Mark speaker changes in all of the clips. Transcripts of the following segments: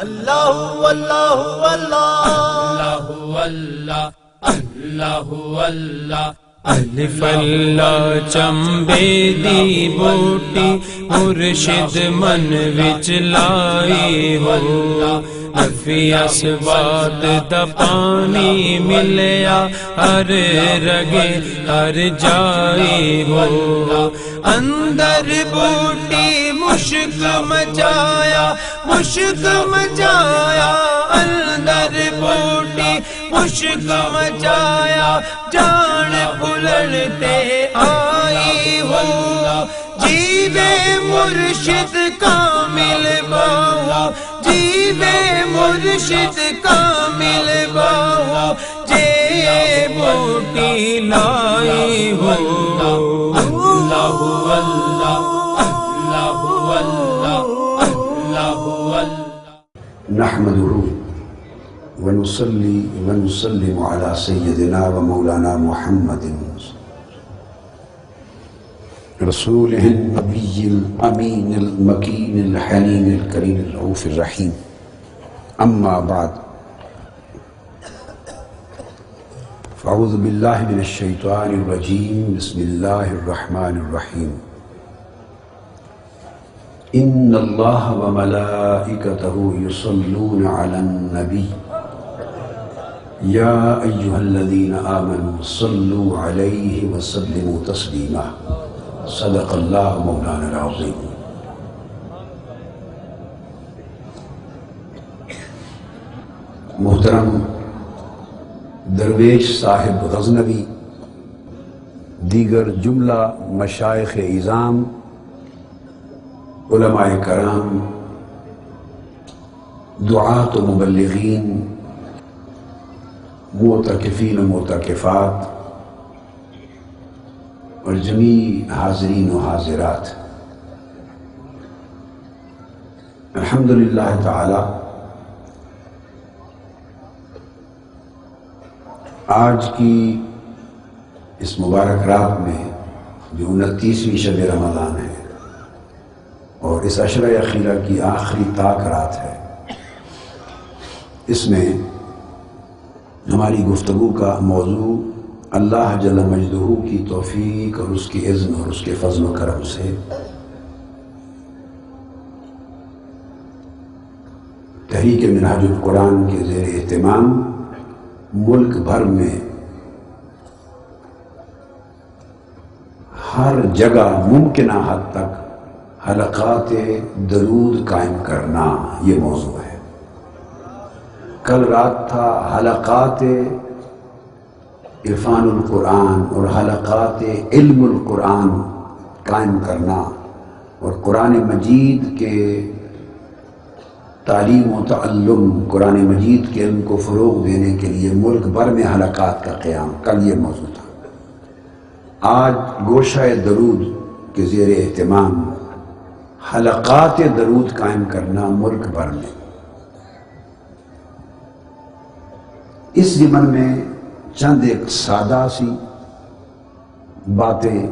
Speaker 1: اللہ اللہ اللہ
Speaker 2: اللہ اللہ اللہ
Speaker 3: الف اللہ چمبے دی بوٹی مرشد من وچ لائی ہو نفی اسبات دا پانی ملیا ہر رگے ہر جائی ہو اندر بوٹی مشک مچایا اندر بوٹی مشک مچایا جان پلڑتے آئی ہو جیوے مرشد کامل باہو جیوے مرشد کامل باہو جے بوٹی لائی ہو
Speaker 2: اللہ اللہ اللہ اللہ اللہ
Speaker 4: نحمده ونصلي ونسلم على سيدنا ومولانا محمد رسوله النبي الأمين المكين الحنين الكريم الرؤوف الرحيم أما بعد فأعوذ بالله من الشيطان الرجيم بسم الله الرحمن الرحيم إن الله وملائكته يصلون على النبي يا أيها الذين آمنوا صلوا عليه وسلموا تسليما صدق الله مولانا العظيم محترم درویش صاحب غزنوی، دیگر جملہ مشائخ اعظام، علماء کرام، دعات و مبلغین، معتکفین و معتکفات اور جمیع حاضرین و حاضرات، الحمدللہ تعالی آج کی اس مبارک رات میں جو 29ویں شب رمضان ہے اور اس عشرہ اخیرہ کی آخری طاق رات ہے، اس میں ہماری گفتگو کا موضوع اللہ جل مجدہ کی توفیق اور اس کی اذن اور اس کے فضل و کرم سے تحریک منہاج القرآن کے زیر اہتمام ملک بھر میں ہر جگہ ممکنہ حد تک حلقات درود قائم کرنا، یہ موضوع ہے۔ کل رات تھا حلقات عرفان القرآن اور حلقات علم القرآن قائم کرنا اور قرآن مجید کے تعلیم و تعلم، قرآن مجید کے علم کو فروغ دینے کے لیے ملک بھر میں حلقات کا قیام، کل یہ موضوع تھا۔ آج گوشہ درود کے زیر اہتمام حلقات درود قائم کرنا ملک بھر میں۔ اس ضمن میں چند ایک سادہ سی باتیں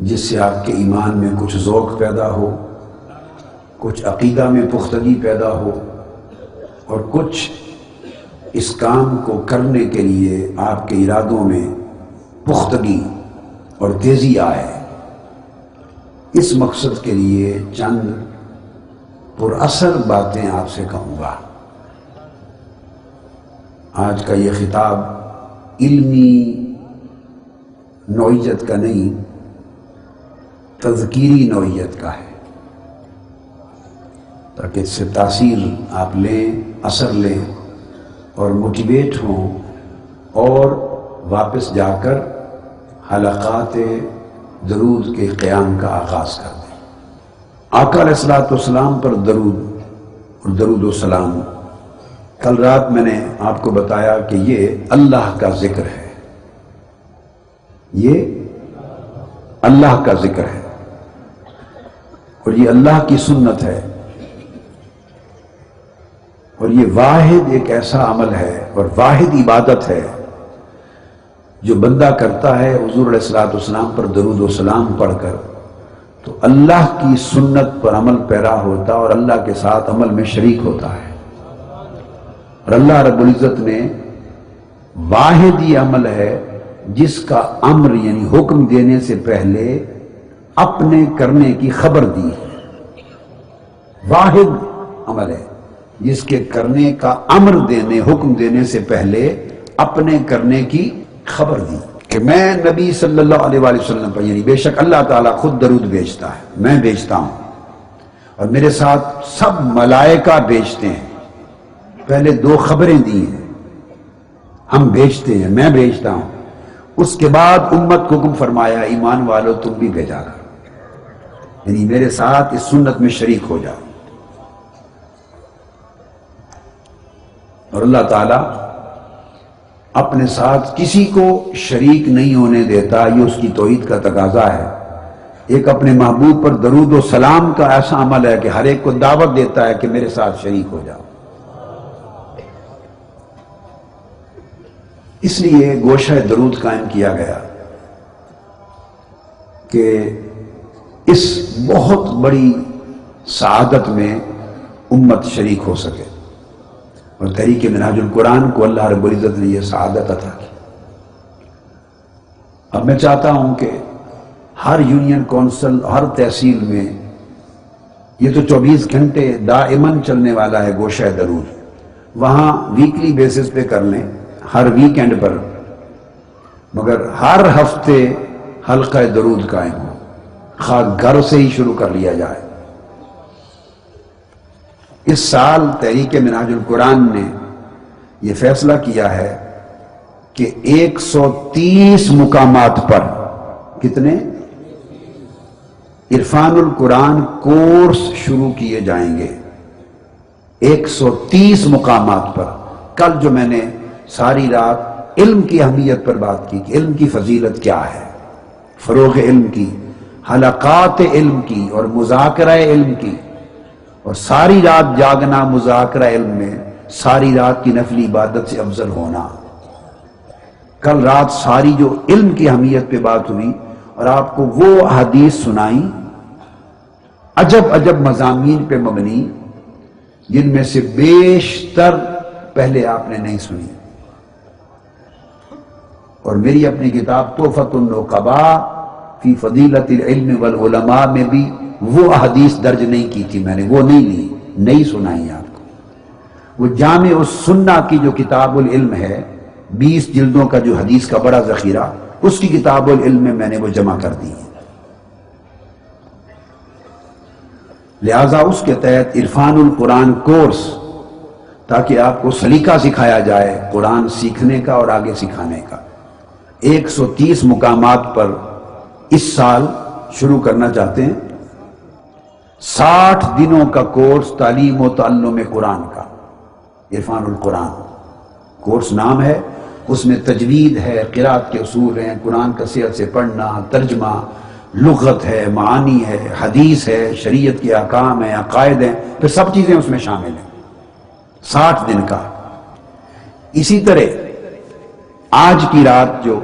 Speaker 4: جس سے آپ کے ایمان میں کچھ ذوق پیدا ہو، کچھ عقیدہ میں پختگی پیدا ہو اور کچھ اس کام کو کرنے کے لیے آپ کے ارادوں میں پختگی اور تیزی آئے، اس مقصد کے لیے چند پر اثر باتیں آپ سے کہوں گا۔ آج کا یہ خطاب علمی نوعیت کا نہیں، تذکیری نوعیت کا ہے، تاکہ اس سے تاثیر آپ لیں، اثر لیں اور موٹیویٹ ہوں اور واپس جا کر حلقات درود کے قیام کا آغاز کر دیں۔ آقا علیہ الصلوۃ والسلام پر درود اور درود و سلام، کل رات میں نے آپ کو بتایا کہ یہ اللہ کا ذکر ہے، یہ اللہ کا ذکر ہے اور یہ اللہ کی سنت ہے اور یہ واحد ایک ایسا عمل ہے اور واحد عبادت ہے جو بندہ کرتا ہے حضور علیہ الصلوۃ والسلام پر درود و سلام پڑھ کر تو اللہ کی سنت پر عمل پیرا ہوتا اور اللہ کے ساتھ عمل میں شریک ہوتا ہے. اور اللہ رب العزت نے واحد یہ عمل ہے جس کا امر یعنی حکم دینے سے پہلے اپنے کرنے کی خبر دی. واحد عمل ہے جس کے کرنے کا امر دینے حکم دینے سے پہلے اپنے کرنے کی خبر دی کہ میں نبی صلی اللہ علیہ وآلہ وسلم پر یعنی بے شک اللہ تعالیٰ خود درود بھیجتا ہے، میں بھیجتا ہوں اور میرے ساتھ سب ملائکہ بھیجتے ہیں. پہلے دو خبریں دی ہیں، ہم بھیجتے ہیں، میں بھیجتا ہوں. اس کے بعد امت کو حکم فرمایا ایمان والو تم بھی بھیجا کر، یعنی میرے ساتھ اس سنت میں شریک ہو جاؤ. اور اللہ تعالیٰ اپنے ساتھ کسی کو شریک نہیں ہونے دیتا، یہ اس کی توحید کا تقاضا ہے. ایک اپنے محبوب پر درود و سلام کا ایسا عمل ہے کہ ہر ایک کو دعوت دیتا ہے کہ میرے ساتھ شریک ہو جاؤ. اس لیے گوشہ درود قائم کیا گیا کہ اس بہت بڑی سعادت میں امت شریک ہو سکے. اور تحریک منہاج القرآن کو اللہ رب العزت نے یہ سعادت عطا کی. اب میں چاہتا ہوں کہ ہر یونین کونسل ہر تحصیل میں یہ تو 24 گھنٹے دائماً چلنے والا ہے گوشہ درود، وہاں ویکلی بیسس پہ کر لیں، ہر ویکینڈ پر، مگر ہر ہفتے حلقہ درود قائم ہو، خواہ گھر سے ہی شروع کر لیا جائے. اس سال تحریک منہاج القرآن نے یہ فیصلہ کیا ہے کہ 130 مقامات پر کتنے عرفان القرآن کورس شروع کیے جائیں گے. 130 مقامات پر. کل جو میں نے ساری رات علم کی اہمیت پر بات کی کہ علم کی فضیلت کیا ہے، فروغ علم کی، حلقات علم کی اور مذاکرہ علم کی، اور ساری رات جاگنا مذاکرہ علم میں، ساری رات کی نفلی عبادت سے افضل ہونا. کل رات ساری جو علم کی اہمیت پہ بات ہوئی اور آپ کو وہ حدیث سنائی عجب عجب مضامین پہ مبنی جن میں سے بیشتر پہلے آپ نے نہیں سنی. اور میری اپنی کتاب تحفۃ النقباء فی فضیلت العلم والعلماء میں بھی وہ احادیث درج نہیں کی تھی، میں نے وہ نہیں لی، نہیں سنائی آپ کو. وہ جامع السنہ کی جو کتاب العلم ہے، 20 جلدوں کا جو حدیث کا بڑا ذخیرہ، اس کی کتاب العلم میں میں نے وہ جمع کر دی ہے. لہذا اس کے تحت عرفان القرآن کورس، تاکہ آپ کو سلیقہ سکھایا جائے قرآن سیکھنے کا اور آگے سکھانے کا. 130 مقامات پر اس سال شروع کرنا چاہتے ہیں. 60 دنوں کا کورس تعلیم و تعلم قرآن کا، عرفان القرآن کورس نام ہے. اس میں تجوید ہے، قرات کے اصول ہیں، قرآن کا صحت سے پڑھنا، ترجمہ، لغت ہے، معانی ہے، حدیث ہے، شریعت کے احکام ہیں، عقائد ہیں، پھر سب چیزیں اس میں شامل ہیں. 60 دن کا. اسی طرح آج کی رات جو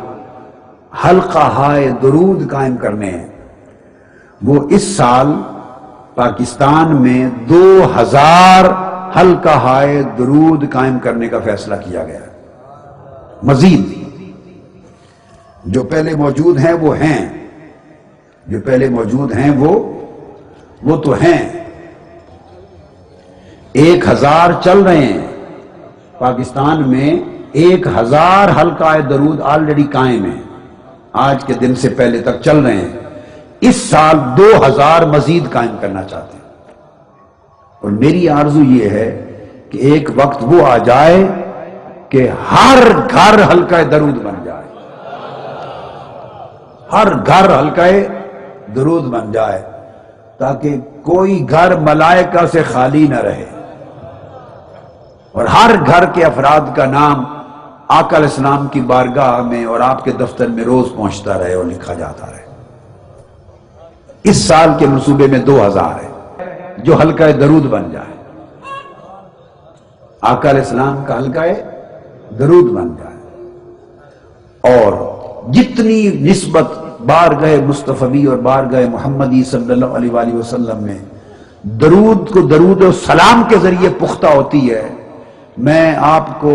Speaker 4: حلقہ ہائے درود قائم کرنے ہیں، وہ اس سال پاکستان میں 2000 حلقہ ہائے درود قائم کرنے کا فیصلہ کیا گیا ہے. مزید جو پہلے موجود ہیں وہ ہیں، جو پہلے موجود ہیں وہ تو ہیں. 1000 چل رہے ہیں پاکستان میں. 1000 حلقہ درود آلریڈی قائم ہیں، آج کے دن سے پہلے تک چل رہے ہیں. اس سال 2000 مزید قائم کرنا چاہتے ہیں. اور میری آرزو یہ ہے کہ ایک وقت وہ آ جائے کہ ہر گھر حلقہ درود بن جائے، ہر گھر حلقہ درود بن جائے، تاکہ کوئی گھر ملائکہ سے خالی نہ رہے، اور ہر گھر کے افراد کا نام آقا علیہ السلام کی بارگاہ میں اور آپ کے دفتر میں روز پہنچتا رہے اور لکھا جاتا رہے. اس سال کے منصوبے میں 2000 ہے جو حلقہ درود بن جائے، آقا علیہ السلام کا حلقہ درود بن جائے. اور جتنی نسبت بارگاہ مصطفی اور بارگاہ محمدی صلی اللہ علیہ وآلہ وسلم میں درود کو درود و سلام کے ذریعے پختہ ہوتی ہے، میں آپ کو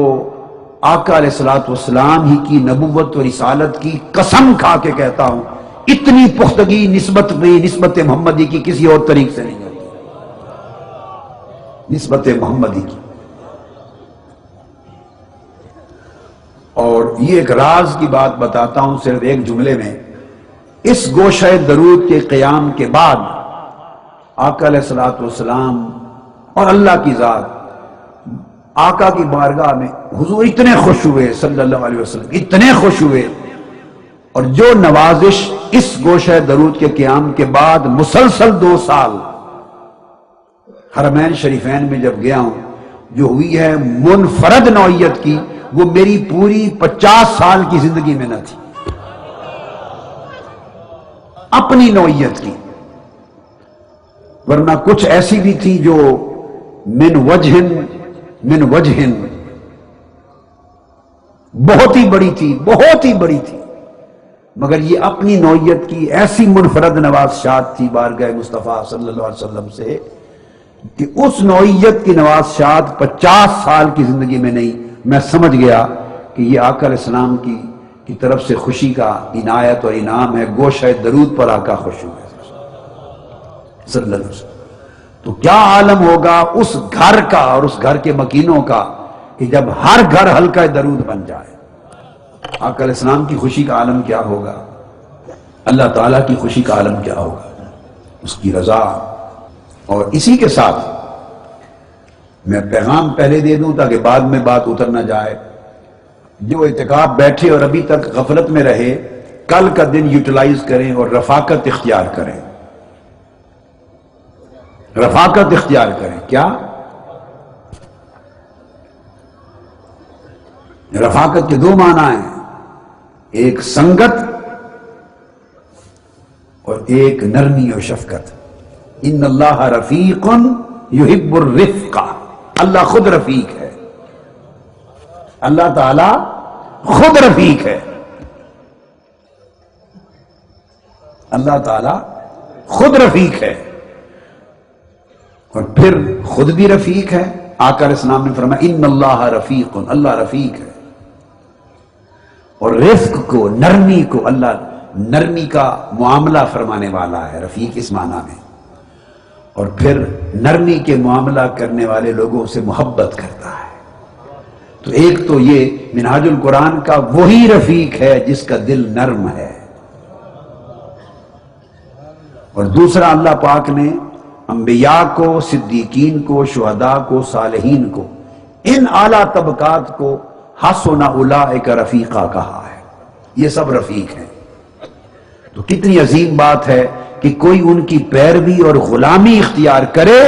Speaker 4: آقا علیہ الصلوۃ والسلام ہی کی نبوت و رسالت کی قسم کھا کے کہتا ہوں، اتنی پختگی نسبت محمدی کی کسی اور طریق سے نہیں ہوتی، نسبت محمدی کی۔ اور یہ ایک راز کی بات بتاتا ہوں صرف ایک جملے میں، اس گوشہ درود کے قیام کے بعد آقا علیہ الصلوۃ والسلام اور اللہ کی ذات آقا کی بارگاہ میں حضور اتنے خوش ہوئے صلی اللہ علیہ وسلم، اتنے خوش ہوئے، اور جو نوازش اس گوشہ درود کے قیام کے بعد مسلسل 2 سال حرمین شریفین میں جب گیا ہوں جو ہوئی ہے منفرد نوعیت کی، وہ میری پوری 50 سال کی زندگی میں نہ تھی، اپنی نوعیت کی، ورنہ کچھ ایسی بھی تھی جو من وجہ بہت ہی بڑی تھی، بہت ہی بڑی تھی، مگر یہ اپنی نوعیت کی ایسی منفرد نوازشات تھی بارگاہ مصطفیٰ صلی اللہ علیہ وسلم سے کہ اس نوعیت کی نوازشات 50 سال کی زندگی میں نہیں۔ میں سمجھ گیا کہ یہ آقا علیہ السلام کی طرف سے خوشی کا عنایت اور انعام ہے، گوشہ درود پر آقا خوش ہوئے صلی اللہ علیہ وسلم۔ تو کیا عالم ہوگا اس گھر کا اور اس گھر کے مکینوں کا کہ جب ہر گھر حلقہ درود بن جائے۔ آقا علیہ السلام کی خوشی کا عالم کیا ہوگا، اللہ تعالیٰ کی خوشی کا عالم کیا ہوگا، اس کی رضا۔ اور اسی کے ساتھ میں پیغام پہلے دے دوں تاکہ بعد میں بات اتر نہ جائے، جو اعتکاف بیٹھے اور ابھی تک غفلت میں رہے، کل کا دن یوٹیلائز کریں اور رفاقت اختیار کریں، رفاقت اختیار کریں۔ کیا رفاقت کے 2 معنی ہیں، ایک سنگت اور ایک نرمی و شفقت۔ ان اللہ رفیق یحب الرفق، اللہ خود رفیق ہے، اللہ تعالی خود رفیق ہے، اللہ تعالی خود رفیق ہے، اور پھر خود بھی رفیق ہے۔ آقا علیہ السلام نے فرمایا ان اللہ رفیق، اللہ رفیق ہے، اور رفق کو، نرمی کو، اللہ نرمی کا معاملہ فرمانے والا ہے، رفیق اس معنی میں، اور پھر نرمی کے معاملہ کرنے والے لوگوں سے محبت کرتا ہے۔ تو ایک تو یہ منہاج القرآن کا وہی رفیق ہے جس کا دل نرم ہے، اور دوسرا اللہ پاک نے انبیاء کو، صدیقین کو، شہداء کو، صالحین کو، ان اعلیٰ طبقات کو حسن اولئک رفیقا کہا ہے، یہ سب رفیق ہیں۔ تو کتنی عظیم بات ہے کہ کوئی ان کی پیروی اور غلامی اختیار کرے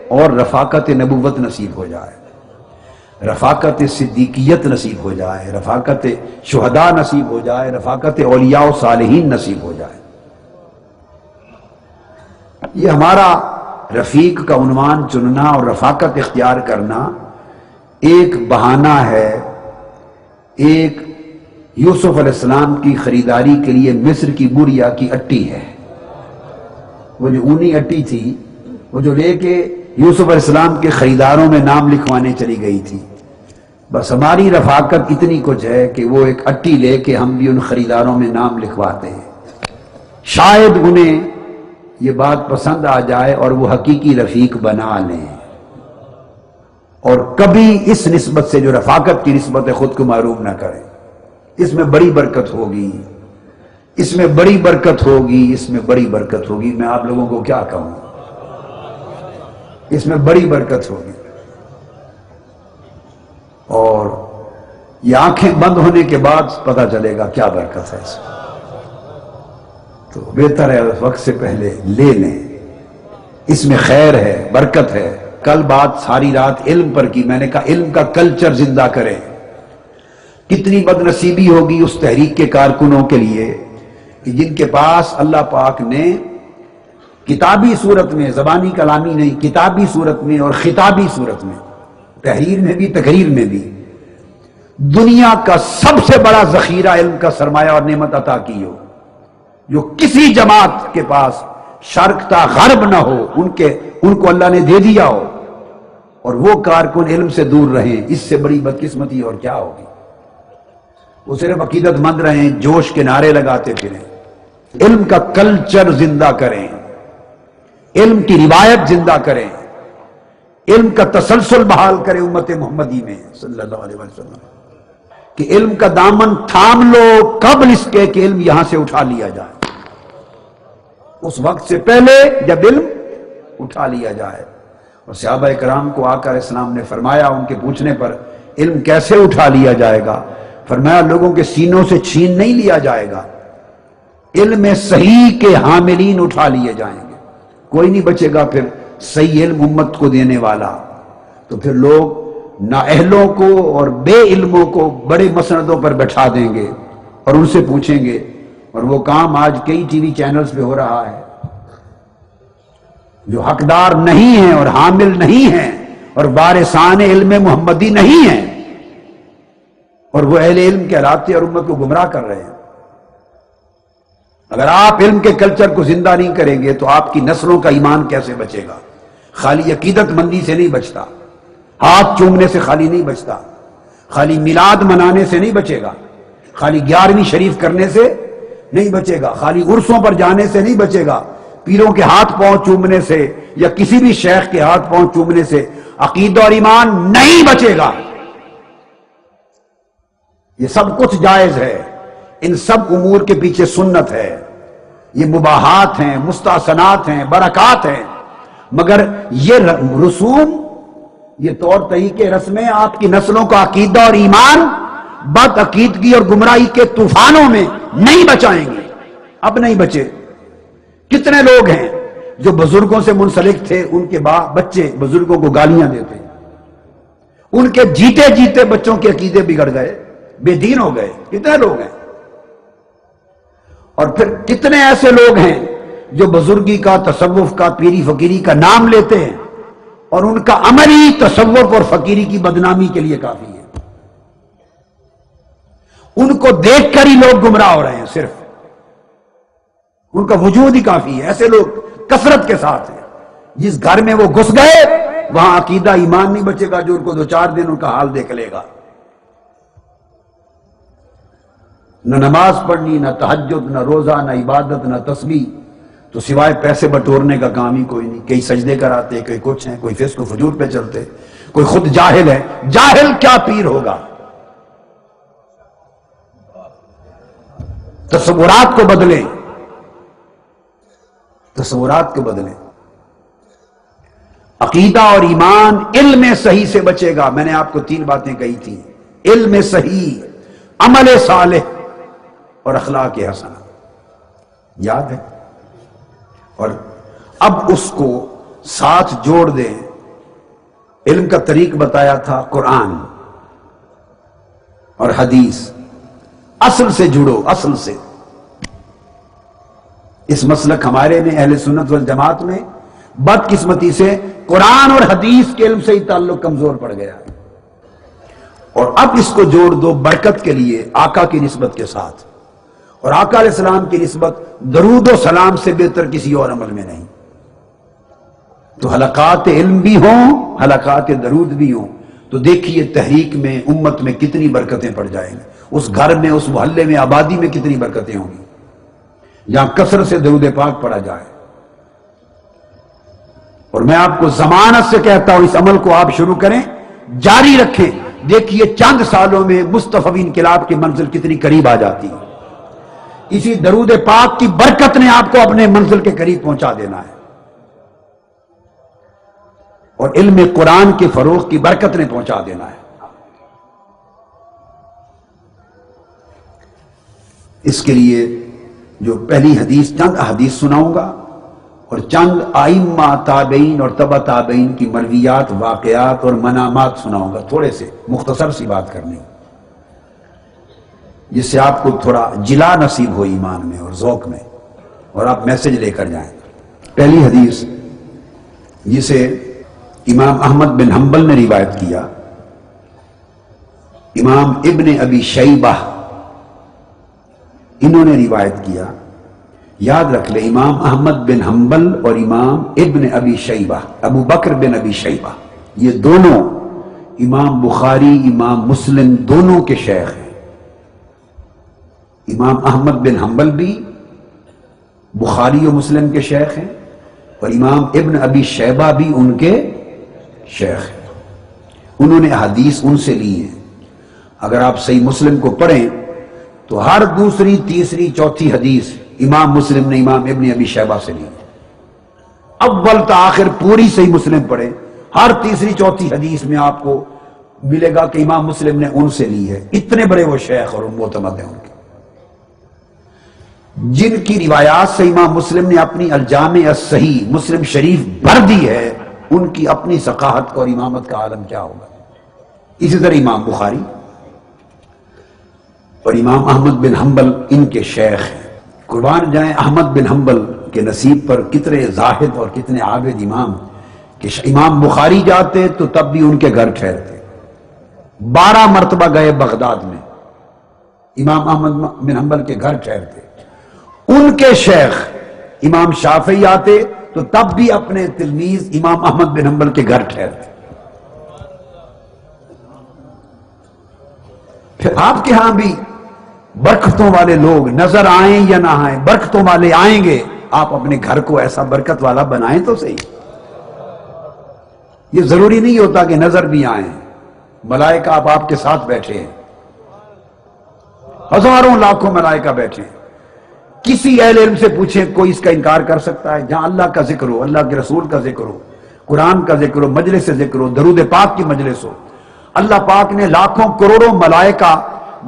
Speaker 4: اور رفاقت نبوت نصیب ہو جائے، رفاقت صدیقیت نصیب ہو جائے، رفاقت شہداء نصیب ہو جائے، رفاقت اولیاء و صالحین نصیب ہو جائے۔ یہ ہمارا رفیق کا عنوان چننا اور رفاقت اختیار کرنا ایک بہانہ ہے، ایک یوسف علیہ السلام کی خریداری کے لیے مصر کی بوریا کی اٹی ہے، وہ جو اونی اٹی تھی، وہ جو لے کے یوسف علیہ السلام کے خریداروں میں نام لکھوانے چلی گئی تھی۔ بس ہماری رفاقت اتنی کچھ ہے کہ وہ ایک اٹی لے کے ہم بھی ان خریداروں میں نام لکھواتے ہیں، شاید انہیں یہ بات پسند آ جائے اور وہ حقیقی رفیق بنا لیں، اور کبھی اس نسبت سے جو رفاقت کی نسبت ہے خود کو معروم نہ کریں۔ اس میں بڑی برکت ہوگی، اس میں بڑی برکت ہوگی، اس میں بڑی برکت ہوگی۔ میں آپ لوگوں کو کیا کہوں، اس میں بڑی برکت ہوگی، اور یہ آنکھیں بند ہونے کے بعد پتہ چلے گا کیا برکت ہے اس میں۔ تو بہتر ہے اس وقت سے پہلے لے لیں، اس میں خیر ہے، برکت ہے۔ کل بات ساری رات علم پر کی، میں نے کہا علم کا کلچر زندہ کریں۔ کتنی بد نصیبی ہوگی اس تحریک کے کارکنوں کے لیے کہ جن کے پاس اللہ پاک نے کتابی صورت میں، زبانی کلامی نہیں، کتابی صورت میں اور خطابی صورت میں، تحریر میں بھی تقریر میں بھی، دنیا کا سب سے بڑا ذخیرہ علم کا سرمایہ اور نعمت عطا کی ہو، جو کسی جماعت کے پاس شرق تا غرب نہ ہو، ان کو اللہ نے دے دیا ہو، اور وہ کارکن علم سے دور رہیں، اس سے بڑی بدقسمتی اور کیا ہوگی؟ وہ صرف عقیدت مند رہیں، جوش کے نعرے لگاتے پھریں۔ علم کا کلچر زندہ کریں، علم کی روایت زندہ کریں، علم کا تسلسل بحال کریں امت محمدی میں صلی اللہ علیہ وسلم، کہ علم کا دامن تھام لو قبل اس کے کہ علم یہاں سے اٹھا لیا جائے، اس وقت سے پہلے جب علم اٹھا لیا جائے۔ اور صحابہ کرام کو آقا علیہ السلام نے فرمایا، ان کے پوچھنے پر علم کیسے اٹھا لیا جائے گا؟ فرمایا لوگوں کے سینوں سے چھین نہیں لیا جائے گا، علم صحیح کے حاملین اٹھا لیے جائیں گے، کوئی نہیں بچے گا پھر صحیح علم امت کو دینے والا۔ تو پھر لوگ نااہلوں کو اور بے علموں کو بڑے مسندوں پر بٹھا دیں گے اور ان سے پوچھیں گے، اور وہ کام آج کئی ٹی وی چینلز پہ ہو رہا ہے، جو حقدار نہیں ہیں اور حامل نہیں ہیں اور وارثان علم محمدی نہیں ہیں، اور وہ اہل علم کہلاتے اور امت کو گمراہ کر رہے ہیں۔ اگر آپ علم کے کلچر کو زندہ نہیں کریں گے تو آپ کی نسلوں کا ایمان کیسے بچے گا؟ خالی عقیدت مندی سے نہیں بچتا، ہاتھ چومنے سے خالی نہیں بچتا، خالی میلاد منانے سے نہیں بچے گا، خالی 11ویں شریف کرنے سے نہیں بچے گا، خالی عرسوں پر جانے سے نہیں بچے گا، پیروں کے ہاتھ پاؤں چومنے سے یا کسی بھی شیخ کے ہاتھ پاؤں چومنے سے عقیدہ اور ایمان نہیں بچے گا۔ یہ سب کچھ جائز ہے، ان سب امور کے پیچھے سنت ہے، یہ مباحات ہیں، مستحسنات ہیں، برکات ہیں، مگر یہ رسوم، یہ طور طریقے، رسمیں آپ کی نسلوں کا عقیدہ اور ایمان بد عقیدگی اور گمراہی کے طوفانوں میں نہیں بچائیں گے۔ اب نہیں بچے۔ کتنے لوگ ہیں جو بزرگوں سے منسلک تھے، ان کے بچے بزرگوں کو گالیاں دیتے، ان کے جیتے جیتے بچوں کے عقیدے بگڑ گئے، بے دین ہو گئے۔ کتنے لوگ ہیں؟ اور پھر کتنے ایسے لوگ ہیں جو بزرگی کا، تصوف کا، پیری فقیری کا نام لیتے ہیں اور ان کا عمل ہی تصوف اور فقیری کی بدنامی کے لیے کافی ہے۔ ان کو دیکھ کر ہی لوگ گمراہ ہو رہے ہیں، صرف ان کا وجود ہی کافی ہے۔ ایسے لوگ کثرت کے ساتھ ہیں، جس گھر میں وہ گھس گئے وہاں عقیدہ ایمان نہیں بچے گا، جو ان کو 2-4 دن ان کا حال دیکھ لے گا۔ نہ نماز پڑھنی، نہ تہجد، نہ روزہ، نہ عبادت، نہ تسبیح، تو سوائے پیسے بٹورنے کا کام ہی کوئی نہیں۔ کئی سجدے کراتے، کئی کچھ ہیں، کوئی فسق و فجور پہ چلتے، کوئی خود جاہل ہے۔ جاہل کیا پیر ہوگا؟ تصورات کو بدلیں، تصورات کو بدلیں۔ عقیدہ اور ایمان علم صحیح سے بچے گا۔ میں نے آپ کو 3 باتیں کہی تھی، علم صحیح، عمل صالح اور اخلاق حسنہ، یاد ہے؟ اور اب اس کو ساتھ جوڑ دیں۔ علم کا طریق بتایا تھا، قرآن اور حدیث، اصل سے جڑو، اصل سے۔ اس مسلک ہمارے میں اہل سنت والجماعت میں بدقسمتی سے قرآن اور حدیث کے علم سے ہی تعلق کمزور پڑ گیا، اور اب اس کو جوڑ دو برکت کے لیے آقا کی نسبت کے ساتھ، اور آقا علیہ السلام کی نسبت درود و سلام سے بہتر کسی اور عمل میں نہیں۔ تو حلقات علم بھی ہوں، حلقات درود بھی ہوں، تو دیکھیے تحریک میں، امت میں کتنی برکتیں پڑ جائیں گی، اس گھر میں، اس محلے میں، آبادی میں کتنی برکتیں ہوں گی جہاں کثرت سے درود پاک پڑھا جائے۔ اور میں آپ کو ضمانت سے کہتا ہوں، اس عمل کو آپ شروع کریں، جاری رکھیں، دیکھیے چند سالوں میں مصطفی انقلاب کی منزل کتنی قریب آ جاتی ہے۔ اسی درود پاک کی برکت نے آپ کو اپنے منزل کے قریب پہنچا دینا ہے، اور علم قرآن کے فروغ کی برکت نے پہنچا دینا ہے۔ اس کے لیے جو پہلی حدیث، چند احادیث سناؤں گا، اور چند ائمہ تابعین اور تبع تابعین کی مرویات، واقعات اور منامات سناؤں گا، تھوڑے سے مختصر سی بات کرنی، جس سے آپ کو تھوڑا جلا نصیب ہو ایمان میں اور ذوق میں، اور آپ میسج لے کر جائیں۔ پہلی حدیث جسے امام احمد بن حنبل نے روایت کیا، امام ابن ابی شیبہ انہوں نے روایت کیا، یاد رکھ لے، امام احمد بن حنبل اور امام ابن ابی شیبہ، ابو بکر بن ابی شیبہ، یہ دونوں امام بخاری امام مسلم دونوں کے شیخ ہیں۔ امام احمد بن حنبل بھی بخاری و مسلم کے شیخ ہیں، اور امام ابن ابی شیبہ بھی ان کے شیخ ہیں۔ انہوں نے حدیث ان سے لی ہے۔ اگر آپ صحیح مسلم کو پڑھیں تو ہر دوسری تیسری چوتھی حدیث امام مسلم نے امام ابن ابی شیبہ سے لی ہے۔ اول تا آخر پوری صحیح مسلم پڑھیں، ہر تیسری چوتھی حدیث میں آپ کو ملے گا کہ امام مسلم نے ان سے لی ہے۔ اتنے بڑے وہ شیخ اور معتمد ہیں ان کے، جن کی روایات سے امام مسلم نے اپنی الجامع الصحیح مسلم شریف بھر دی ہے، ان کی اپنی ثقافت اور امامت کا عالم کیا ہوگا۔ اسی طرح امام بخاری اور امام احمد بن حنبل ان کے شیخ ہیں۔ قربان جائیں احمد بن حنبل کے نصیب پر کتنے زاہد اور کتنے عابد امام، کہ امام بخاری جاتے تو تب بھی ان کے گھر ٹھہرتے۔ 12 مرتبہ گئے بغداد میں، امام احمد بن حنبل کے گھر ٹھہرتے۔ ان کے شیخ امام شافعی آتے تو تب بھی اپنے تلمیذ امام احمد بن حنبل کے گھر ٹھہرتے۔ پھر آپ کے ہاں بھی برکتوں والے لوگ نظر آئیں یا نہ آئیں، برکتوں والے آئیں گے، آپ اپنے گھر کو ایسا برکت والا بنائیں تو صحیح۔ یہ ضروری نہیں ہوتا کہ نظر بھی آئیں، ملائکہ آپ کے ساتھ بیٹھے ہیں، ہزاروں لاکھوں ملائکہ بیٹھے ہیں۔ کسی اہل علم سے پوچھیں کوئی اس کا انکار کر سکتا ہے؟ جہاں اللہ کا ذکر ہو، اللہ کے رسول کا ذکر ہو، قرآن کا ذکر ہو، مجلس سے ذکر ہو، درود پاک کی مجلس ہو، اللہ پاک نے لاکھوں کروڑوں ملائکہ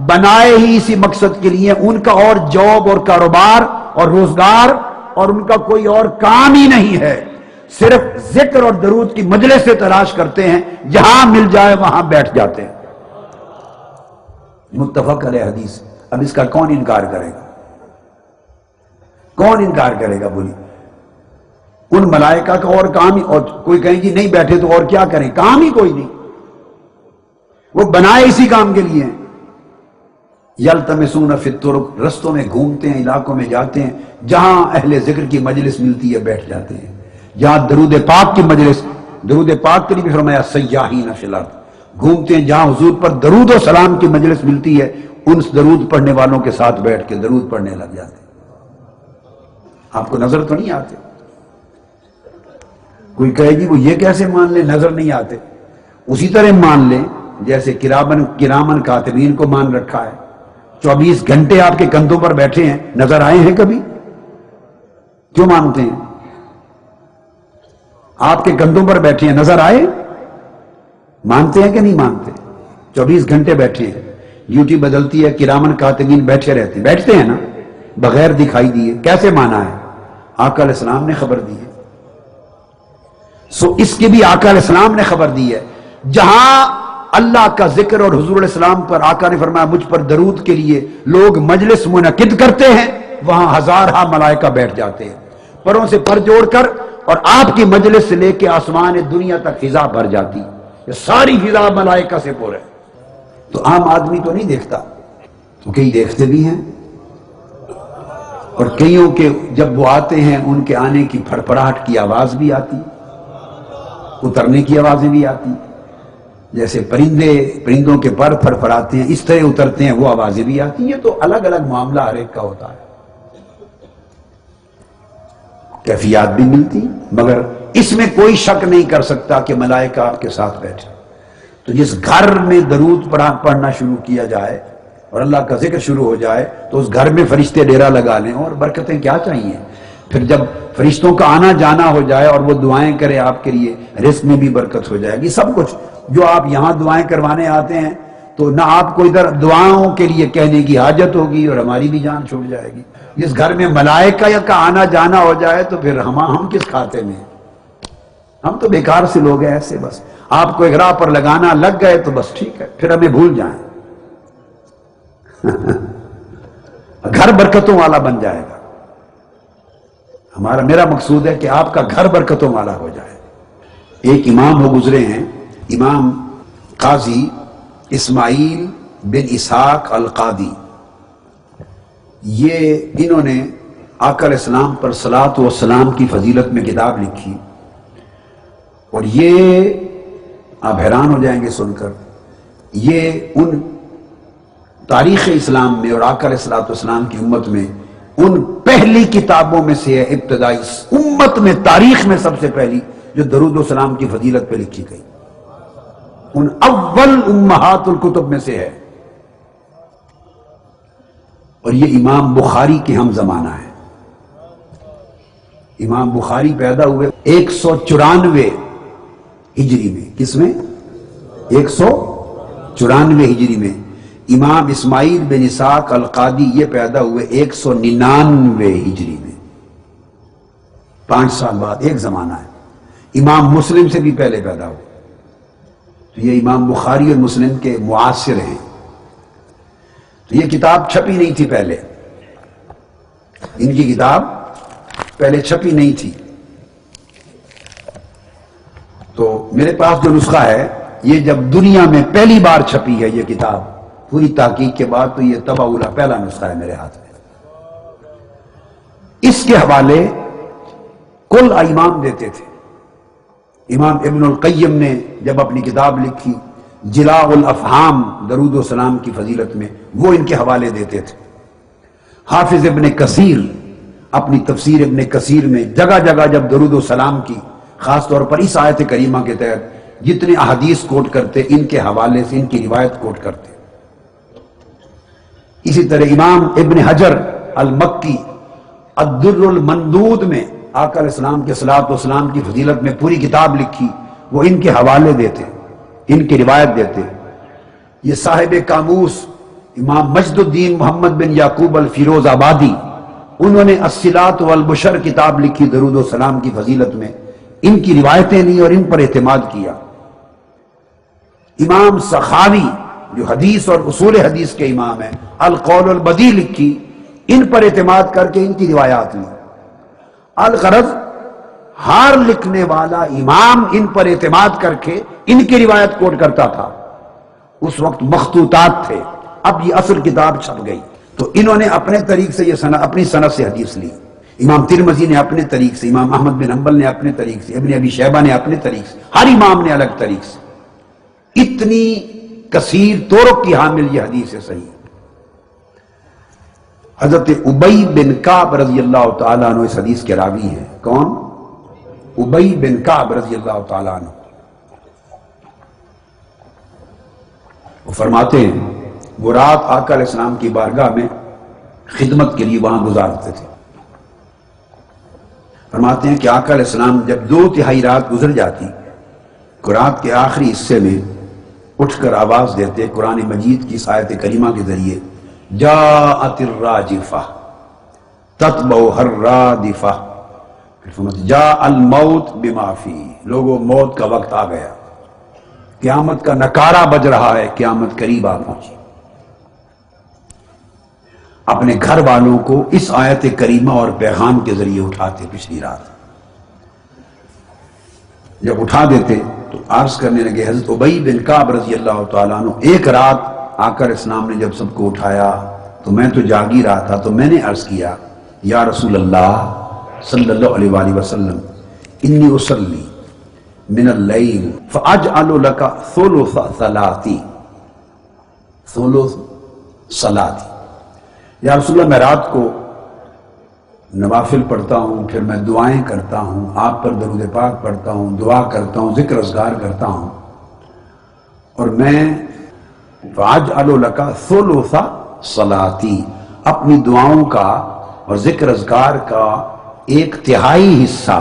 Speaker 4: بنائے ہی اسی مقصد کے لیے، ان کا اور جاب اور کاروبار اور روزگار اور ان کا کوئی اور کام ہی نہیں ہے، صرف ذکر اور درود کی مجلس سے تلاش کرتے ہیں، جہاں مل جائے وہاں بیٹھ جاتے ہیں۔ متفق علیہ حدیث۔ اب اس کا کون انکار کرے گا؟ کون انکار کرے گا؟ بولی ان ملائکہ کا اور کام ہی، اور کوئی کہیں جی نہیں بیٹھے تو اور کیا کریں، کام ہی کوئی نہیں، وہ بنائے اسی کام کے لیے ہیں۔ یلتمسون فی الطرق، رستوں میں گھومتے ہیں، علاقوں میں جاتے ہیں، جہاں اہل ذکر کی مجلس ملتی ہے بیٹھ جاتے ہیں، جہاں درود پاک کی مجلس، درود پاک کے لیے بھی فرمایا سیاحین فی الارض، گھومتے ہیں جہاں حضور پر درود و سلام کی مجلس ملتی ہے، ان درود پڑھنے والوں کے ساتھ بیٹھ کے درود پڑھنے لگ جاتے ہیں۔ آپ کو نظر تو نہیں آتے؟ کوئی کہے گی وہ یہ کیسے مان لیں نظر نہیں آتے؟ اسی طرح مان لیں جیسے کرامن کاتبین کو مان رکھا ہے، 24 گھنٹے آپ کے کندھوں پر بیٹھے ہیں، نظر آئے ہیں کبھی؟ کیوں مانتے ہیں؟ آپ کے کندھوں پر بیٹھے ہیں، نظر آئے؟ مانتے ہیں کہ نہیں مانتے؟ 24 گھنٹے بیٹھے ہیں، ڈیوٹی بدلتی ہے، کرامن کاتبین بیٹھے رہتے ہیں، بیٹھتے ہیں نا بغیر دکھائی دیے، کیسے مانا ہے؟ آقا علیہ السلام نے خبر دی ہے۔ سو اس کی بھی آقا علیہ السلام نے خبر دی ہے، جہاں اللہ کا ذکر اور حضور علیہ السلام پر آقا نے فرمایا مجھ پر درود کے لیے لوگ مجلس منعقد کرتے ہیں، وہاں ہزارہ ملائکہ بیٹھ جاتے ہیں، پروں سے پر جوڑ کر، اور آپ کی مجلس سے لے کے آسمان دنیا تک فضا بھر جاتی، یہ ساری فضا ملائکہ سے پر ہے۔ تو عام آدمی تو نہیں دیکھتا، تو کئی دیکھتے بھی ہیں، اور کئیوں کے جب وہ آتے ہیں ان کے آنے کی پھڑپڑاہٹ کی آواز بھی آتی، اترنے کی آوازیں بھی آتی، جیسے پرندوں کے پر پھڑپڑاتے ہیں اس طرح اترتے ہیں وہ آوازیں بھی آتی۔ یہ تو الگ الگ معاملہ ہر ایک کا ہوتا ہے، کیفیات بھی ملتی، مگر اس میں کوئی شک نہیں کر سکتا کہ ملائکہ آپ کے ساتھ بیٹھے۔ تو جس گھر میں درود پڑھنا شروع کیا جائے اور اللہ کا ذکر شروع ہو جائے تو اس گھر میں فرشتے ڈیرا لگا لیں، اور برکتیں کیا چاہیے۔ پھر جب فرشتوں کا آنا جانا ہو جائے اور وہ دعائیں کرے آپ کے لیے، رزق میں بھی برکت ہو جائے گی۔ سب کچھ جو آپ یہاں دعائیں کروانے آتے ہیں تو نہ آپ کو ادھر دعاؤں کے لیے کہنے کی حاجت ہوگی اور ہماری بھی جان چھوٹ جائے گی۔ جس گھر میں ملائکہ کا آنا جانا ہو جائے تو پھر ہم کس کھاتے میں؟ ہم تو بیکار سے لوگ ہیں ایسے، بس آپ کو ایک راہ پر لگانا لگ گئے تو بس ٹھیک ہے، پھر ہمیں بھول جائیں۔ گھر برکتوں والا بن جائے گا۔ میرا مقصود ہے کہ آپ کا گھر برکتوں والا ہو جائے۔ ایک امام وہ گزرے ہیں، امام قاضی اسماعیل بن اسحاق القاضی، انہوں نے آقا علیہ السلام پر صلاۃ و سلام کی فضیلت میں کتاب لکھی، اور یہ آپ حیران ہو جائیں گے سن کر، یہ ان تاریخ اسلام میں اور آقا علیہ الصلوۃ والسلام کی امت میں ان پہلی کتابوں میں سے ہے، ابتدائی امت میں تاریخ میں سب سے پہلی جو درود و سلام کی فضیلت پہ لکھی گئی، ان اول امہات الکتب میں سے ہے، اور یہ امام بخاری کے ہم زمانہ ہے۔ امام بخاری پیدا ہوئے 194 ہجری میں، کس میں؟ 194 ہجری میں۔ امام اسماعیل بن اسحاق القادی یہ پیدا ہوئے 199 ہجری میں، 5 سال بعد، ایک زمانہ ہے۔ امام مسلم سے بھی پہلے پیدا ہوئے، تو یہ امام بخاری اور مسلم کے معاصر ہیں۔ تو یہ کتاب چھپی نہیں تھی پہلے، ان کی کتاب پہلے چھپی نہیں تھی، تو میرے پاس جو نسخہ ہے یہ جب دنیا میں پہلی بار چھپی ہے یہ کتاب، پوری تحقیق کے بعد، تو یہ طبع اولیٰ پہلا نسخہ ہے میرے ہاتھ میں۔ اس کے حوالے کل امام دیتے تھے۔ امام ابن القیم نے جب اپنی کتاب لکھی جلاء الافہام درود و سلام کی فضیلت میں، وہ ان کے حوالے دیتے تھے۔ حافظ ابن کثیر اپنی تفسیر ابن کثیر میں جگہ جگہ جب درود و سلام کی، خاص طور پر اس آیت کریمہ کے تحت جتنے احادیث کوٹ کرتے ان کے حوالے سے ان کی روایت کوٹ کرتے۔ اسی طرح امام ابن حجر المکی الدر المندود میں آقا علیہ السلام کے صلاۃ و سلام کی فضیلت میں پوری کتاب لکھی، وہ ان کے حوالے دیتے، ان کی روایت دیتے۔ یہ صاحب قاموس امام مجد الدین محمد بن یعقوب الفیروز آبادی، انہوں نے الصلاۃ والبشر کتاب لکھی درود و سلام کی فضیلت میں، ان کی روایتیں لی اور ان پر اعتماد کیا۔ امام سخاوی جو حدیث اور اصول حدیث کے امام ہیں، القول البدیع لکھی، ان پر اعتماد کر کے ان کی روایات لی۔ الغرض ہر لکھنے والا امام ان پر اعتماد کر کے ان کی روایت کوٹ کرتا تھا۔ اس وقت مخطوطات تھے، اب یہ اصل کتاب چھپ گئی، تو انہوں نے اپنے طریق سے یہ سند، اپنی سند سے حدیث لی۔ امام ترمذی نے اپنے طریق سے، امام احمد بن حنبل نے اپنے طریق سے، ابن ابی شیبہ نے اپنے طریق سے، ہر امام نے الگ طریق سے۔ اتنی کثیر طرق کی حامل یہ حدیث ہے صحیح۔ حضرت ابی بن کعب رضی اللہ تعالیٰ عنہ اس حدیث کے راوی ہیں۔ کون؟ ابی بن کعب رضی اللہ تعالیٰ عنہ۔ وہ فرماتے ہیں وہ رات آقا علیہ السلام کی بارگاہ میں خدمت کے لیے وہاں گزارتے تھے۔ فرماتے ہیں کہ آقا علیہ السلام جب 2/3 رات گزر جاتی، رات کے آخری حصے میں اٹھ کر آواز دیتے قرآن مجید کی آیت کریمہ کے ذریعے، جاءت الراجفہ تتبعها الرادفہ، پھر فرماتے جاء الموت بما فیہ، لوگوں موت کا وقت آ گیا، قیامت کا نکارہ بج رہا ہے، قیامت قریب آ پہنچی۔ اپنے گھر والوں کو اس آیت کریمہ اور پیغام کے ذریعے اٹھاتے پچھلی رات۔ جب اٹھا دیتے تو عرض کرنے لگے، حضرت ابی بن کعب رضی اللہ تعالیٰ عنہ، ایک رات آقا علیہ السلام نے جب سب کو اٹھایا تو میں تو جاگی رہا تھا، تو میں نے عرض کیا، یا رسول اللہ صلی اللہ علیہ وآلہ وسلم، انی اصلی من اللیل فاجعل لک ثلث صلاتی، ثلث صلاتی، یا رسول اللہ میں رات کو نوافل پڑھتا ہوں، پھر میں دعائیں کرتا ہوں، آپ پر درود پاک پڑھتا ہوں، دعا کرتا ہوں، ذکر اذکار کرتا ہوں، اور میں فاجعل لک ثلث صلاتی، اپنی دعاؤں کا اور ذکر اذکار کا 1/3 حصہ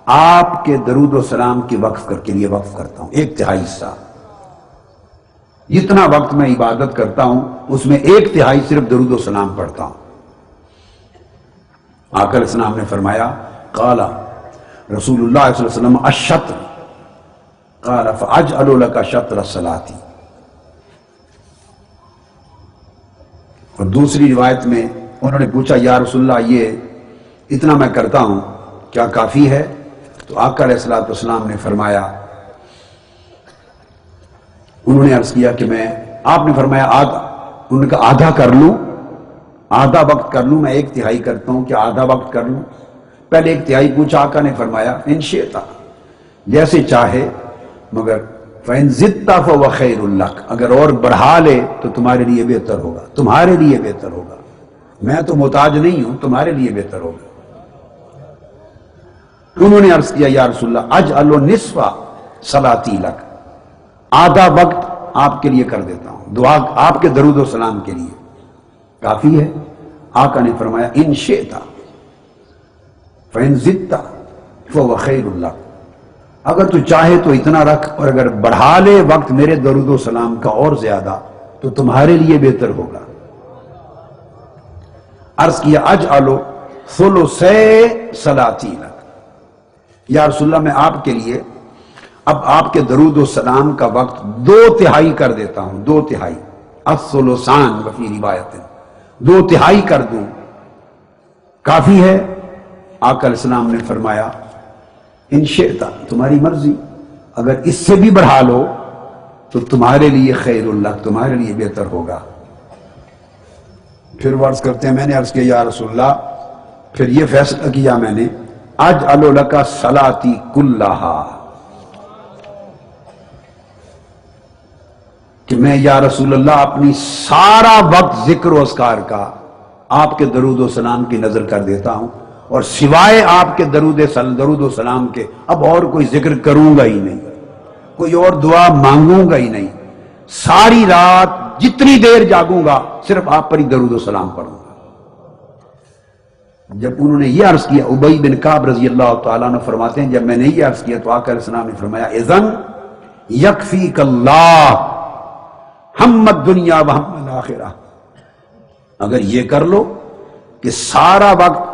Speaker 4: آپ کے درود و سلام کی وقف کر کے لیے وقف کرتا ہوں، 1/3 حصہ۔ جتنا وقت میں عبادت کرتا ہوں اس میں 1/3 صرف درود و سلام پڑھتا ہوں۔ آقا علیہ السلام نے فرمایا، قال رسول اللہ صلی اللہ علیہ وسلم الشطر، قال فاجعل لک شطر صلاتی۔ اور دوسری روایت میں انہوں نے پوچھا، یا رسول اللہ یہ اتنا میں کرتا ہوں کیا کافی ہے؟ تو آقا علیہ السلام نے فرمایا، انہوں نے عرض کیا کہ میں، آپ نے فرمایا آدھا، انہوں نے کہا آدھا کر لوں؟ آدھا وقت کر لوں، میں 1/3 کرتا ہوں، کیا آدھا وقت کر لوں؟ پہلے 1/3 پوچھا، آقا نے فرمایا ان شئتا، جیسے چاہے، مگر فَإِن زِدْتَ فَهُوَ خَيْرٌ لَكَ، اگر اور بڑھا لے تو تمہارے لیے بہتر ہوگا، تمہارے لیے بہتر ہوگا، میں تو محتاج نہیں ہوں، تمہارے لیے بہتر ہوگا۔ انہوں نے عرض کیا یا رسول اللہ اجعل نصف صلاتی لک، آدھا وقت آپ کے لیے کر دیتا ہوں، دعا آپ کے درود و سلام کے لیے کافی ہے؟ آقا نے فرمایا ان شئتا فَإِن زِدْتَ فَهُوَ خَيْرٌ لَكَ، اگر تو چاہے تو اتنا رکھ، اور اگر بڑھا لے وقت میرے درود و سلام کا اور زیادہ تو تمہارے لیے بہتر ہوگا۔ عرض کیا اجعل ثلثی صلاتی لک، یا رسول اللہ میں آپ کے لیے اب آپ کے درود و سلام کا وقت 2/3 کر دیتا ہوں، 2/3، الثلثان وفی روایت، 2/3 کر دوں، کافی ہے؟ آقا علیہ السلام نے فرمایا ان شئتا، تمہاری مرضی، اگر اس سے بھی بڑھا لو تو تمہارے لیے خیر اللہ، تمہارے لیے بہتر ہوگا۔ پھر وہ عرض کرتے ہیں میں نے عرض کیا یا رسول اللہ پھر یہ فیصلہ کیا میں نے اجعل لک صلاتی کلہا، کہ میں یا رسول اللہ اپنی سارا وقت ذکر و اذکار کا آپ کے درود و سلام کی نظر کر دیتا ہوں، اور سوائے آپ کے درود و سلام کے اب اور کوئی ذکر کروں گا ہی نہیں، کوئی اور دعا مانگوں گا ہی نہیں، ساری رات جتنی دیر جاگوں گا صرف آپ پر ہی درود و سلام پڑھوں گا۔ جب انہوں نے یہ عرض کیا، ابی بن کعب رضی اللہ تعالیٰ عنہ فرماتے ہیں جب میں نے یہ عرض کیا تو آقا علیہ السلام نے فرمایا اذن یکفیک اللہ ہم الدنیا و ہم الآخرہ، اگر یہ کر لو کہ سارا وقت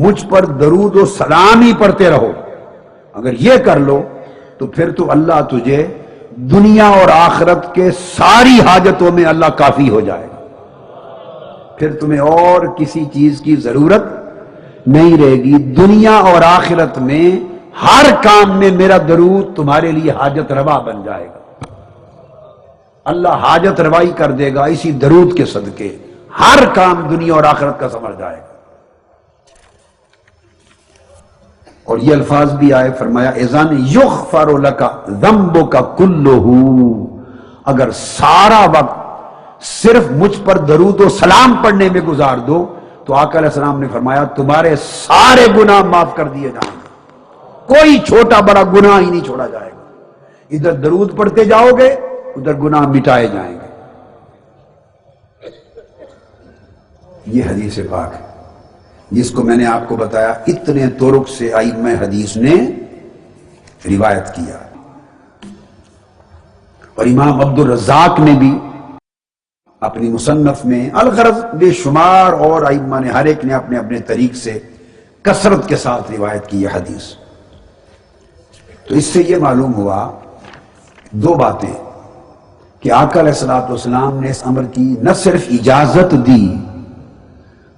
Speaker 4: مجھ پر درود و سلام ہی پڑھتے رہو، اگر یہ کر لو تو پھر تو اللہ تجھے دنیا اور آخرت کے ساری حاجتوں میں اللہ کافی ہو جائے گا، پھر تمہیں اور کسی چیز کی ضرورت نہیں رہے گی، دنیا اور آخرت میں ہر کام میں میرا درود تمہارے لیے حاجت روا بن جائے گا، اللہ حاجت روائی کر دے گا اسی درود کے صدقے، ہر کام دنیا اور آخرت کا سمجھ جائے گا۔ اور یہ الفاظ بھی آئے، فرمایا اذن یغفر لک ذنبک کلہ، اگر سارا وقت صرف مجھ پر درود و سلام پڑھنے میں گزار دو تو آقا علیہ السلام نے فرمایا تمہارے سارے گناہ معاف کر دیے جائیں گے، کوئی چھوٹا بڑا گناہ ہی نہیں چھوڑا جائے گا، ادھر درود پڑھتے جاؤ گے ادھر گناہ مٹائے جائیں گے۔ یہ حدیث پاک ہے جس کو میں نے آپ کو بتایا اتنے طرق سے ائمہ حدیث نے روایت کیا، اور امام عبد الرزاق نے بھی اپنی مصنف میں، الغرض بے شمار اور ائمہ نے ہر ایک نے اپنے اپنے طریق سے کثرت کے ساتھ روایت کی یہ حدیث۔ تو اس سے یہ معلوم ہوا دو باتیں، کہ آقا علیہ السلام نے اس امر کی نہ صرف اجازت دی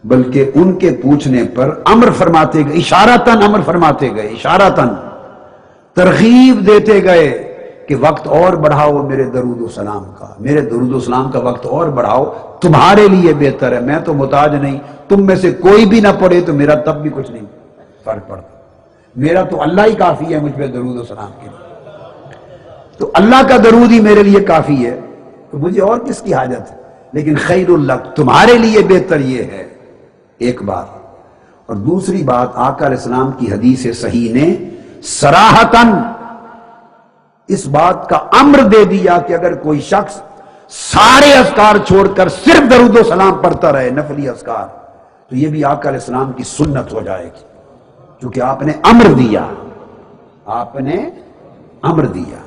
Speaker 4: بلکہ ان کے پوچھنے پر امر فرماتے گئے، اشارتاً امر فرماتے گئے، اشارتاً ترغیب دیتے گئے کہ وقت اور بڑھاؤ میرے درود و سلام کا، میرے درود و سلام کا وقت اور بڑھاؤ، تمہارے لیے بہتر ہے، میں تو محتاج نہیں، تم میں سے کوئی بھی نہ پڑھے تو میرا تب بھی کچھ نہیں فرق پڑتا، میرا تو اللہ ہی کافی ہے مجھ پہ درود و سلام کے لیے، تو اللہ کا درود ہی میرے لیے کافی ہے، تو مجھے اور کس کی حاجت ہے، لیکن خیر اللہ تمہارے لیے بہتر یہ ہے، ایک بات۔ اور دوسری بات آقا علیہ السلام کی حدیث صحیح نے صراحتاً اس بات کا امر دے دیا کہ اگر کوئی شخص سارے اذکار چھوڑ کر صرف درود و سلام پڑھتا رہے، نفلی اذکار، تو یہ بھی آقا علیہ السلام کی سنت ہو جائے گی، کیونکہ آپ نے امر دیا، آپ نے امر دیا،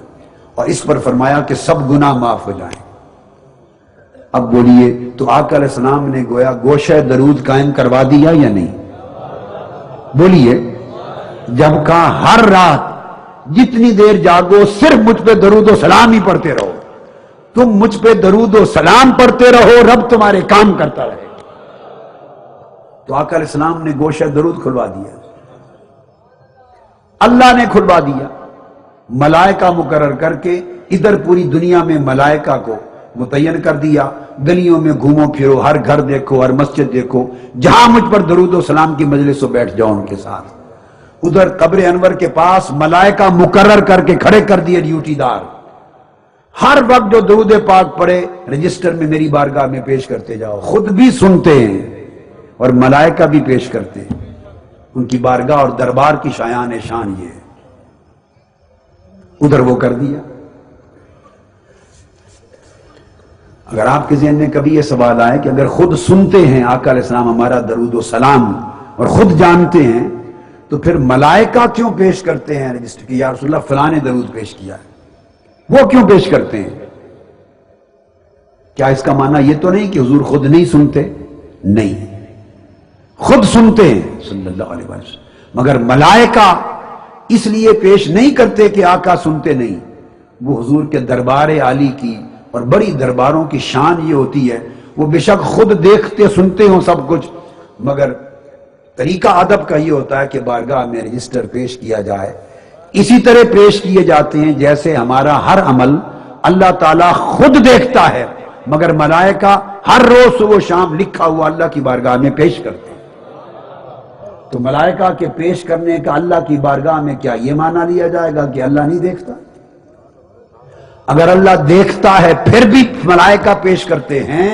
Speaker 4: اور اس پر فرمایا کہ سب گناہ معاف ہو جائیں۔ اب بولیے تو آقا علیہ السلام نے گویا گوشہ درود قائم کروا دیا یا نہیں؟ بولیے، جب کہا ہر رات جتنی دیر جاگو صرف مجھ پہ درود و سلام ہی پڑھتے رہو، تم مجھ پہ درود و سلام پڑھتے رہو، رب تمہارے کام کرتا رہے، تو آقا علیہ السلام نے گوشہ درود کھلوا دیا، اللہ نے کھلوا دیا، ملائکہ مقرر کر کے ادھر پوری دنیا میں ملائکہ کو متعین کر دیا، گلیوں میں گھومو پھرو، ہر گھر دیکھو، ہر مسجد دیکھو، جہاں مجھ پر درود و سلام کی مجلس ہو بیٹھ جاؤ ان کے ساتھ۔ ادھر قبر انور کے پاس ملائکہ مقرر کر کے کھڑے کر دیے ڈیوٹی دار، ہر وقت جو درود پاک پڑھے رجسٹر میں میری بارگاہ میں پیش کرتے جاؤ۔ خود بھی سنتے ہیں اور ملائکہ بھی پیش کرتے ہیں۔ ان کی بارگاہ اور دربار کی شایان شان یہ ہے۔ ادھر وہ کر دیا۔ اگر آپ کے ذہن میں کبھی یہ سوال آئے کہ اگر خود سنتے ہیں آقا علیہ السلام ہمارا درود و سلام اور خود جانتے ہیں تو پھر ملائکہ کیوں پیش کرتے ہیں رجسٹر کی، یا رسول اللہ فلاں نے درود پیش کیا ہے، وہ کیوں پیش کرتے ہیں؟ کیا اس کا معنی یہ تو نہیں کہ حضور خود نہیں سنتے؟ نہیں، خود سنتے ہیں صلی اللہ علیہ وسلم، مگر ملائکہ اس لیے پیش نہیں کرتے کہ آقا سنتے نہیں۔ وہ حضور کے دربار عالی کی اور بڑی درباروں کی شان یہ ہوتی ہے، وہ بے شک خود دیکھتے سنتے ہوں سب کچھ، مگر طریقہ ادب کا یہ ہوتا ہے کہ بارگاہ میں رجسٹر پیش کیا جائے، اسی طرح پیش کیے جاتے ہیں جیسے ہمارا ہر عمل اللہ تعالیٰ خود دیکھتا ہے، مگر ملائکہ ہر روز صبح و شام لکھا ہوا اللہ کی بارگاہ میں پیش کرتے ہیں۔ تو ملائکہ کے پیش کرنے کا اللہ کی بارگاہ میں کیا یہ معنی لیا جائے گا کہ اللہ نہیں دیکھتا؟ اگر اللہ دیکھتا ہے پھر بھی ملائکہ پیش کرتے ہیں،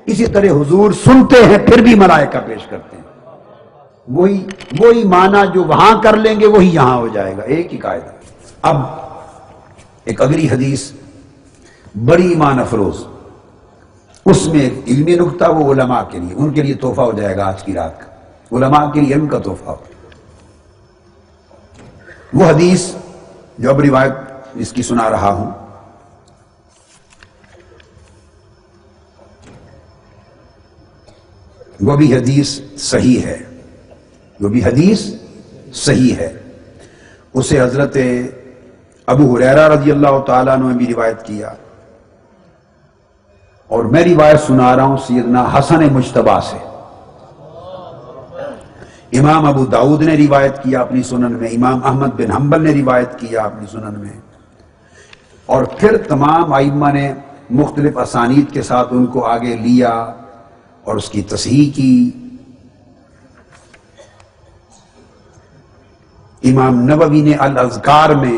Speaker 4: اسی طرح حضور سنتے ہیں پھر بھی ملائکہ پیش کرتے ہیں۔ وہی معنی جو وہاں کر لیں گے وہی یہاں ہو جائے گا، ایک ہی قاعدہ۔ اب ایک اگلی حدیث بڑی ایمان افروز، اس میں ایک علمی نکتہ وہ علماء کے لیے، ان کے لیے تحفہ ہو جائے گا آج کی رات کا، علماء کے لیے علم کا تحفہ ہو۔ وہ حدیث جو اب روایت اس کی سنا رہا ہوں، وہ بھی حدیث صحیح ہے، وہ بھی حدیث صحیح ہے۔ اسے حضرت ابو ہریرہ رضی اللہ تعالیٰ عنہ نے بھی روایت کیا، اور میں روایت سنا رہا ہوں سیدنا حسن مجتبیٰ سے۔ امام ابو داؤد نے روایت کیا اپنی سنن میں، امام احمد بن حنبل نے روایت کیا اپنی سنن میں، اور پھر تمام ائمہ نے مختلف اسانید کے ساتھ ان کو آگے لیا اور اس کی تصحیح کی۔ امام نووی نے الاذکار میں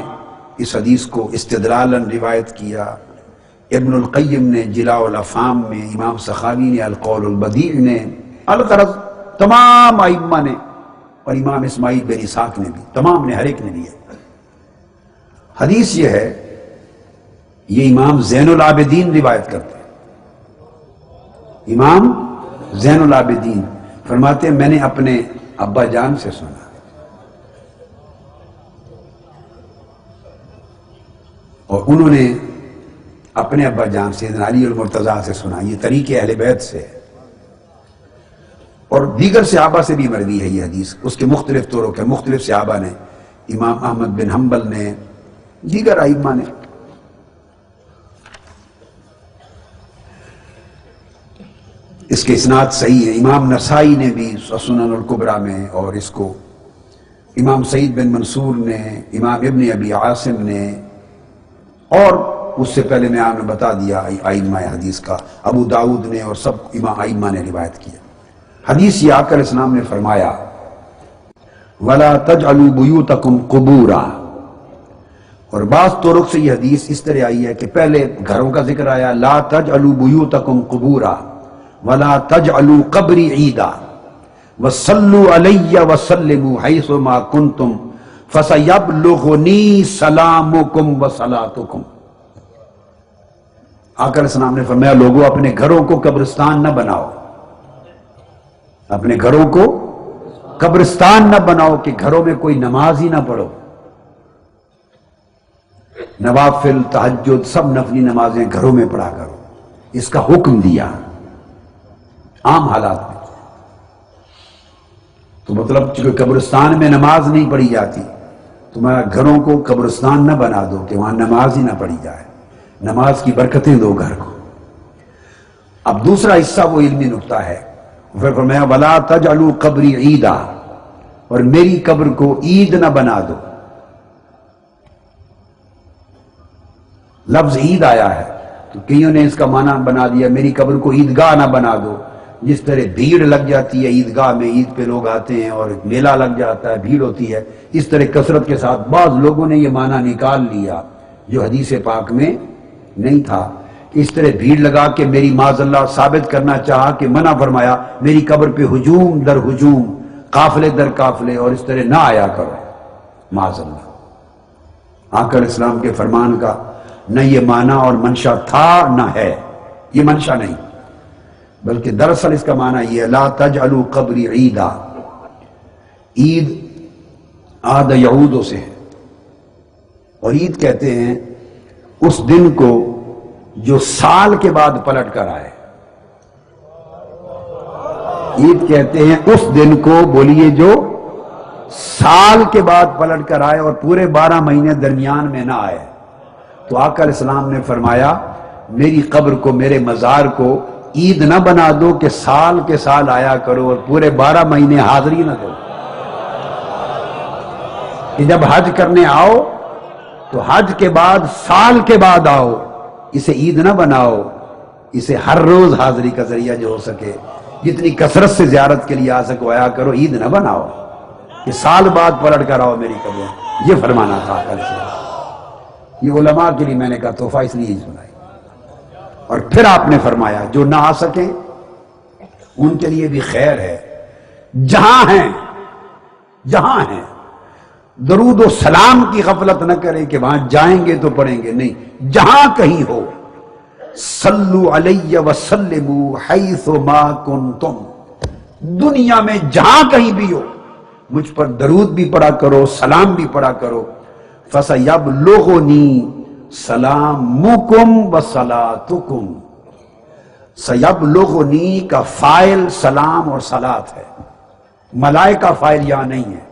Speaker 4: اس حدیث کو استدلالاً روایت کیا، ابن القیم نے جلاء الافہام میں، امام سخاوی نے القول البدیع نے، الغرض تمام ائمہ نے، اور امام اسماعیل بن اسحاق نے بھی، تمام نے، ہر ایک نے لیا۔ حدیث یہ ہے، یہ امام زین العابدین روایت کرتے ہیں۔ امام زین العابدین فرماتے ہیں میں نے اپنے ابا جان سے سنا، اور انہوں نے اپنے ابا جان سیدنا علی المرتضیٰ سے سنا۔ یہ طریق اہل بیت سے ہے، اور دیگر صحابہ سے بھی مروی ہے یہ حدیث، اس کے مختلف طرق ہیں، مختلف صحابہ نے، امام احمد بن حنبل نے، دیگر ائمہ نے۔ اس کے اسناد صحیح ہے۔ امام نسائی نے بھی سنن الکبریٰ میں، اور اس کو امام سعید بن منصور نے، امام ابن ابی عاصم نے، اور اس سے پہلے میں آپ نے بتا دیا ائمہ حدیث کا، ابو داؤد نے، اور سب امام ائمہ نے روایت کیا۔ حدیث یہ آقا علیہ السلام نے فرمایا وَلَا تَجْعَلُوا بُيُوتَكُمْ قُبُورًا، اور بعض طرق سے یہ حدیث اس طرح آئی ہے کہ پہلے گھروں کا ذکر آیا، لَا تَجْعَلُوا بُيُوتَكُمْ قُبُورًا وَلَا تَجْعَلُوا قَبْرِي عِيدًا وَصَلُّوا عَلَيَّ وَسَلِّمُوا حَيْثُ مَا كُنْتُمْ فَسَيَبْلُغُنِي سَلَامُكُمْ وَصَلَاتُكُمْ۔ آقا علیہ السلام نے فرمایا لوگوں اپنے گھروں کو قبرستان نہ بناؤ، اپنے گھروں کو قبرستان نہ بناؤ کہ گھروں میں کوئی نماز ہی نہ پڑھو۔ نوافل، تہجد، سب نفلی نمازیں گھروں میں پڑھا کرو، اس کا حکم دیا عام حالات میں۔ تو مطلب چونکہ قبرستان میں نماز نہیں پڑھی جاتی، تمہارا گھروں کو قبرستان نہ بنا دو کہ وہاں نماز ہی نہ پڑھی جائے، نماز کی برکتیں دو گھر کو۔ اب دوسرا حصہ وہ علمی نکتہ ہے، پھر فرمایا وَلَا تَجْعَلُوا قَبْرِي عِيدًا، اور میری قبر کو عید نہ بنا دو۔ لفظ عید آیا ہے، تو کئیوں نے اس کا معنی بنا دیا میری قبر کو عیدگاہ نہ بنا دو. جس طرح بھیڑ لگ جاتی ہے عیدگاہ میں، عید پہ لوگ آتے ہیں اور میلہ لگ جاتا ہے، بھیڑ ہوتی ہے، اس طرح کثرت کے ساتھ بعض لوگوں نے یہ معنی نکال لیا جو حدیث پاک میں نہیں تھا. اس طرح بھیڑ لگا کے میری معاذ اللہ ثابت کرنا چاہا کہ منع فرمایا میری قبر پہ ہجوم در ہجوم، قافلے در قافلے، اور اس طرح نہ آیا کرو معاذ اللہ. آقا علیہ السلام کے فرمان کا نہ یہ معنی اور منشا تھا نہ ہے، یہ منشا نہیں، بلکہ دراصل اس کا معنی یہ لا تجعلوا قبری عیدا. عید عاد یعود سے ہے، اور عید کہتے ہیں اس دن کو جو سال کے بعد پلٹ کر آئے. عید کہتے ہیں اس دن کو، بولیے، جو سال کے بعد پلٹ کر آئے اور پورے 12 مہینے درمیان میں نہ آئے. تو آقا علیہ السلام نے فرمایا میری قبر کو، میرے مزار کو عید نہ بنا دو کہ سال کے سال آیا کرو اور پورے 12 مہینے حاضری نہ دو. کہ جب حج کرنے آؤ تو حج کے بعد سال کے بعد آؤ، اسے عید نہ بناؤ، اسے ہر روز حاضری کا ذریعہ جو ہو سکے، جتنی کثرت سے زیارت کے لیے آ سکو آیا کرو، عید نہ بناؤ کہ سال بعد پلٹ کر آؤ میری قبر. یہ فرمانا تھا آقا علیہ السلام. یہ علماء کے لیے میں نے کہا تحفہ اس لیے سنائی. اور پھر آپ نے فرمایا جو نہ آ سکیں ان کے لیے بھی خیر ہے، جہاں ہیں درود و سلام کی غفلت نہ کریں کہ وہاں جائیں گے تو پڑھیں گے، نہیں، جہاں کہیں ہو صلو علی وسلموا حیث ما کنتم، دنیا میں جہاں کہیں بھی ہو مجھ پر درود بھی پڑھا کرو، سلام بھی پڑھا کرو. فسیبلغنی سلامکم وصلاتکم. سیبلغنی کا فاعل سلام اور صلات ہے، ملائکہ فاعل یہاں نہیں ہے.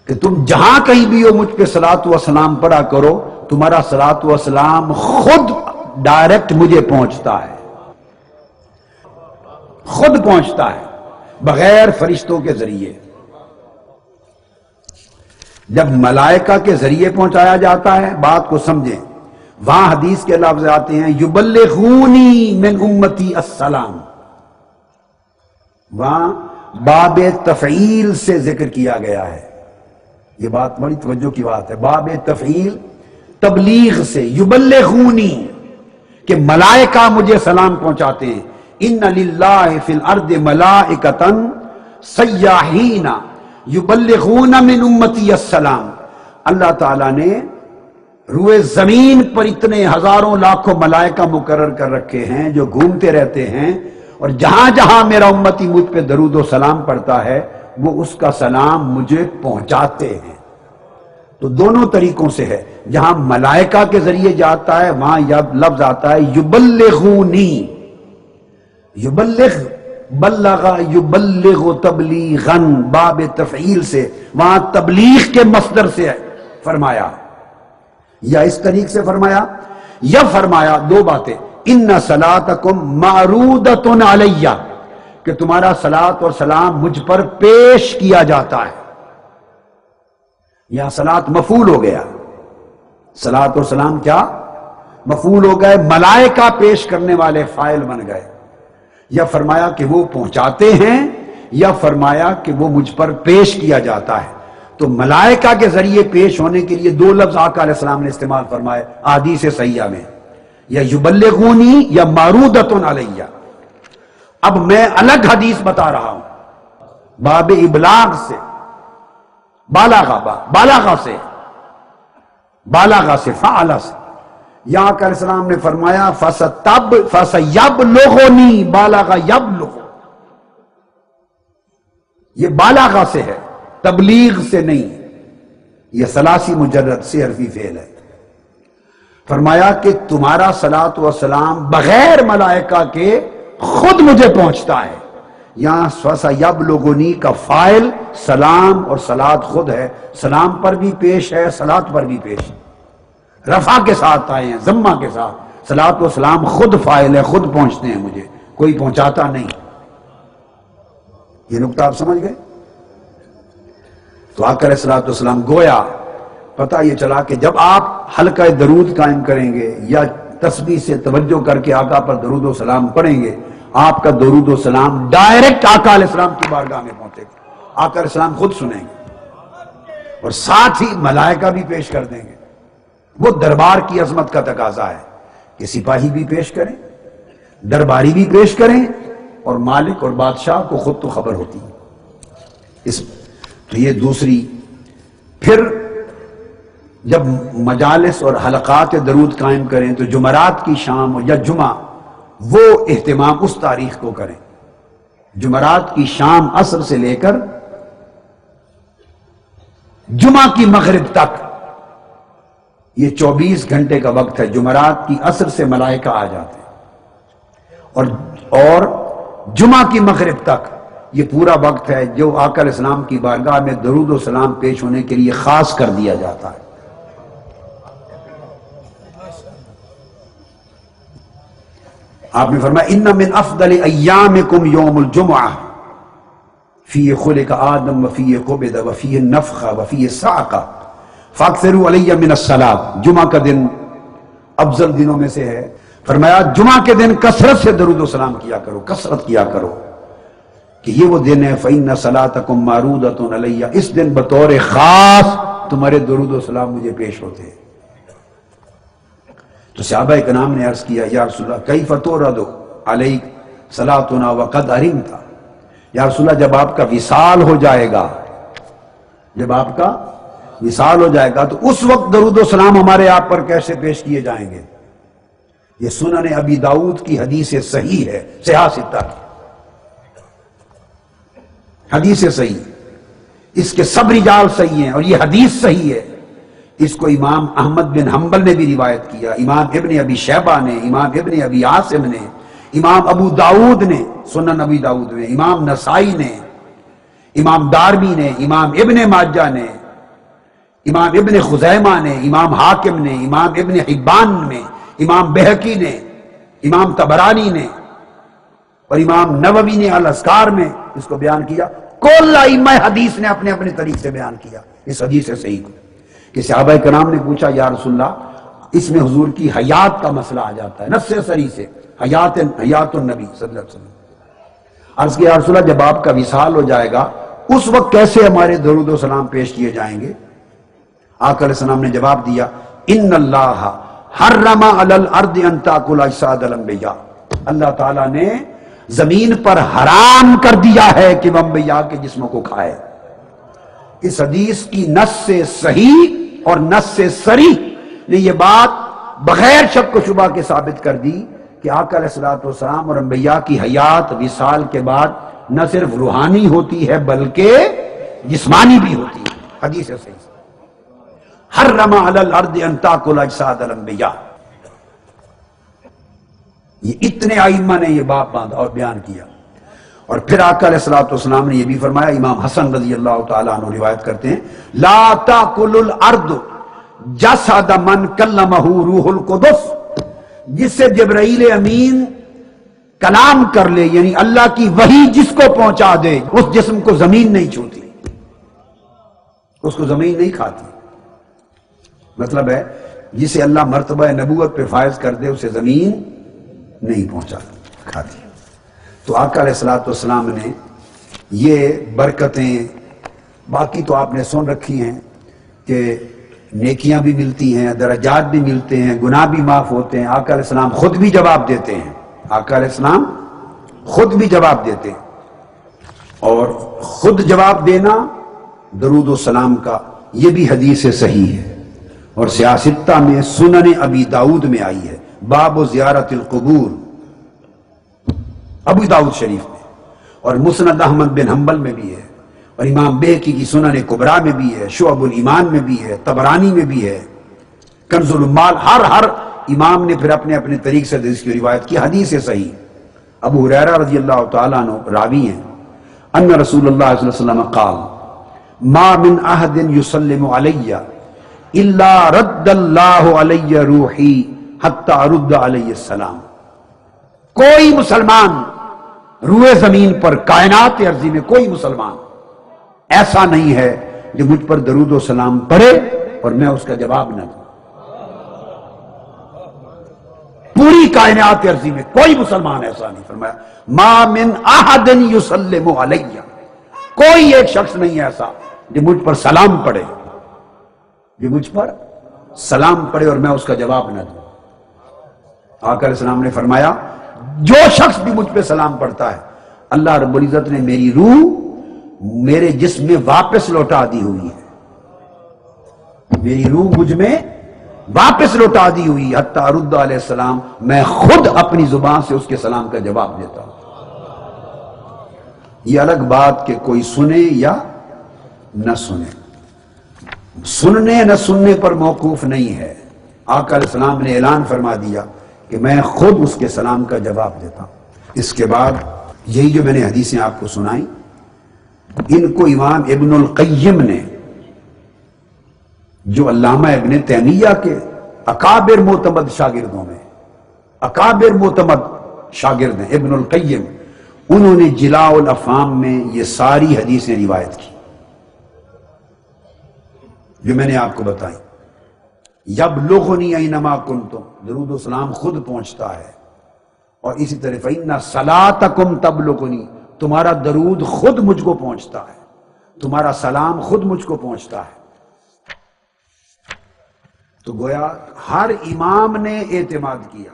Speaker 4: کہ تم جہاں کہیں بھی ہو مجھ پہ صلاۃ و سلام پڑھا کرو، تمہارا صلاۃ و سلام خود ڈائریکٹ مجھے پہنچتا ہے، خود پہنچتا ہے بغیر فرشتوں کے ذریعے. جب ملائکہ کے ذریعے پہنچایا جاتا ہے، بات کو سمجھیں، وہاں حدیث کے لفظ آتے ہیں یبلغونی من امتی السلام. وہاں باب تفعیل سے ذکر کیا گیا ہے. یہ بات بڑی توجہ کی بات ہے. باب تفعیل تبلیغ سے، یبلغونی کہ ملائکہ مجھے سلام پہنچاتے ہیں. ان للہ فی الارض ملائکۃ سیاحین یبلغون من امتی السلام. اللہ تعالیٰ نے روئے زمین پر اتنے ہزاروں لاکھوں ملائکہ مقرر کر رکھے ہیں جو گھومتے رہتے ہیں، اور جہاں جہاں میرا امتی مجھ پہ درود و سلام پڑھتا ہے وہ اس کا سلام مجھے پہنچاتے ہیں. تو دونوں طریقوں سے ہے. جہاں ملائکہ کے ذریعے جاتا ہے وہاں یہ لفظ آتا ہے یبلغونی. یبلغ، بلغ یبلغ تبلیغاً، باب تفعیل سے، وہاں تبلیغ کے مصدر سے فرمایا، یا اس طریق سے فرمایا، یا فرمایا دو باتیں، ان صلاتکم معروضۃ علیہ، کہ تمہارا صلاۃ اور سلام مجھ پر پیش کیا جاتا ہے. یہاں صلاۃ مفعول ہو گیا، صلاۃ اور سلام کیا مفعول ہو گئے، ملائکہ پیش کرنے والے فاعل بن گئے. یا فرمایا کہ وہ پہنچاتے ہیں، یا فرمایا کہ وہ مجھ پر پیش کیا جاتا ہے. تو ملائکہ کے ذریعے پیش ہونے کے لیے دو لفظ آقا علیہ السلام نے استعمال فرمائے احادیث صحیحہ میں، یا یبلغونی یا معروضۃ علیہ. اب میں الگ حدیث بتا رہا ہوں باب ابلاغ سے، بالغہ سے فعل سے. یہاں آقا علیہ السلام نے فرمایا فسیبلغنی، بالغہ یبلغ، یہ بالغہ سے ہے، تبلیغ سے نہیں. یہ ثلاثی مجرد سے حرفی فعل ہے. فرمایا کہ تمہارا صلاۃ و سلام بغیر ملائکہ کے خود مجھے پہنچتا ہے. یہاں فسیبلغنی کا فاعل سلام اور صلاۃ خود ہے. سلام پر بھی پیش ہے، صلاۃ پر بھی پیش ہے، رفع کے ساتھ آئے ہیں، ضمہ کے ساتھ. صلاۃ و سلام خود فاعل ہے، خود پہنچتے ہیں مجھے، کوئی پہنچاتا نہیں. یہ نقطہ آپ سمجھ گئے؟ تو آقا علیہ الصلوۃ والسلام گویا پتہ یہ چلا کہ جب آپ حلقہ درود قائم کریں گے یا تسبیح سے توجہ کر کے آقا پر درود و سلام پڑھیں گے، آپ کا درود و سلام ڈائریکٹ آقا علیہ السلام کی بارگاہ میں پہنچے گا، آقا علیہ السلام خود سنیں گے اور ساتھ ہی ملائکہ بھی پیش کر دیں گے۔ وہ دربار کی عظمت کا تقاضا ہے کہ سپاہی بھی پیش کریں، درباری بھی پیش کریں، اور مالک اور بادشاہ کو خود تو خبر ہوتی ہے تو یہ دوسری۔ پھر جب مجالس اور حلقات درود قائم کریں تو جمعرات کی شام یا جمعہ وہ اہتمام اس تاریخ کو کریں، جمعرات کی شام عصر سے لے کر جمعہ کی مغرب تک، یہ 24 گھنٹے کا وقت ہے۔ جمعرات کی عصر سے ملائکہ آ جاتے ہیں اور جمعہ کی مغرب تک یہ پورا وقت ہے جو آقا علیہ السلام کی بارگاہ میں درود و سلام پیش ہونے کے لیے خاص کر دیا جاتا ہے۔ آپ نے فرمایا ان من افضل ایامکم یوم الجمعہ فیہ خلق آدم وفیہ قبض وفیہ نفخ وفیہ صعق فاکثروا علی من الصلاۃ۔ جمعہ کا دن افضل دنوں میں سے ہے، فرمایا جمعہ کے دن کثرت سے درود و سلام کیا کرو، کثرت کیا کرو، کہ یہ وہ دن ہے فإن صلاتکم معروضۃ علی، اس دن بطور خاص تمہارے درود و سلام مجھے پیش ہوتے ہیں۔ تو صحابہ کرام نے عرض کیا یا رسول اللہ کیف تورد علیک صلاتنا وقد ارمت، یا رسول اللہ جب آپ کا وصال ہو جائے گا، جب آپ کا وصال ہو جائے گا تو اس وقت درود و سلام ہمارے آپ پر کیسے پیش کیے جائیں گے؟ یہ سنن ابی داؤد کی حدیث صحیح ہے، صحاح ستہ کی حدیث صحیح، اس کے سب رجال صحیح ہیں اور یہ حدیث صحیح ہے۔ اس کو امام احمد بن حنبل نے بھی روایت کیا، امام ابن ابی شیبہ نے، امام ابن ابی عاصم نے، امام ابو داؤد نے سنن ابی داؤد میں، امام نسائی نے، امام دارمی نے، امام ابن ماجہ نے، امام ابن خزیمہ نے، امام حاکم نے، امام ابن حبان نے، امام بہقی نے، امام طبرانی نے اور امام نووی نے الاذکار میں اس کو بیان کیا۔ کل ائمہ حدیث نے اپنے اپنے طریق سے بیان کیا اس حدیث صحیح کو، کہ صحابہ کرام نے پوچھا یا رسول اللہ اس میں حضور کی حیات کا مسئلہ آ جاتا ہے، نفس سری سے حیات النبی صلی اللہ علیہ وسلم۔ عرض کیا یا رسول اللہ جب آپ کا وصال ہو جائے گا اس وقت کیسے ہمارے درود و سلام پیش کیے جائیں گے؟ آقا علیہ السلام نے جواب دیا ان اللہ حرم علی الارض ان تاکل اجساد الانبیاء، اللہ تعالیٰ نے زمین پر حرام کر دیا ہے کہ وہ انبیاء کے جسموں کو کھائے۔ اس حدیث کی نص سے صحیح اور نص سے صریح نے یہ بات بغیر شک و شبہ کے ثابت کر دی کہ آقا علیہ الصلوۃ والسلام اور انبیاء کی حیات وصال کے بعد نہ صرف روحانی ہوتی ہے بلکہ جسمانی بھی ہوتی ہے، حدیث صحیح۔ حرم علی الارض ان تاکل اجساد الانبیاء، یہ اتنے ائمہ نے یہ باب باندھا اور بیان کیا۔ اور پھر آقا علیہ الصلوۃ والسلام نے یہ بھی فرمایا، امام حسن رضی اللہ تعالیٰ عنہ روایت کرتے ہیں لا تاکل الارض جسد من کلمہ روح القدس، جس سے جبرائیل امین کلام کر لے، یعنی اللہ کی وحی جس کو پہنچا دے، اس جسم کو زمین نہیں چھوتی، اس کو زمین نہیں کھاتی۔ مطلب ہے جسے اللہ مرتبہ نبوت پہ فائز کر دے اسے زمین نہیں پہنچا کھاتی۔ تو آقا علیہ الصلوۃ والسلام نے یہ برکتیں باقی تو آپ نے سن رکھی ہیں کہ نیکیاں بھی ملتی ہیں، درجات بھی ملتے ہیں، گناہ بھی معاف ہوتے ہیں۔ آقا علیہ السلام خود بھی جواب دیتے ہیں، آقا علیہ السلام خود بھی جواب دیتے ہیں، اور خود جواب دینا درود و سلام کا یہ بھی حدیث صحیح ہے اور سیاستہ میں سنن ابی داؤد میں آئی ہے، باب و زیارت القبور ابو داؤد شریف میں، اور مسند احمد بن حنبل میں بھی ہے، اور امام بہقی کی سنن کبریٰ میں بھی ہے، شعب الایمان میں بھی ہے، طبرانی میں بھی ہے، کنز المال، ہر امام نے پھر اپنے اپنے طریق سے اس کی روایت کی، حدیث صحیح۔ ابو ہریرہ رضی اللہ تعالیٰ عنہ راوی ہیں ان رسول اللہ صلی اللہ علیہ وسلم قال ما من احد یسلم علی الا رد اللہ علی روحی حتی ارد علیہ السلام، کوئی مسلمان روئے زمین پر کائنات ارضی میں کوئی مسلمان ایسا نہیں ہے جو مجھ پر درود و سلام پڑھے اور میں اس کا جواب نہ دوں۔ کائنات ارضی میں کوئی مسلمان ایسا نہیں. فرمایا ما من احد یسلم علیہ، کوئی ایک شخص نہیں ایسا جو مجھ پر سلام پڑھے، جو مجھ پر سلام پڑھے اور میں اس کا جواب نہ دوں. آقا علیہ السلام نے فرمایا جو شخص بھی مجھ پہ سلام پڑھتا ہے اللہ رب العزت نے میری روح میرے جسم میں واپس لوٹا دی ہوئی ہے، میری روح مجھ میں واپس لوٹا دی ہوئی، حتیٰ ارد علیہ السلام، میں خود اپنی زبان سے اس کے سلام کا جواب دیتا ہوں. یہ الگ بات کہ کوئی سنے یا نہ سنے، سننے نہ سننے پر موقوف نہیں ہے. آقا علیہ السلام نے اعلان فرما دیا کہ میں خود اس کے سلام کا جواب دیتا ہوں. اس کے بعد یہی جو میں نے حدیثیں آپ کو سنائیں، ان کو امام ابن القیم نے، جو علامہ ابن تیمیہ کے اکابر معتمد شاگردوں میں اکابر معتمد شاگرد ہیں، ابن القیم، انہوں نے جلاء الافہام میں یہ ساری حدیثیں روایت کی جو میں نے آپ کو بتائی. یبلغنی اینما کنتم، درود و سلام خود پہنچتا ہے، اور اسی طرح فإن صلاتکم تبلغنی، تمہارا درود خود مجھ کو پہنچتا ہے، تمہارا سلام خود مجھ کو پہنچتا ہے. تو گویا ہر امام نے اعتماد کیا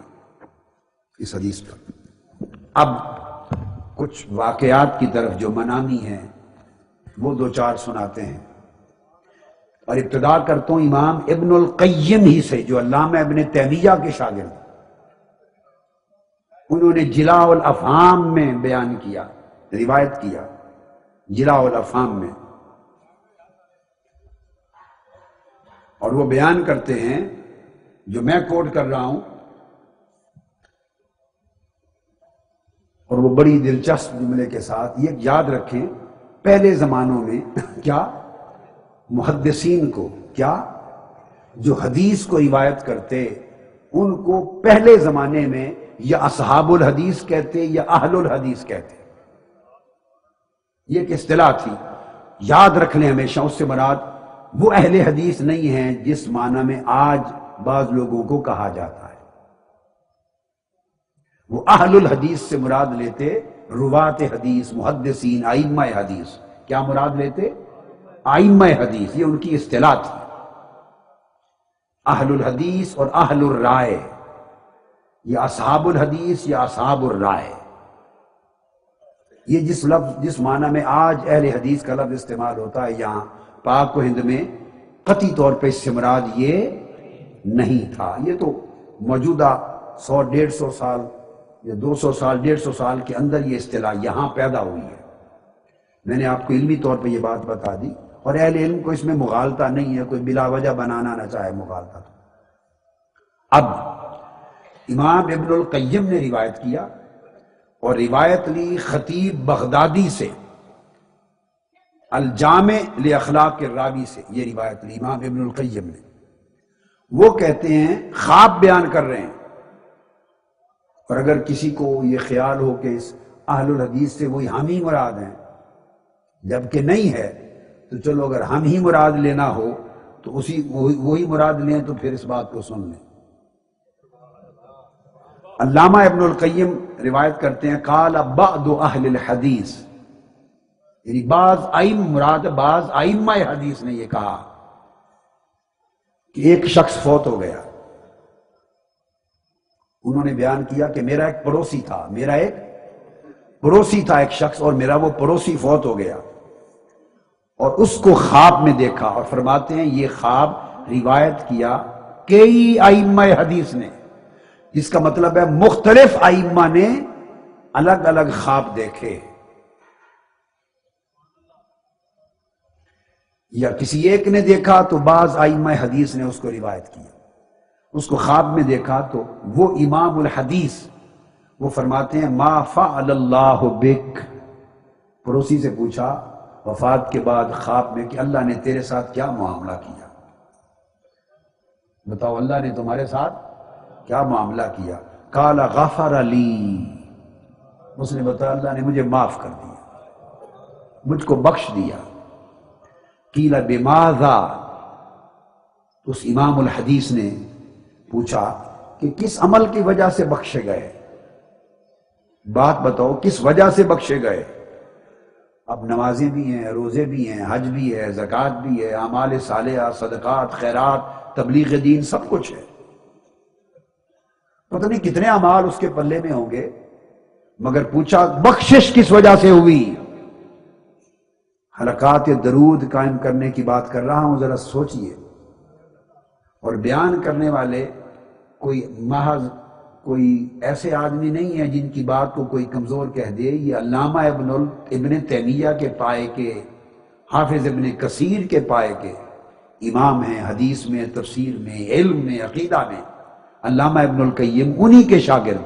Speaker 4: اس حدیث پر. اب کچھ واقعات کی طرف جو منامی ہیں وہ دو چار سناتے ہیں، اور ابتدا کرتا ہوں امام ابن القیم ہی سے، جو علامہ ابن تیمیہ کے شاگرد، انہوں نے جلاء الافہام میں بیان کیا، روایت کیا جلاء الافہام میں. اور وہ بیان کرتے ہیں جو میں کوٹ کر رہا ہوں، اور وہ بڑی دلچسپ جملے کے ساتھ. یہ یاد رکھیں پہلے زمانوں میں کیا محدثین کو، کیا جو حدیث کو روایت کرتے ان کو پہلے زمانے میں یا اصحاب الحدیث کہتے یا اہل الحدیث کہتے. یہ ایک اصطلاح تھی، یاد رکھ لیں ہمیشہ. اس سے مراد وہ اہل حدیث نہیں ہیں جس معنی میں آج بعض لوگوں کو کہا جاتا ہے. وہ اہل الحدیث سے مراد لیتے روات حدیث، محدثین، ائمہ حدیث. کیا مراد لیتے؟ ائمہ حدیث. یہ ان کی اصطلاح تھی. اہل الحدیث اور اہل الرائے، یا اصحاب الحدیث یا اصحاب الرائے، یہ جس معنی میں آج اہل حدیث کا لفظ استعمال ہوتا ہے یہاں پاک و ہند میں، قطعی طور پہ اس سے مراد یہ نہیں تھا. یہ تو موجودہ 100-150 سال یا 200 سال 150 سال کے اندر یہ اصطلاح یہاں پیدا ہوئی ہے. میں نے آپ کو علمی طور پہ یہ بات بتا دی، اور اہل علم کو اس میں مغالطہ نہیں ہے، کوئی بلا وجہ بنانا نہ چاہے مغالطہ. اب امام ابن القیم نے روایت کیا، اور روایت لی خطیب بغدادی سے، الجامع لاخلاق الراوی سے. یہ روایت لی امام ابن القیم نے. وہ کہتے ہیں خواب بیان کر رہے ہیں، اور اگر کسی کو یہ خیال ہو کہ اس اہل الحدیث سے وہی ہم ہی مراد ہیں، جبکہ نہیں ہے، تو چلو اگر ہم ہی مراد لینا ہو تو وہی مراد لیں، تو پھر اس بات کو سن لیں. علامہ ابن القیم روایت کرتے ہیں قال بعض اہل الحدیث، یعنی بعض مراد بعض ائمہ حدیث نے یہ کہا کہ ایک شخص فوت ہو گیا. انہوں نے بیان کیا کہ میرا ایک پڑوسی تھا ایک شخص، اور میرا وہ پڑوسی فوت ہو گیا، اور اس کو خواب میں دیکھا. اور فرماتے ہیں یہ خواب روایت کیا کئی ائمہ حدیث نے، جس کا مطلب ہے مختلف ائمہ نے الگ الگ خواب دیکھے، یا کسی ایک نے دیکھا تو بعض ائمہ حدیث نے اس کو روایت کیا. اس کو خواب میں دیکھا تو وہ امام الحدیث، وہ فرماتے ہیں ما فعل اللہ بک، پڑوسی سے پوچھا وفات کے بعد خواب میں کہ اللہ نے تیرے ساتھ کیا معاملہ کیا، بتاؤ اللہ نے تمہارے ساتھ کیا معاملہ کیا. قال غفر لی، اس نے بتایا اللہ نے مجھے معاف کر دیا، مجھ کو بخش دیا. قیل بماذا، اس امام الحدیث نے پوچھا کہ کس عمل کی وجہ سے بخشے گئے؟ بات بتاؤ، کس وجہ سے بخشے گئے؟ اب نمازیں بھی ہیں، روزے بھی ہیں، حج بھی ہے، زکوٰۃ بھی ہے، اعمال صالحہ، صدقات، خیرات، تبلیغ دین، سب کچھ ہے۔ پتہ نہیں کتنے اعمال اس کے پلے میں ہوں گے، مگر پوچھا بخشش کس وجہ سے ہوئی؟ حلقات درود قائم کرنے کی بات کر رہا ہوں، ذرا سوچئے۔ اور بیان کرنے والے کوئی محض کوئی ایسے آدمی نہیں ہے جن کی بات کو کوئی کمزور کہہ دے۔ یہ علامہ ابن تیمیہ کے پائے کے، حافظ ابن کثیر کے پائے کے امام ہیں، حدیث میں، تفسیر میں، علم میں، عقیدہ میں۔ علامہ ابن القیم انہی کے شاگرد،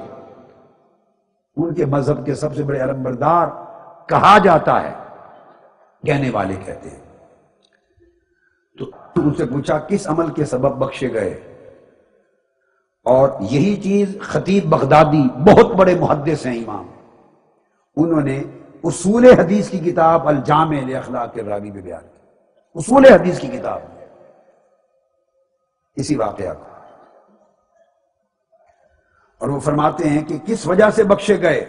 Speaker 4: ان کے مذہب کے سب سے بڑے علمبردار کہا جاتا ہے، کہنے والے کہتے ہیں۔ تو ان سے پوچھا کس عمل کے سبب بخشے گئے؟ اور یہی چیز خطیب بغدادی، بہت بڑے محدث ہیں امام، انہوں نے اصول حدیث کی کتاب الجامع لاخلاق الراوی میں بیان کی، اصول حدیث کی کتاب میں اسی واقعہ کو۔ اور وہ فرماتے ہیں کہ کس وجہ سے بخشے گئے،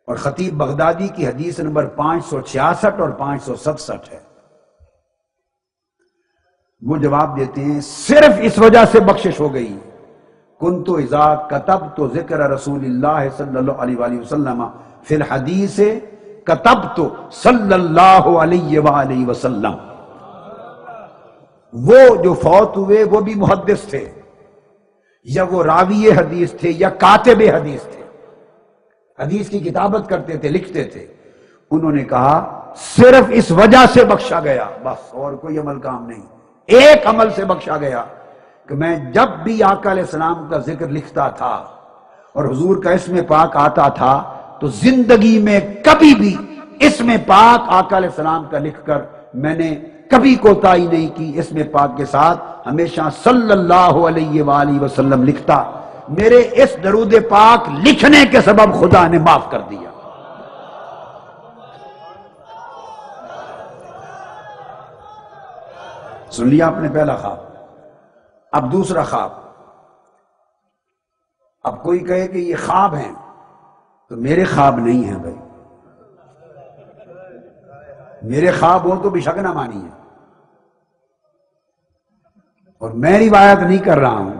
Speaker 4: اور خطیب بغدادی کی حدیث نمبر 566 اور 567 ہے۔ وہ جواب دیتے ہیں صرف اس وجہ سے بخشش ہو گئی، کنت اذا کتبت ذکر رسول اللہ صلی اللہ علیہ وآلہ وسلم فی الحدیث کتبت صلی اللہ علیہ وآلہ وسلم۔ وہ جو فوت ہوئے وہ بھی محدث تھے، یا وہ راوی حدیث تھے، یا کاتب حدیث تھے، حدیث کی کتابت کرتے تھے، لکھتے تھے۔ انہوں نے کہا صرف اس وجہ سے بخشا گیا، بس اور کوئی عمل کام نہیں۔ ایک عمل سے بخشا گیا کہ میں جب بھی آقا علیہ السلام کا ذکر لکھتا تھا اور حضور کا اسم پاک آتا تھا تو زندگی میں کبھی بھی اسم پاک آقا علیہ السلام کا لکھ کر میں نے کبھی کوتاہی نہیں کی، اسم پاک کے ساتھ ہمیشہ صلی اللہ علیہ وآلہ وسلم لکھتا۔ میرے اس درود پاک لکھنے کے سبب خدا نے معاف کر دیا۔ سن لیا آپ نے پہلا خواب۔ اب دوسرا خواب۔ اب کوئی کہے کہ یہ خواب ہیں تو میرے خواب نہیں ہیں بھائی، میرے خواب ہو تو بھی شک نہ مانی ہے، اور میں روایت نہیں کر رہا ہوں،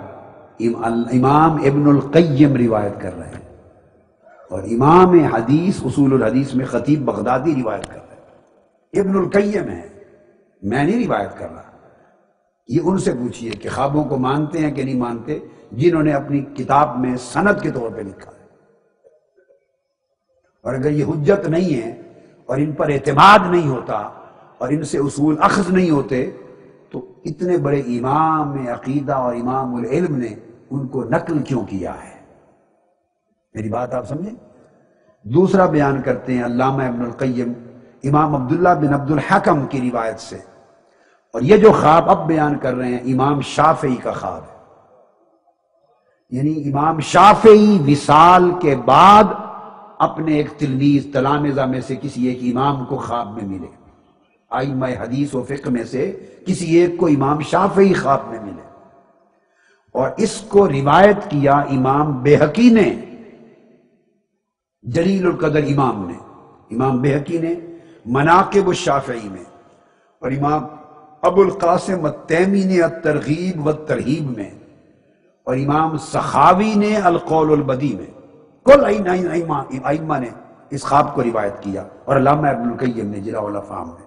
Speaker 4: امام ابن القیم روایت کر رہے ہیں، اور امام حدیث اصول الحدیث میں خطیب بغدادی روایت کر رہے ہیں، ابن القیم ہے، میں نہیں روایت کر رہا۔ یہ ان سے پوچھئے کہ خوابوں کو مانتے ہیں کہ نہیں مانتے، جنہوں نے اپنی کتاب میں سند کے طور پہ لکھا ہے۔ اور اگر یہ حجت نہیں ہے اور ان پر اعتماد نہیں ہوتا اور ان سے اصول اخذ نہیں ہوتے تو اتنے بڑے امام عقیدہ اور امام العلم نے ان کو نقل کیوں کیا ہے؟ میری بات آپ سمجھیں۔ دوسرا بیان کرتے ہیں علامہ ابن القیم امام عبداللہ بن عبد الحکم کی روایت سے، اور یہ جو خواب اب بیان کر رہے ہیں امام شافعی کا خواب ہے، یعنی امام شافعی وصال کے بعد اپنے ایک تلمیذ تلامذہ میں سے کسی ایک امام کو خواب میں ملے، ائمہ حدیث و فقہ میں سے کسی ایک کو امام شافعی خواب میں ملے، اور اس کو روایت کیا امام بہقی نے، جلیل القدر امام نے، امام بہقی نے مناقب الشافعی میں، اور امام ابو القاسم التیمی نے الترغیب والترہیب میں، اور امام سخاوی نے القول البدی میں، کل ائمہ نے اس خواب کو روایت کیا، اور علامہ ابن القیم نے جلاء الافہام میں۔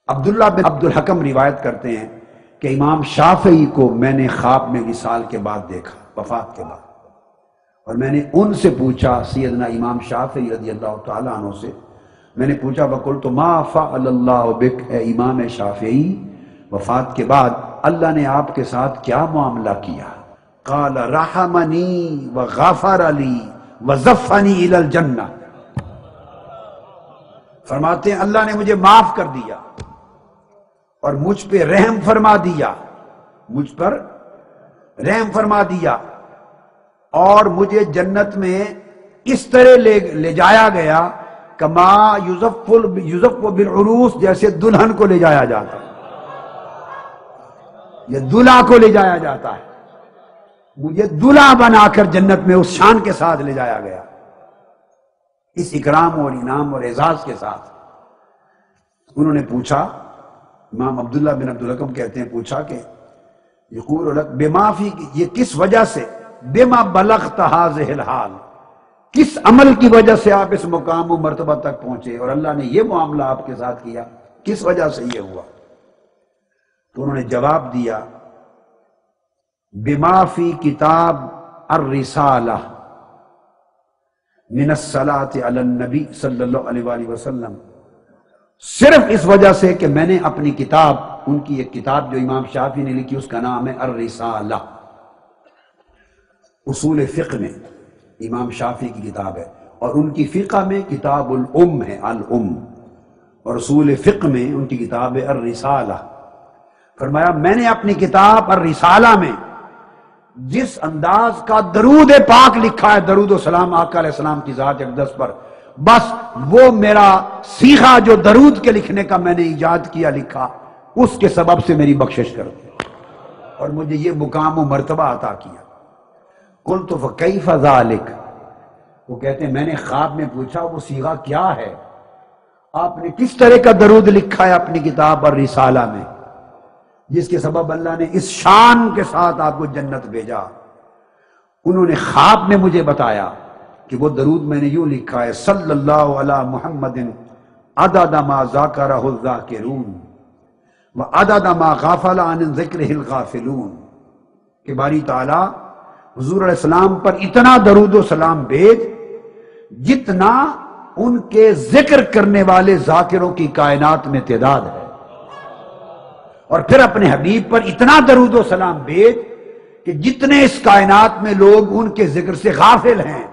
Speaker 4: عبداللہ بن عبد الحکم روایت کرتے ہیں کہ امام شافعی کو میں نے خواب میں وصال کے بعد دیکھا، وفات کے بعد، اور میں نے ان سے پوچھا، سیدنا امام شافعی رضی اللہ تعالیٰ عنہ سے میں نے پوچھا وَقُلْتُ مَا فَعَلَ اللَّهُ بِكَ، اے امام شافعی وفات کے بعد اللہ نے آپ کے ساتھ کیا معاملہ کیا؟ قال رحمنی وغفر لی وزفنی الی الجنہ، فرماتے ہیں اللہ نے مجھے معاف کر دیا اور مجھ پہ رحم فرما دیا، مجھ پر رحم فرما دیا، اور مجھے جنت میں اس طرح لے جایا گیا کما یزف بالعروس، جیسے دلہن کو لے جایا جاتا ہے یا دلہا کو لے جایا جاتا ہے، مجھے دلہا بنا کر جنت میں اس شان کے ساتھ لے جایا گیا، اس اکرام اور انعام اور اعزاز کے ساتھ۔ انہوں نے پوچھا، امام عبداللہ بن عبدالحکم کہتے ہیں، پوچھا کہ یقول لک بما فی، یہ کس وجہ سے، بما بلغت ھذہ الحال، کس عمل کی وجہ سے آپ اس مقام و مرتبہ تک پہنچے اور اللہ نے یہ معاملہ آپ کے ساتھ کیا، کس وجہ سے یہ ہوا؟ تو انہوں نے جواب دیا، بما فی کتاب الرسالہ من الصلاۃ علی النبی صلی اللہ علیہ وآلہ وسلم، صرف اس وجہ سے کہ میں نے اپنی کتاب، ان کی ایک کتاب جو امام شافعی نے لکھی اس کا نام ہے الرسالہ، اصول فقہ میں امام شافعی کی کتاب ہے، اور ان کی فقہ میں کتاب الام ہے، الام، اور اصول فقہ میں ان کی کتاب ہے الرسالہ۔ فرمایا میں نے اپنی کتاب الرسالہ میں جس انداز کا درود پاک لکھا ہے، درود و سلام آقا علیہ السلام کی ذات اقدس پر، بس وہ میرا سیکھا جو درود کے لکھنے کا میں نے ایجاد کیا، لکھا، اس کے سبب سے میری بخشش کر دی اور مجھے یہ مقام و مرتبہ عطا کیا۔ قلت فکیف ذالک، وہ کہتے ہیں میں نے خواب میں پوچھا وہ سیغہ کیا ہے، آپ نے کس طرح کا درود لکھا ہے اپنی کتاب الرسالہ میں جس کے سبب اللہ نے اس شان کے ساتھ آپ کو جنت بھیجا؟ انہوں نے خواب میں مجھے بتایا کہ وہ درود میں نے یوں لکھا ہے، صلی اللہ علی محمد عدد ما ذاکرہ الذاکرون وعدد ما غافل عن ذکرہ الغافلون، کہ باری تعالیٰ حضور علیہ السلام پر اتنا درود و سلام بھیج جتنا ان کے ذکر کرنے والے ذاکروں کی کائنات میں تعداد ہے، اور پھر اپنے حبیب پر اتنا درود و سلام بھیج کہ جتنے اس کائنات میں لوگ ان کے ذکر سے غافل ہیں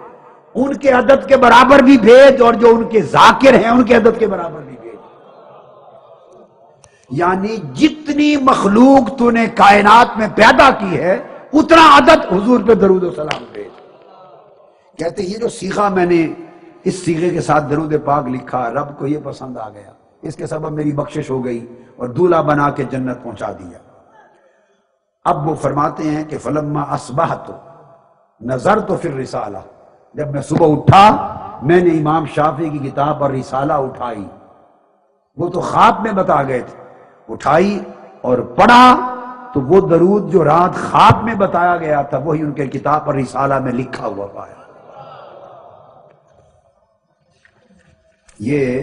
Speaker 4: ان کے عدد کے برابر بھی بھیج، اور جو ان کے ذاکر ہیں ان کے عدد کے برابر بھی بھیج، یعنی جتنی مخلوق تو نے کائنات میں پیدا کی ہے اتنا عدد حضور پہ درود و سلام بھیج۔ کہتے ہیں یہ جو سیغہ میں نے اس سیغے کے ساتھ درود پاک لکھا، رب کو یہ پسند آ گیا، اس کے سبب میری بخشش ہو گئی اور دولہا بنا کے جنت پہنچا دیا۔ اب وہ فرماتے ہیں کہ فلما اصبحت نظرت فی الرسالہ، جب میں صبح اٹھا میں نے امام شافعی کی کتاب اور رسالہ اٹھائی، وہ تو خواب میں بتا گئے تھے، اٹھائی اور پڑھا تو وہ درود جو رات خواب میں بتایا گیا تھا وہی ان کے کتاب اور رسالہ میں لکھا ہوا پایا۔ یہ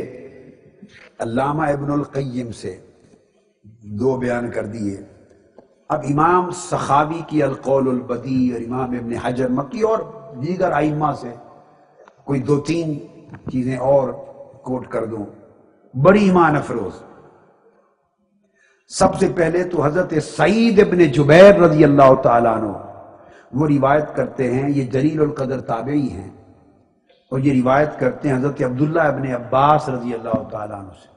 Speaker 4: علامہ ابن القیم سے دو بیان کر دیے۔ اب امام سخاوی کی القول البدیع اور امام ابن حجر مکی اور دیگر ائمہ سے کوئی دو تین چیزیں اور کوٹ کر دوں، بڑی ایمان افروز۔ سب سے پہلے تو حضرت سعید ابن جبیر رضی اللہ تعالیٰ عنہ وہ روایت کرتے ہیں، یہ جلیل القدر تابعی ہیں، اور یہ روایت کرتے ہیں حضرت عبداللہ ابن عباس رضی اللہ تعالیٰ عنہ سے۔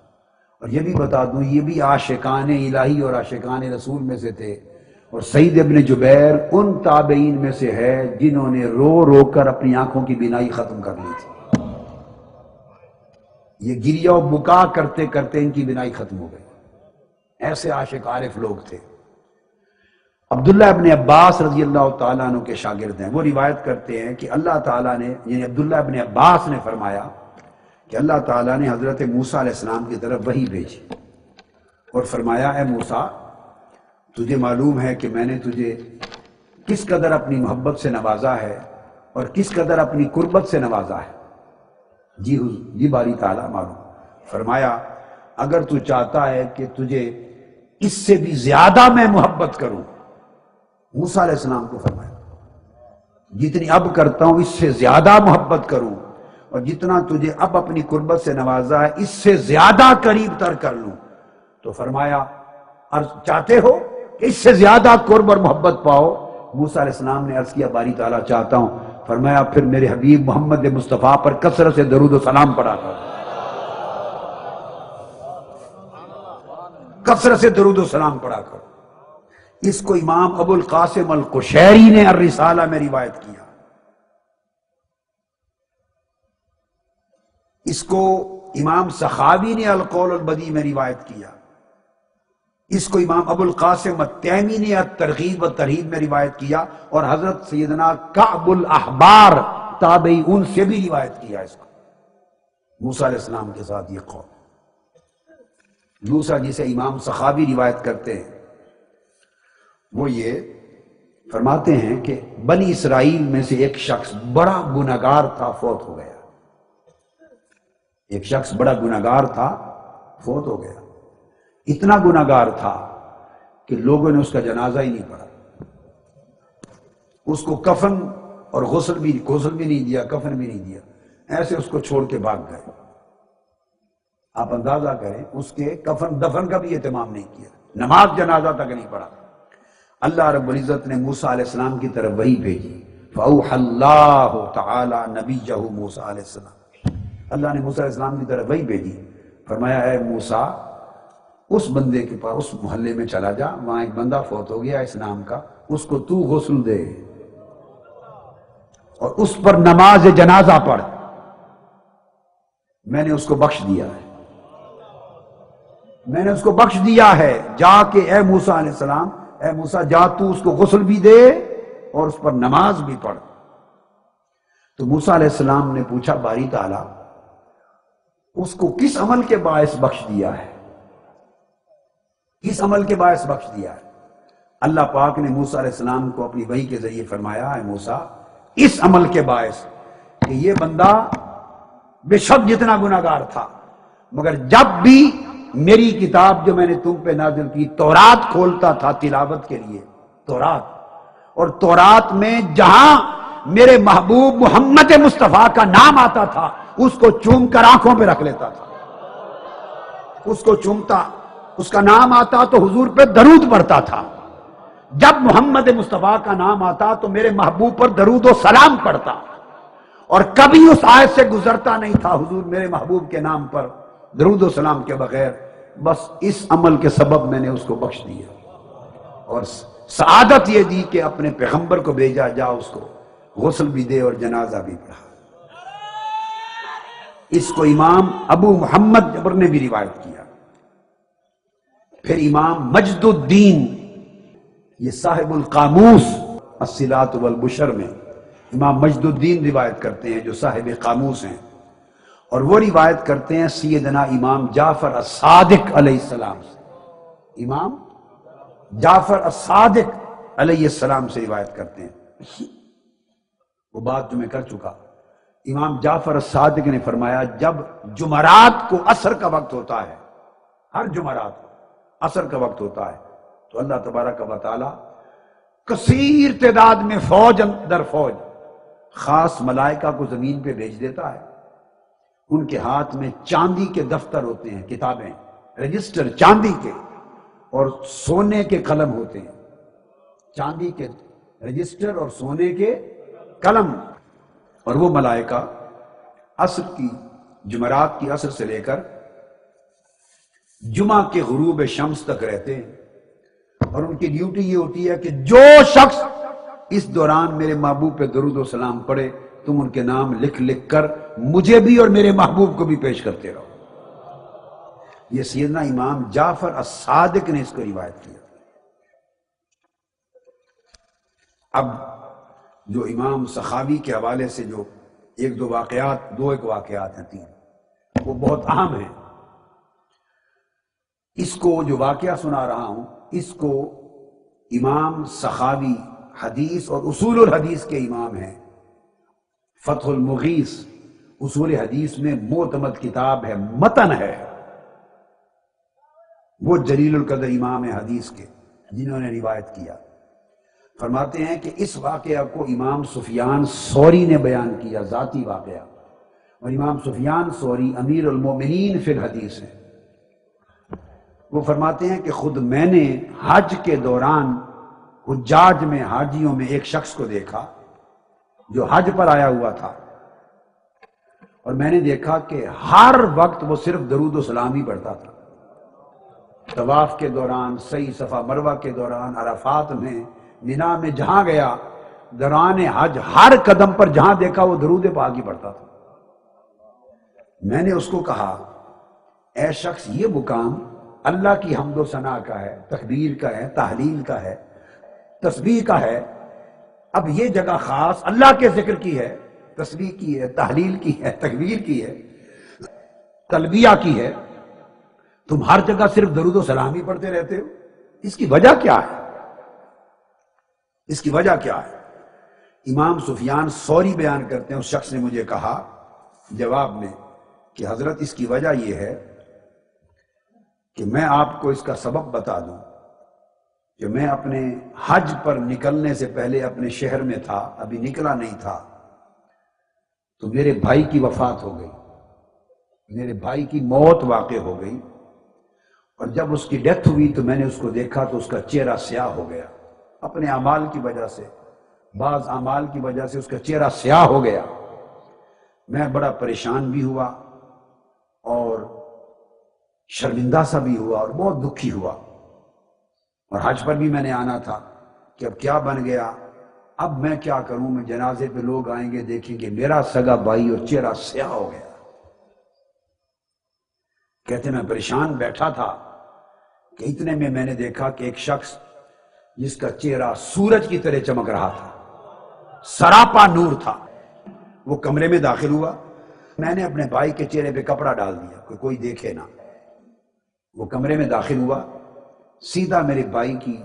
Speaker 4: اور یہ بھی بتا دوں یہ بھی عاشقان الہی اور عاشقان رسول میں سے تھے، اور سعید ابن جبیر ان تابعین میں سے ہے جنہوں نے رو رو کر اپنی آنکھوں کی بینائی ختم کر لی تھی، یہ گریہ و بکا کرتے کرتے ان کی بینائی ختم ہو گئی، ایسے عاشق عارف لوگ تھے۔ عبداللہ ابن عباس رضی اللہ تعالیٰ عنہ کے شاگرد ہیں، وہ روایت کرتے ہیں کہ اللہ تعالیٰ نے، یعنی عبداللہ ابن عباس نے فرمایا کہ اللہ تعالیٰ نے حضرت موسیٰ علیہ السلام کی طرف وحی بھیجی اور فرمایا، اے موسیٰ تجھے معلوم ہے کہ میں نے تجھے کس قدر اپنی محبت سے نوازا ہے اور کس قدر اپنی قربت سے نوازا ہے؟ جی باری تعالیٰ معلوم۔ فرمایا اگر تو چاہتا ہے کہ تجھے اس سے بھی زیادہ میں محبت کروں، موسیٰ علیہ السلام کو فرمایا جتنی اب کرتا ہوں اس سے زیادہ محبت کروں، اور جتنا تجھے اب اپنی قربت سے نوازا ہے اس سے زیادہ قریب تر کر لوں۔ تو فرمایا چاہتے ہو کہ اس سے زیادہ قرب اور محبت پاؤ؟ موسیٰ علیہ السلام نے عرض کیا باری تعالیٰ چاہتا ہوں۔ فرمایا پھر میرے حبیب محمد مصطفیٰ پر کثرت سے درود و سلام پڑھا کر، کثرت سے درود و سلام پڑھا کر۔ اس کو امام ابو القاسم القشیری نے الرسالہ میں روایت کیا، اس کو امام سخاوی نے القول البدیع میں روایت کیا، اس کو امام ابو القاسم التیمی نے ترغیب و ترہیب میں روایت کیا، اور حضرت سیدنا کعب الاحبار تابعی ان سے بھی روایت کیا اس کو، موسیٰ علیہ السلام کے ساتھ یہ قول۔ دوسرا جسے امام سخاوی روایت کرتے ہیں وہ یہ فرماتے ہیں کہ بنی اسرائیل میں سے ایک شخص بڑا گنہگار تھا، فوت ہو گیا۔ ایک شخص بڑا گنہگار تھا، فوت ہو گیا۔ اتنا گنہگار تھا کہ لوگوں نے اس کا جنازہ ہی نہیں پڑھا، اس کو کفن اور غسل بھی نہیں دیا، کفن بھی نہیں دیا، ایسے اس کو چھوڑ کے بھاگ گئے۔ آپ اندازہ کریں، اس کے کفن دفن کا بھی اہتمام نہیں کیا، نماز جنازہ تک نہیں پڑھا۔ اللہ رب العزت نے موسیٰ علیہ السلام کی طرف وحی بھیجی، فَأَوْحَى اللَّهُ تَعَالَى نَبِيَّهُ موسیٰ علیہ السلام، اللہ نے موسیٰ علیہ السلام کی طرف وحی بھیجی، فرمایا اے موسیٰ اس بندے کے پاس، اس محلے میں چلا جا، وہاں ایک بندہ فوت ہو گیا اس نام کا، اس کو تو غسل دے اور اس پر نماز جنازہ پڑھ، میں نے اس کو بخش دیا ہے، میں نے اس کو بخش دیا ہے، جا کے اے موسیٰ علیہ السلام، اے موسیٰ جا تو اس کو غسل بھی دے اور اس پر نماز بھی پڑھ۔ تو موسیٰ علیہ السلام نے پوچھا باری تعالیٰ اس کو کس عمل کے باعث بخش دیا ہے، کس عمل کے باعث بخش دیا ہے؟ اللہ پاک نے موسیٰ علیہ السلام کو اپنی وحی کے ذریعے فرمایا اے موسیٰ اس عمل کے باعث کہ یہ بندہ بے شک جتنا گناہگار تھا، مگر جب بھی میری کتاب جو میں نے تم پہ نازل کی تورات کھولتا تھا تلاوت کے لیے، تورات، اور تورات میں جہاں میرے محبوب محمد مصطفیٰ کا نام آتا تھا اس کو چوم کر آنکھوں پہ رکھ لیتا تھا، اس کو چومتا، اس کا نام آتا تو حضور پہ درود پڑھتا تھا، جب محمد مصطفیٰ کا نام آتا تو میرے محبوب پر درود و سلام پڑھتا، اور کبھی اس آیت سے گزرتا نہیں تھا حضور میرے محبوب کے نام پر درود و سلام کے بغیر۔ بس اس عمل کے سبب میں نے اس کو بخش دیا اور سعادت یہ دی کہ اپنے پیغمبر کو بھیجا، جا اس کو غسل بھی دے اور جنازہ بھی پڑھا۔ اس کو امام ابو محمد جبر نے بھی روایت کیا۔ پھر امام مجد الدین، یہ صاحب القاموس الصلات والبشر میں امام مجد الدین روایت کرتے ہیں جو صاحب قاموس ہیں، اور وہ روایت کرتے ہیں سیدنا امام جعفر الصادق علیہ السلام سے، امام جعفر الصادق علیہ السلام سے روایت کرتے ہیں۔ وہ بات جو میں کر چکا، امام جعفر الصادق نے فرمایا جب جمعرات کو عصر کا وقت ہوتا ہے، ہر جمعرات کو عصر کا وقت ہوتا ہے، تو اللہ تبارک و تعالی کثیر تعداد میں فوج در فوج خاص ملائکہ کو زمین پہ بھیج دیتا ہے، ان کے ہاتھ میں چاندی کے دفتر ہوتے ہیں، کتابیں، رجسٹر چاندی کے، اور سونے کے قلم ہوتے ہیں، چاندی کے رجسٹر اور سونے کے قلم، اور وہ ملائکہ عصر کی، جمعرات کی عصر سے لے کر جمعہ کے غروب شمس تک رہتے ہیں، اور ان کی ڈیوٹی یہ ہوتی ہے کہ جو شخص اس دوران میرے محبوب پہ درود و سلام پڑھے تم ان کے نام لکھ لکھ کر مجھے بھی اور میرے محبوب کو بھی پیش کرتے رہو۔ یہ سیدنا امام جعفر الصادق نے اس کو روایت کیا۔ اب جو امام سخاوی کے حوالے سے جو ایک واقعات ہیں، تین، وہ بہت اہم ہیں۔ اس کو جو واقعہ سنا رہا ہوں اس کو امام سخاوی حدیث اور اصول الحدیث کے امام ہیں، فتح المغیث اصول حدیث میں معتمد کتاب ہے، متن ہے، وہ جلیل القدر امام حدیث کے جنہوں نے روایت کیا، فرماتے ہیں کہ اس واقعہ کو امام سفیان ثوری نے بیان کیا، ذاتی واقعہ، اور امام سفیان ثوری امیر المومنین فی الحدیث ہیں۔ وہ فرماتے ہیں کہ خود میں نے حج کے دوران حجاج میں، حاجیوں میں ایک شخص کو دیکھا جو حج پر آیا ہوا تھا، اور میں نے دیکھا کہ ہر وقت وہ صرف درود و سلام ہی پڑھتا تھا، طواف کے دوران، سعی صفا مروہ کے دوران، عرفات میں، مینا میں، جہاں گیا دوران حج ہر قدم پر جہاں دیکھا وہ درود پاک ہی پڑھتا تھا۔ میں نے اس کو کہا اے شخص یہ مقام اللہ کی حمد و ثنا کا ہے، تکبیر کا ہے، تحلیل کا ہے، تسبیح کا ہے۔ اب یہ جگہ خاص اللہ کے ذکر کی ہے، تسبیح کی ہے، تحلیل کی ہے، تکبیر کی ہے، تلبیہ کی ہے، تم ہر جگہ صرف درود و سلام ہی پڑھتے رہتے ہو، اس کی وجہ کیا ہے؟ اس کی وجہ کیا ہے؟ امام سفیان ثوری بیان کرتے ہیں، اس شخص نے مجھے کہا جواب میں کہ حضرت اس کی وجہ یہ ہے کہ میں آپ کو اس کا سبب بتا دوں کہ میں اپنے حج پر نکلنے سے پہلے اپنے شہر میں تھا، ابھی نکلا نہیں تھا، تو میرے بھائی کی وفات ہو گئی، میرے بھائی کی موت واقع ہو گئی، اور جب اس کی ڈیتھ ہوئی تو میں نے اس کو دیکھا تو اس کا چہرہ سیاہ ہو گیا، اپنے اعمال کی وجہ سے، بعض اعمال کی وجہ سے اس کا چہرہ سیاہ ہو گیا۔ میں بڑا پریشان بھی ہوا اور شرمندہ سا بھی ہوا اور بہت دکھی ہوا، اور حج پر بھی میں نے آنا تھا کہ اب کیا بن گیا، اب میں کیا کروں، میں جنازے پہ لوگ آئیں گے دیکھیں گے میرا سگا بھائی اور چہرہ سیاہ ہو گیا۔ کہتے میں پریشان بیٹھا تھا کہ اتنے میں نے دیکھا کہ ایک شخص جس کا چہرہ سورج کی طرح چمک رہا تھا، سراپا نور تھا، وہ کمرے میں داخل ہوا، میں نے اپنے بھائی کے چہرے پہ کپڑا ڈال دیا کہ کوئی دیکھے نہ۔ وہ کمرے میں داخل ہوا، سیدھا میرے بھائی کی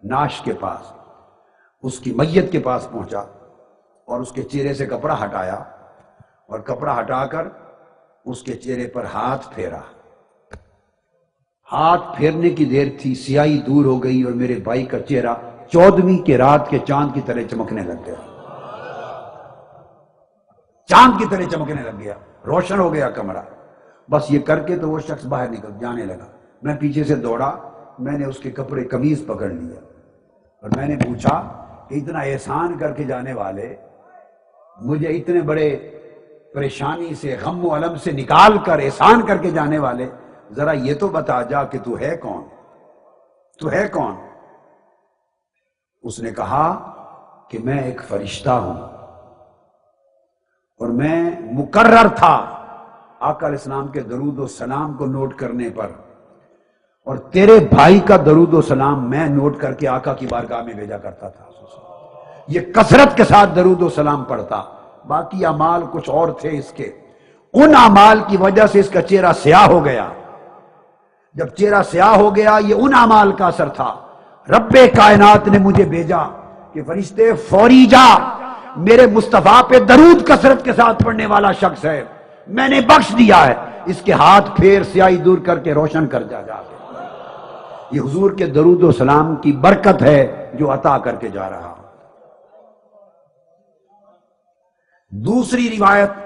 Speaker 4: نعش کے پاس، اس کی میت کے پاس پہنچا اور اس کے چہرے سے کپڑا ہٹایا، اور کپڑا ہٹا کر اس کے چہرے پر ہاتھ پھیرا۔ ہاتھ پھیرنے کی دیر تھی، سیاہی دور ہو گئی اور میرے بھائی کا چہرہ 14ویں کی رات کے چاند کی طرح چمکنے لگ گیا، چاند کی طرح چمکنے لگ گیا، روشن ہو گیا کمرہ۔ بس یہ کر کے تو وہ شخص باہر نکل جانے لگا، میں پیچھے سے دوڑا، میں نے اس کے کپڑے قمیض پکڑ لیا اور میں نے پوچھا کہ اتنا احسان کر کے جانے والے، مجھے اتنے بڑے پریشانی سے، غم و الم سے نکال کر احسان کر کے جانے والے، ذرا یہ تو بتا جا کہ تو ہے کون، تو ہے کون؟ اس نے کہا کہ میں ایک فرشتہ ہوں اور میں مقرر تھا آقا علیہ السلام کے درود و سلام کو نوٹ کرنے پر، اور تیرے بھائی کا درود و سلام میں نوٹ کر کے آقا کی بارگاہ میں بھیجا کرتا تھا۔ یہ کثرت کے ساتھ درود و سلام پڑھتا، باقی اعمال کچھ اور تھے اس کے، ان اعمال کی وجہ سے اس کا چہرہ سیاہ ہو گیا۔ جب چہرہ سیاہ ہو گیا، یہ ان اعمال کا اثر تھا۔ رب کائنات نے مجھے بھیجا کہ فرشتے فوری جا، میرے مصطفیٰ پہ درود کثرت کے ساتھ پڑھنے والا شخص ہے، میں نے بخش دیا ہے، اس کے ہاتھ پھیر سیاہی دور کر کے روشن کر جا کے۔ یہ حضور کے درود و سلام کی برکت ہے جو عطا کر کے جا رہا۔ دوسری روایت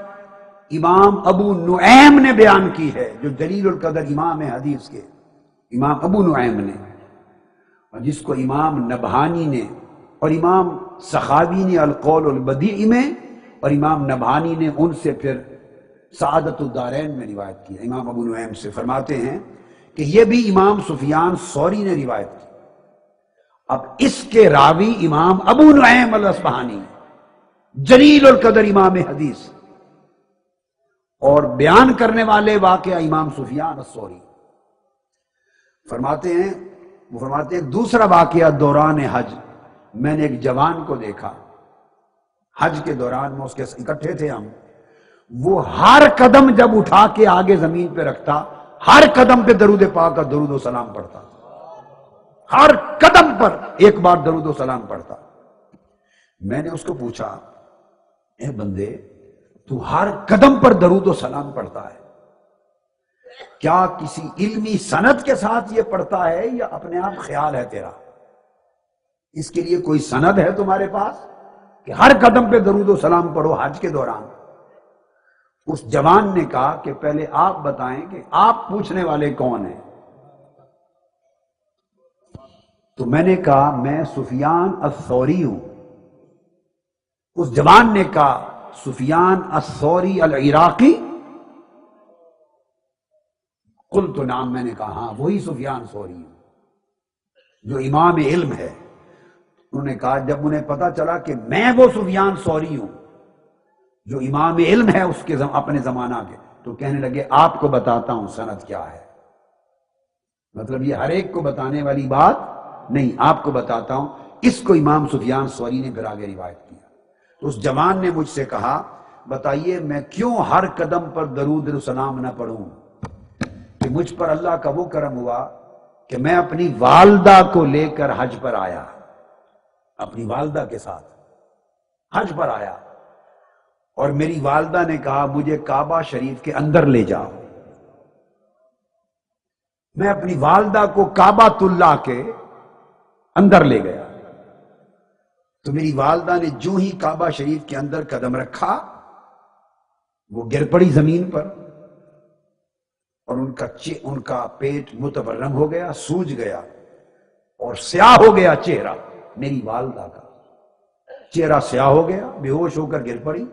Speaker 4: امام ابو نعیم نے بیان کی ہے، جو جلیل القدر امام حدیث کے امام ابو نعیم نے، اور جس کو امام نبہانی نے اور امام سخاوی نے القول البدیع میں، اور امام نبہانی نے ان سے پھر سعادت الدارین میں روایت کی ہے۔ امام ابو نعیم سے فرماتے ہیں کہ یہ بھی امام سفیان ثوری نے روایت کی۔ اب اس کے راوی امام ابو نعیم الاصبہانی، جلیل القدر امام حدیث، اور بیان کرنے والے واقعہ امام سفیان الثوری۔ فرماتے ہیں دوسرا واقعہ دوران حج، میں نے ایک جوان کو دیکھا حج کے دوران، میں اس کے اکٹھے تھے ہم، وہ ہر قدم جب اٹھا کے آگے زمین پہ رکھتا، ہر قدم پہ درود پاک کا درود و سلام پڑھتا، ہر قدم پر ایک بار درود و سلام پڑھتا۔ میں نے اس کو پوچھا، اے بندے تو ہر قدم پر درود و سلام پڑھتا ہے، کیا کسی علمی سند کے ساتھ یہ پڑھتا ہے یا اپنے آپ خیال ہے تیرا؟ اس کے لیے کوئی سند ہے تمہارے پاس کہ ہر قدم پہ درود و سلام پڑھو حج کے دوران؟ اس جوان نے کہا کہ پہلے آپ بتائیں کہ آپ پوچھنے والے کون ہیں؟ تو میں نے کہا میں سفیان الثوری ہوں۔ اس جوان نے کہا سفیان الثوری العراقی؟ قلت نعم، میں نے کہا ہاں وہی سفیان ثوری ہوں جو امام علم ہے۔ انہوں نے کہا جب انہیں پتا چلا کہ میں وہ سفیان ثوری ہوں جو امام علم ہے اس کے اپنے زمانہ کے، تو کہنے لگے آپ کو بتاتا ہوں سند کیا ہے۔ مطلب یہ ہر ایک کو بتانے والی بات نہیں، آپ کو بتاتا ہوں۔ اس کو امام سفیان ثوری نے پھر آگے روایت کیا۔ تو اس جوان نے مجھ سے کہا بتائیے میں کیوں ہر قدم پر درود و سلام نہ پڑھوں؟ کہ مجھ پر اللہ کا وہ کرم ہوا کہ میں اپنی والدہ کو لے کر حج پر آیا، اپنی والدہ کے ساتھ حج پر آیا، اور میری والدہ نے کہا مجھے کعبہ شریف کے اندر لے جاؤ۔ میں اپنی والدہ کو کعبۃ اللہ کے اندر لے گیا، تو میری والدہ نے جو ہی کعبہ شریف کے اندر قدم رکھا وہ گر پڑی زمین پر، اور ان کا پیٹ متورم ہو گیا، سوج گیا، اور سیاہ ہو گیا چہرہ۔ میری والدہ کا چہرہ سیاہ ہو گیا، بے ہوش ہو کر گر پڑی،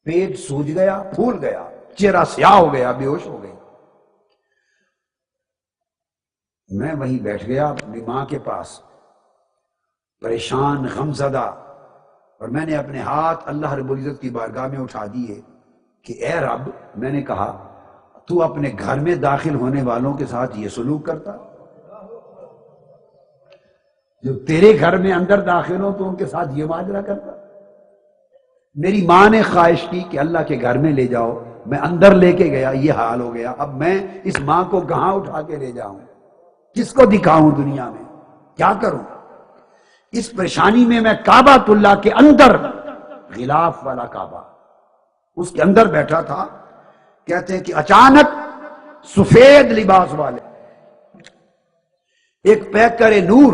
Speaker 4: پیٹ سوج گیا، پھول گیا، چہرہ سیاہ ہو گیا، بے ہوش ہو گئی۔ میں وہیں بیٹھ گیا اپنی ماں کے پاس، پریشان غمزدہ، اور میں نے اپنے ہاتھ اللہ رب العزت کی بارگاہ میں اٹھا دیے کہ اے رب، میں نے کہا تو اپنے گھر میں داخل ہونے والوں کے ساتھ یہ سلوک کرتا؟ جو تیرے گھر میں اندر داخل ہو تو ان کے ساتھ یہ ماجرا کرتا؟ میری ماں نے خواہش کی کہ اللہ کے گھر میں لے جاؤ، میں اندر لے کے گیا، یہ حال ہو گیا۔ اب میں اس ماں کو کہاں اٹھا کے لے جاؤں؟ کس کو دکھاؤں دنیا میں؟ کیا کروں؟ اس پریشانی میں میں کعبۃ اللہ کے اندر، غلاف والا کعبہ، اس کے اندر بیٹھا تھا۔ کہتے ہیں کہ اچانک سفید لباس والے ایک پیکر نور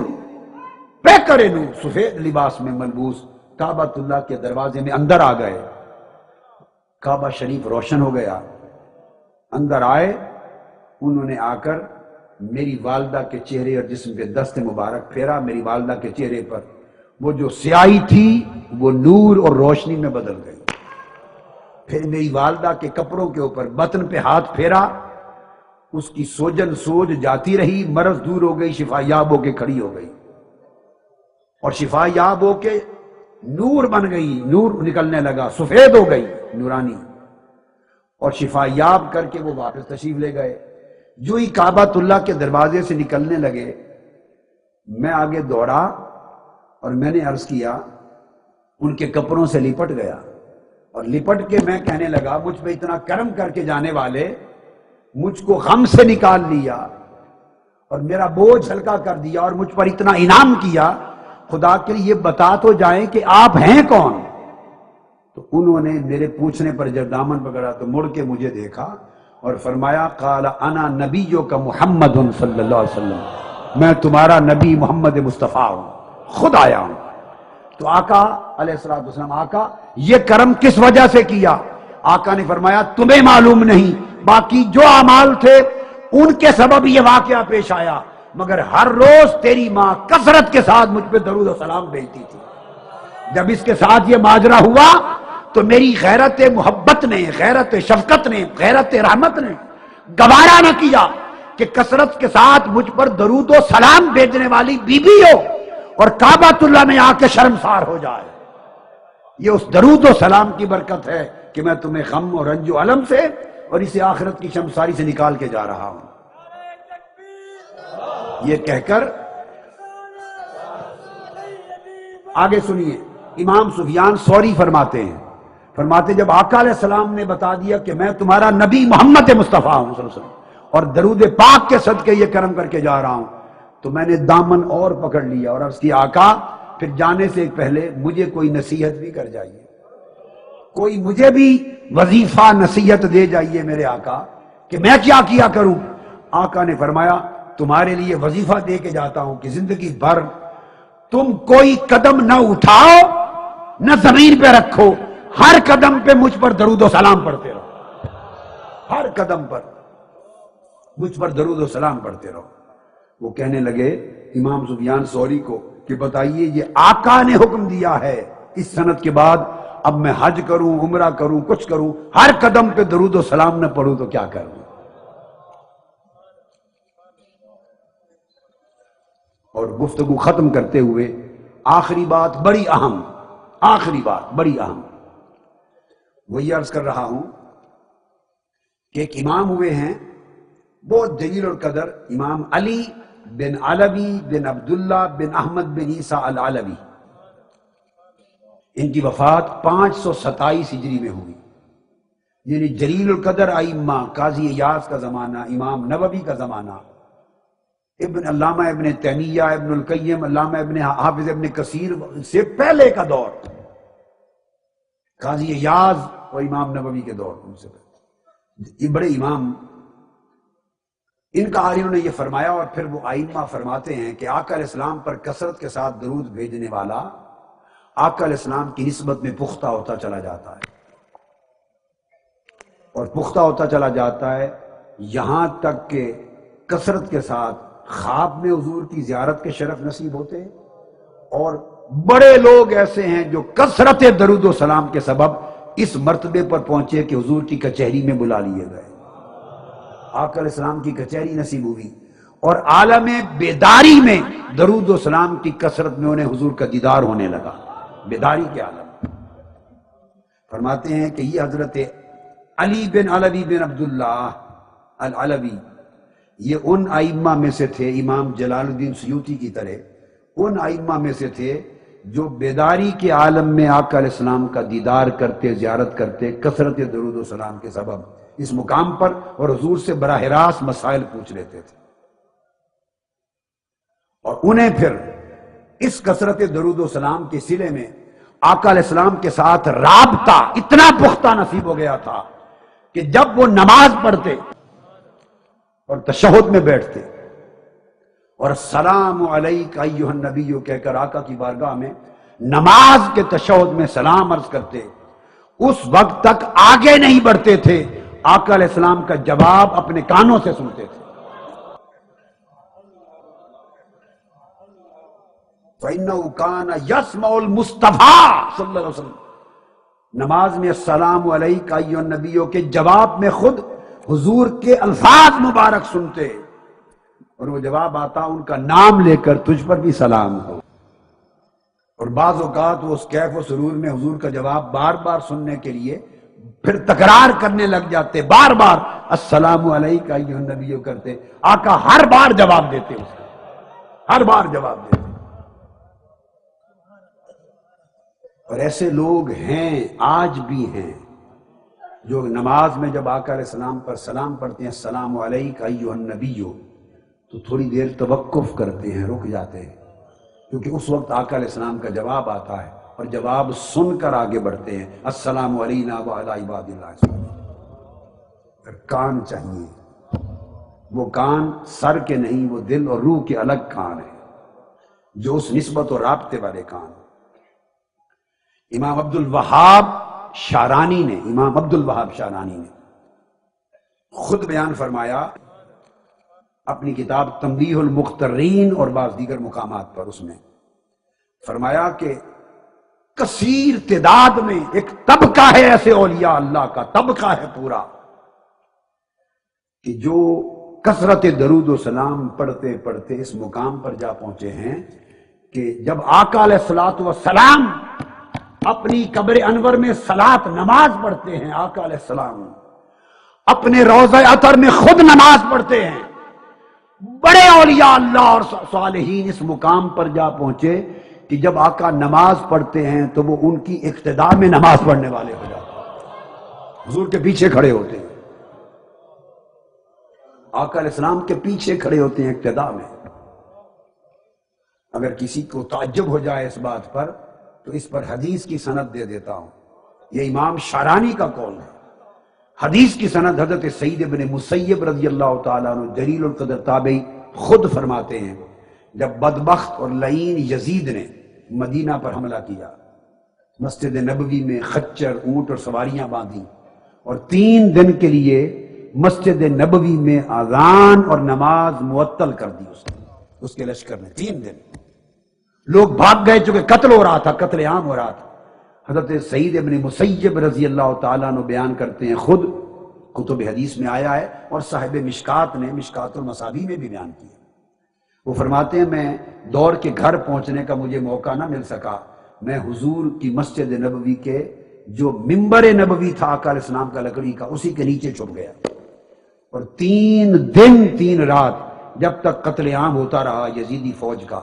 Speaker 4: سفید لباس میں ملبوس کعبۃ اللہ کے دروازے میں اندر آ گئے۔ کعبہ شریف روشن ہو گیا، اندر آئے، انہوں نے آ کر میری والدہ کے چہرے اور جسم پہ دست مبارک پھیرا۔ میری والدہ کے چہرے پر وہ جو سیاہی تھی وہ نور اور روشنی میں بدل گئی۔ پھر میری والدہ کے کپڑوں کے اوپر بطن پہ ہاتھ پھیرا، اس کی سوجن سوج جاتی رہی، مرض دور ہو گئی، شفا یاب ہو کے کھڑی ہو گئی، اور شفا یاب ہو کے نور بن گئی، نور نکلنے لگا، سفید ہو گئی، نورانی، اور شفا یاب کر کے وہ واپس تشریف لے گئے۔ جو ہی کعبۃ اللہ کے دروازے سے نکلنے لگے، میں آگے دوڑا اور میں نے عرض کیا، ان کے کپڑوں سے لپٹ گیا، اور لپٹ کے میں کہنے لگا مجھ پہ اتنا کرم کر کے جانے والے، مجھ کو غم سے نکال لیا اور میرا بوجھ ہلکا کر دیا اور مجھ پر اتنا انعام کیا، خدا کے لیے یہ بتا تو جائیں کہ آپ ہیں کون؟ تو انہوں نے میرے پوچھنے پر جب دامن پکڑا تو مڑ کے مجھے دیکھا اور فرمایا قال انا نبیک محمد صلی اللہ علیہ وسلم، میں تمہارا نبی محمد مصطفیٰ ہوں، خود آیا ہوں۔ تو آقا علیہ السلام، آقا یہ کرم کس وجہ سے کیا؟ آقا نے فرمایا تمہیں معلوم نہیں، باقی جو اعمال تھے ان کے سبب یہ واقعہ پیش آیا، مگر ہر روز تیری ماں کثرت کے ساتھ مجھ پہ درود و سلام بھیجتی تھی۔ جب اس کے ساتھ یہ ماجرا ہوا تو میری غیرت محبت نے، غیرت شفقت نے، غیرت رحمت نے گوارا نہ کیا کہ کثرت کے ساتھ مجھ پر درود و سلام بھیجنے والی بی بی ہو اور کعبۃ اللہ میں آ کے شرمسار ہو جائے۔ یہ اس درود و سلام کی برکت ہے کہ میں تمہیں غم اور رنج و علم سے اور اسے آخرت کی شرمساری سے نکال کے جا رہا ہوں۔ یہ کہہ کر آگے سنیے، امام سفیان ثوری فرماتے ہیں، جب آقا علیہ السلام نے بتا دیا کہ میں تمہارا نبی محمد مصطفیٰ ہوں صلی اللہ علیہ وسلم اور درود پاک کے صدقے یہ کرم کر کے جا رہا ہوں، تو میں نے دامن اور پکڑ لیا اور عرض کیا آقا پھر جانے سے پہلے مجھے کوئی نصیحت بھی کر جائیے، کوئی مجھے بھی وظیفہ نصیحت دے جائیے میرے آقا کہ میں کیا کیا کروں۔ آقا نے فرمایا تمہارے لیے وظیفہ دے کے جاتا ہوں کہ زندگی بھر تم کوئی قدم نہ اٹھاؤ نہ زمین پہ رکھو، ہر قدم پہ مجھ پر درود و سلام پڑھتے رہو، ہر قدم پر مجھ پر درود و سلام پڑھتے رہو۔ وہ کہنے لگے امام سفیان ثوری کو کہ بتائیے یہ آقا نے حکم دیا ہے، اس سنت کے بعد اب میں حج کروں، عمرہ کروں، کچھ کروں، ہر قدم پہ درود و سلام نہ پڑھوں تو کیا کروں؟ اور گفتگو ختم کرتے ہوئے آخری بات بڑی اہم، وہی عرض کر رہا ہوں کہ ایک امام ہوئے ہیں بہت جلیل القدر امام علی بن علوی بن عبداللہ بن احمد بن عیسیٰ العلوی، ان کی وفات 527 ہجری میں ہوئی، یعنی جلیل القدر ائمہ، قاضی ایاز کا زمانہ، امام نووی کا زمانہ، علامہ ابن تیمیہ، ابن القیم، علامہ ابن حافظ ابن کثیر سے پہلے کا دور، قاضی ایاز اور امام نووی کے دور، ان سے یہ بڑے امام، ان کا انہوں نے یہ فرمایا، اور پھر وہ ائمہ فرماتے ہیں کہ آقا علیہ السلام پر کثرت کے ساتھ درود بھیجنے والا آقا علیہ السلام کی نسبت میں پختہ ہوتا چلا جاتا ہے، اور پختہ ہوتا چلا جاتا ہے یہاں تک کہ کثرت کے ساتھ خواب میں حضور کی زیارت کے شرف نصیب ہوتے ہیں، اور بڑے لوگ ایسے ہیں جو کثرت درود و سلام کے سبب اس مرتبے پر پہنچے کہ حضور کی کچہری میں بلا لیے گئے، آقا علیہ السلام کی کچہری نصیب ہوئی، اور عالم بیداری میں درود و سلام کی کثرت میں انہیں حضور کا دیدار ہونے لگا، بیداری کے عالم۔ فرماتے ہیں کہ یہ حضرت علی بن علوی بن عبداللہ العلوی یہ ان ائمہ میں سے تھے، امام جلال الدین سیوطی کی طرح ان ائمہ میں سے تھے جو بیداری کے عالم میں آقا علیہ السلام کا دیدار کرتے، زیارت کرتے، کثرت درود و سلام کے سبب اس مقام پر، اور حضور سے براہ راست مسائل پوچھ لیتے تھے، اور انہیں پھر اس کثرت درود و سلام کے سلے میں آقا علیہ السلام کے ساتھ رابطہ اتنا پختہ نصیب ہو گیا تھا کہ جب وہ نماز پڑھتے اور تشہد میں بیٹھتے اور السلام علیک ایھا النبی کہہ کر آقا کی بارگاہ میں نماز کے تشہد میں سلام عرض کرتے، اس وقت تک آگے نہیں بڑھتے تھے، آقا علیہ السلام کا جواب اپنے کانوں سے سنتے تھے۔ فَإِنَّهُ كَانَ يَسْمَعُ الْمُصْطَفَىٰ صلی اللہ علیہ وسلم، نماز میں السلام علیک ایھا النبی کے جواب میں خود حضور کے الفاظ مبارک سنتے، اور وہ جواب آتا ان کا نام لے کر تجھ پر بھی سلام ہو، اور بعض اوقات وہ اس کیف و سرور میں حضور کا جواب بار بار سننے کے لیے پھر تکرار کرنے لگ جاتے، بار بار السلام علیک ایھا النبی کرتے، آقا ہر بار جواب دیتے، اس کا ہر بار جواب دیتے۔ اور ایسے لوگ ہیں، آج بھی ہیں، جو نماز میں جب آقا علیہ السلام پر سلام پڑھتے ہیں السلام علیک ایھا النبی، تو تھوڑی دیر توقف کرتے ہیں، رک جاتے ہیں، کیونکہ اس وقت آقا علیہ السلام کا جواب آتا ہے، اور جواب سن کر آگے بڑھتے ہیں، السلام علینا وعلی عباد اللہ الصالحین۔ پھر کان چاہیے، وہ کان سر کے نہیں، وہ دل اور روح کے الگ کان ہیں، جو اس نسبت و رابطے والے کان۔ امام عبد الوہاب شارانی نے، امام عبد الوہاب شارانی نے خود بیان فرمایا اپنی کتاب تنبیہ المخترین اور بعض دیگر مقامات پر، اس میں فرمایا کہ کثیر تعداد میں ایک طبقہ ہے ایسے اولیاء اللہ کا، طبقہ ہے پورا، کہ جو کثرت درود و سلام پڑھتے پڑھتے اس مقام پر جا پہنچے ہیں کہ جب آقا علیہ الصلوۃ والسلام اپنی قبر انور میں صلاۃ نماز پڑھتے ہیں، آقا علیہ السلام اپنے روضہ اطہر میں خود نماز پڑھتے ہیں، بڑے اولیاء اللہ اور صالحین اس مقام پر جا پہنچے کہ جب آقا نماز پڑھتے ہیں تو وہ ان کی اقتداء میں نماز پڑھنے والے ہو جاتے ہیں، حضور کے پیچھے کھڑے ہوتے ہیں، آقا علیہ السلام کے پیچھے کھڑے ہوتے ہیں اقتداء میں۔ اگر کسی کو تعجب ہو جائے اس بات پر تو اس پر حدیث کی سند دے دیتا ہوں، یہ امام شارانی کا قول ہے۔ حدیث کی سند حضرت سعید بن مسیب رضی اللہ تعالیٰ عنہ جلیل القدر تابعی خود فرماتے ہیں، جب بدبخت اور لعین یزید نے مدینہ پر حملہ کیا، مسجد نبوی میں خچر، اونٹ اور سواریاں باندھی، اور 3 دن کے لیے مسجد نبوی میں اذان اور نماز معطل کر دی اس کے لشکر نے، 3 دن لوگ بھاگ گئے، چونکہ قتل ہو رہا تھا، قتل عام ہو رہا تھا۔ حضرت سعید ابن مسیب رضی اللہ تعالیٰ عنہ بیان کرتے ہیں، خود کتب حدیث میں آیا ہے، اور صاحب مشکات نے مشکات المصابیح میں بھی بیان کیا۔ وہ فرماتے ہیں میں دور کے گھر پہنچنے کا مجھے موقع نہ مل سکا، میں حضور کی مسجد نبوی کے جو ممبر نبوی تھا آقا علیہ السلام کا لکڑی کا، اسی کے نیچے چھپ گیا، اور 3 دن 3 رات جب تک قتل عام ہوتا رہا یزیدی فوج کا،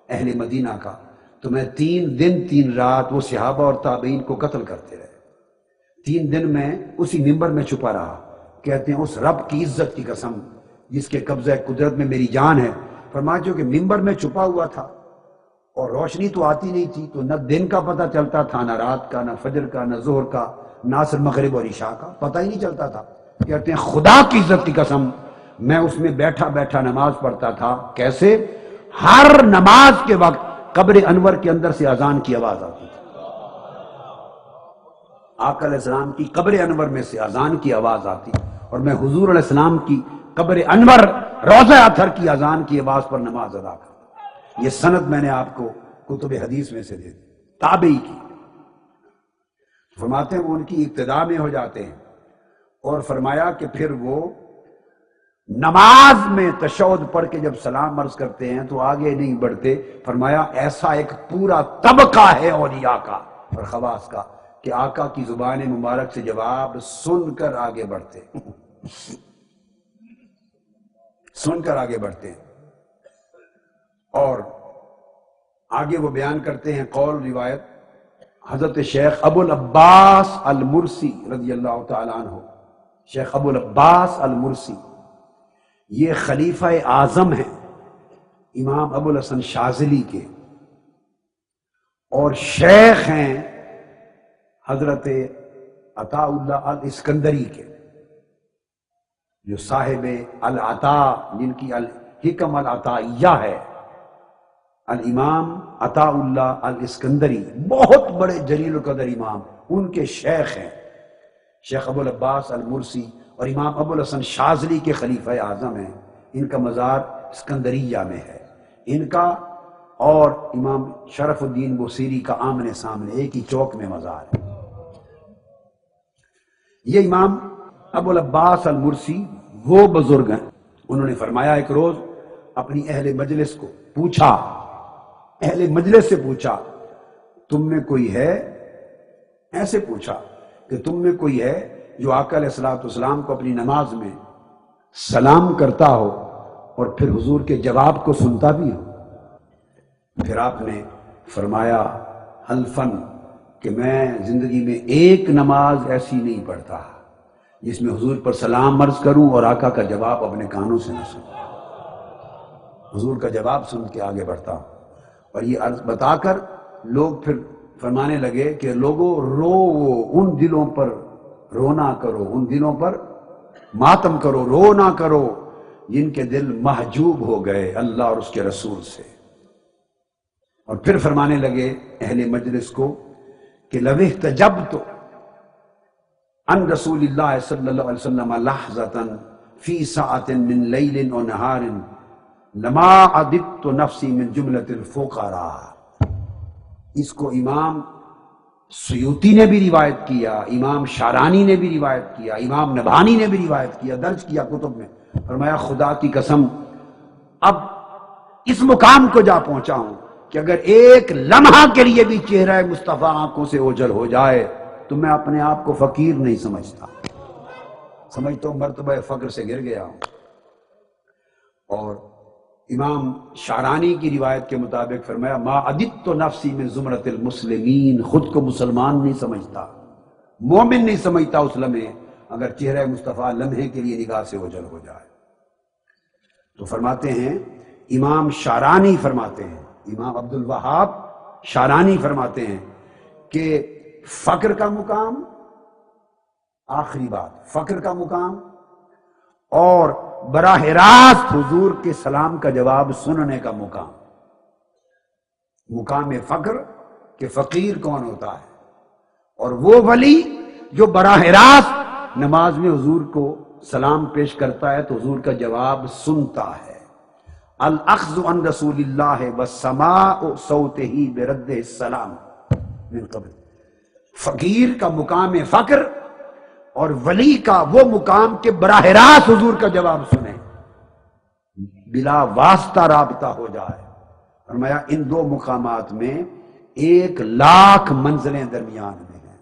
Speaker 4: اہل مدینہ کا، تو میں 3 دن 3 رات وہ صحابہ اور تابعین کو قتل کرتے رہے۔ 3 دن میں اسی منبر میں چھپا رہا۔ کہتے ہیں اس رب کی عزت کی قسم جس کے قبضہ قدرت میں میری جان ہے، فرمایا جو کہ منبر میں چھپا ہوا تھا اور روشنی تو آتی نہیں تھی، تو نہ دن کا پتہ چلتا تھا، نہ رات کا، نہ فجر کا، نہ ظہر کا، نہ عصر مغرب اور عشاء کا، پتہ ہی نہیں چلتا تھا۔ کہتے ہیں خدا کی عزت کی قسم میں اس میں بیٹھا بیٹھا نماز پڑھتا تھا۔ کیسے؟ ہر نماز کے وقت قبر انور کے اندر سے اذان کی آواز آتی تھی، آقا علیہ السلام کی قبر انور میں سے اذان کی آواز آتی، اور میں حضور علیہ السلام کی قبر انور روضہ اطہر کی اذان کی آواز پر نماز ادا کرتا۔ یہ سند میں نے آپ کو کتب حدیث میں سے دے دی، تابعی کی۔ فرماتے ہیں وہ ان کی ابتدا میں ہو جاتے ہیں، اور فرمایا کہ پھر وہ نماز میں تشہد پڑھ کے جب سلام عرض کرتے ہیں تو آگے نہیں بڑھتے۔ فرمایا ایسا ایک پورا طبقہ ہے اولیاء کا اور خواص کا کہ آقا کی زبان مبارک سے جواب سن کر آگے بڑھتے، سن کر آگے بڑھتے۔ اور آگے وہ بیان کرتے ہیں قول روایت حضرت شیخ ابو العباس المرسی رضی اللہ تعالیٰ عنہ، شیخ ابو العباس المرسی یہ خلیفہ اعظم ہیں امام ابو الحسن شاذلی کے، اور شیخ ہیں حضرت عطا اللہ الاسکندری کے، جو صاحب العطا جن کی الحکم العطائیہ ہے، الامام عطا اللہ الاسکندری بہت بڑے جلیل القدر امام، ان کے شیخ ہیں شیخ ابو العباس المرسی، اور امام ابو الحسن شاذلی کے خلیفہ اعظم ہیں۔ ان کا مزار اسکندریہ میں ہے، ان کا اور امام شرف الدین بوصیری کا آمنے سامنے ایک ہی چوک میں مزار ہے۔ یہ امام ابو العباس المرسی وہ بزرگ ہیں، انہوں نے فرمایا ایک روز اپنی اہل مجلس کو پوچھا، اہل مجلس سے پوچھا تم میں کوئی ہے، ایسے پوچھا کہ تم میں کوئی ہے جو آقا علیہ السلام کو اپنی نماز میں سلام کرتا ہو اور پھر حضور کے جواب کو سنتا بھی ہو؟ پھر آپ نے فرمایا حلفاً کہ میں زندگی میں ایک نماز ایسی نہیں پڑھتا جس میں حضور پر سلام عرض کروں اور آقا کا جواب اپنے کانوں سے نہ سنوں، حضور کا جواب سن کے آگے بڑھتا ہوں۔ اور یہ عرض بتا کر لوگ پھر فرمانے لگے کہ لوگوں رو، ان دلوں پر رونا کرو، ان دلوں پر ماتم کرو، رو نہ کرو جن کے دل محجوب ہو گئے اللہ اور اس کے رسول سے۔ اور پھر فرمانے لگے اہل مجلس کو کہ لو احتجبت عن رسول اللہ صلی اللہ علیہ وسلم لحظة فی ساعة من لیل و نہار لما عددت نفسی من جملۃ الفقراء۔ اس کو امام سیوطی نے بھی روایت کیا، امام شارانی نے بھی روایت کیا، امام نبھانی نے بھی روایت کیا، درج کیا کتب میں۔ فرمایا خدا کی قسم اب اس مقام کو جا پہنچا ہوں کہ اگر ایک لمحہ کے لیے بھی چہرہ مصطفیٰ آنکھوں سے اوجھل ہو جائے تو میں اپنے آپ کو فقیر نہیں سمجھتا، سمجھتا ہوں مرتبہ فقر سے گر گیا ہوں۔ اور امام شارانی کی روایت کے مطابق فرمایا ما عددت نفسی من زمرۃ المسلمین، خود کو مسلمان نہیں سمجھتا، مومن نہیں سمجھتا اس لمحے اگر چہرہ مصطفیٰ لمحے کے لیے نگاہ سے اوجھل ہو جائے۔ تو فرماتے ہیں امام شارانی فرماتے ہیں، امام عبد الوہاب شارانی فرماتے ہیں کہ فقر کا مقام، آخری بات، فقر کا مقام اور براہ راست حضور کے سلام کا جواب سننے کا مقام، مقام فقر کہ فقیر کون ہوتا ہے، اور وہ ولی جو براہ راست نماز میں حضور کو سلام پیش کرتا ہے تو حضور کا جواب سنتا ہے۔ الاخذ عن رسول اللہ والسماع صوتہ برد السلام من قبل۔ فقیر کا مقام فقر اور ولی کا وہ مقام کہ براہ راست حضور کا جواب سنیں، بلا واسطہ رابطہ ہو جائے۔ فرمایا ان دو مقامات میں 1,00,000 منزلیں درمیان میں ہیں۔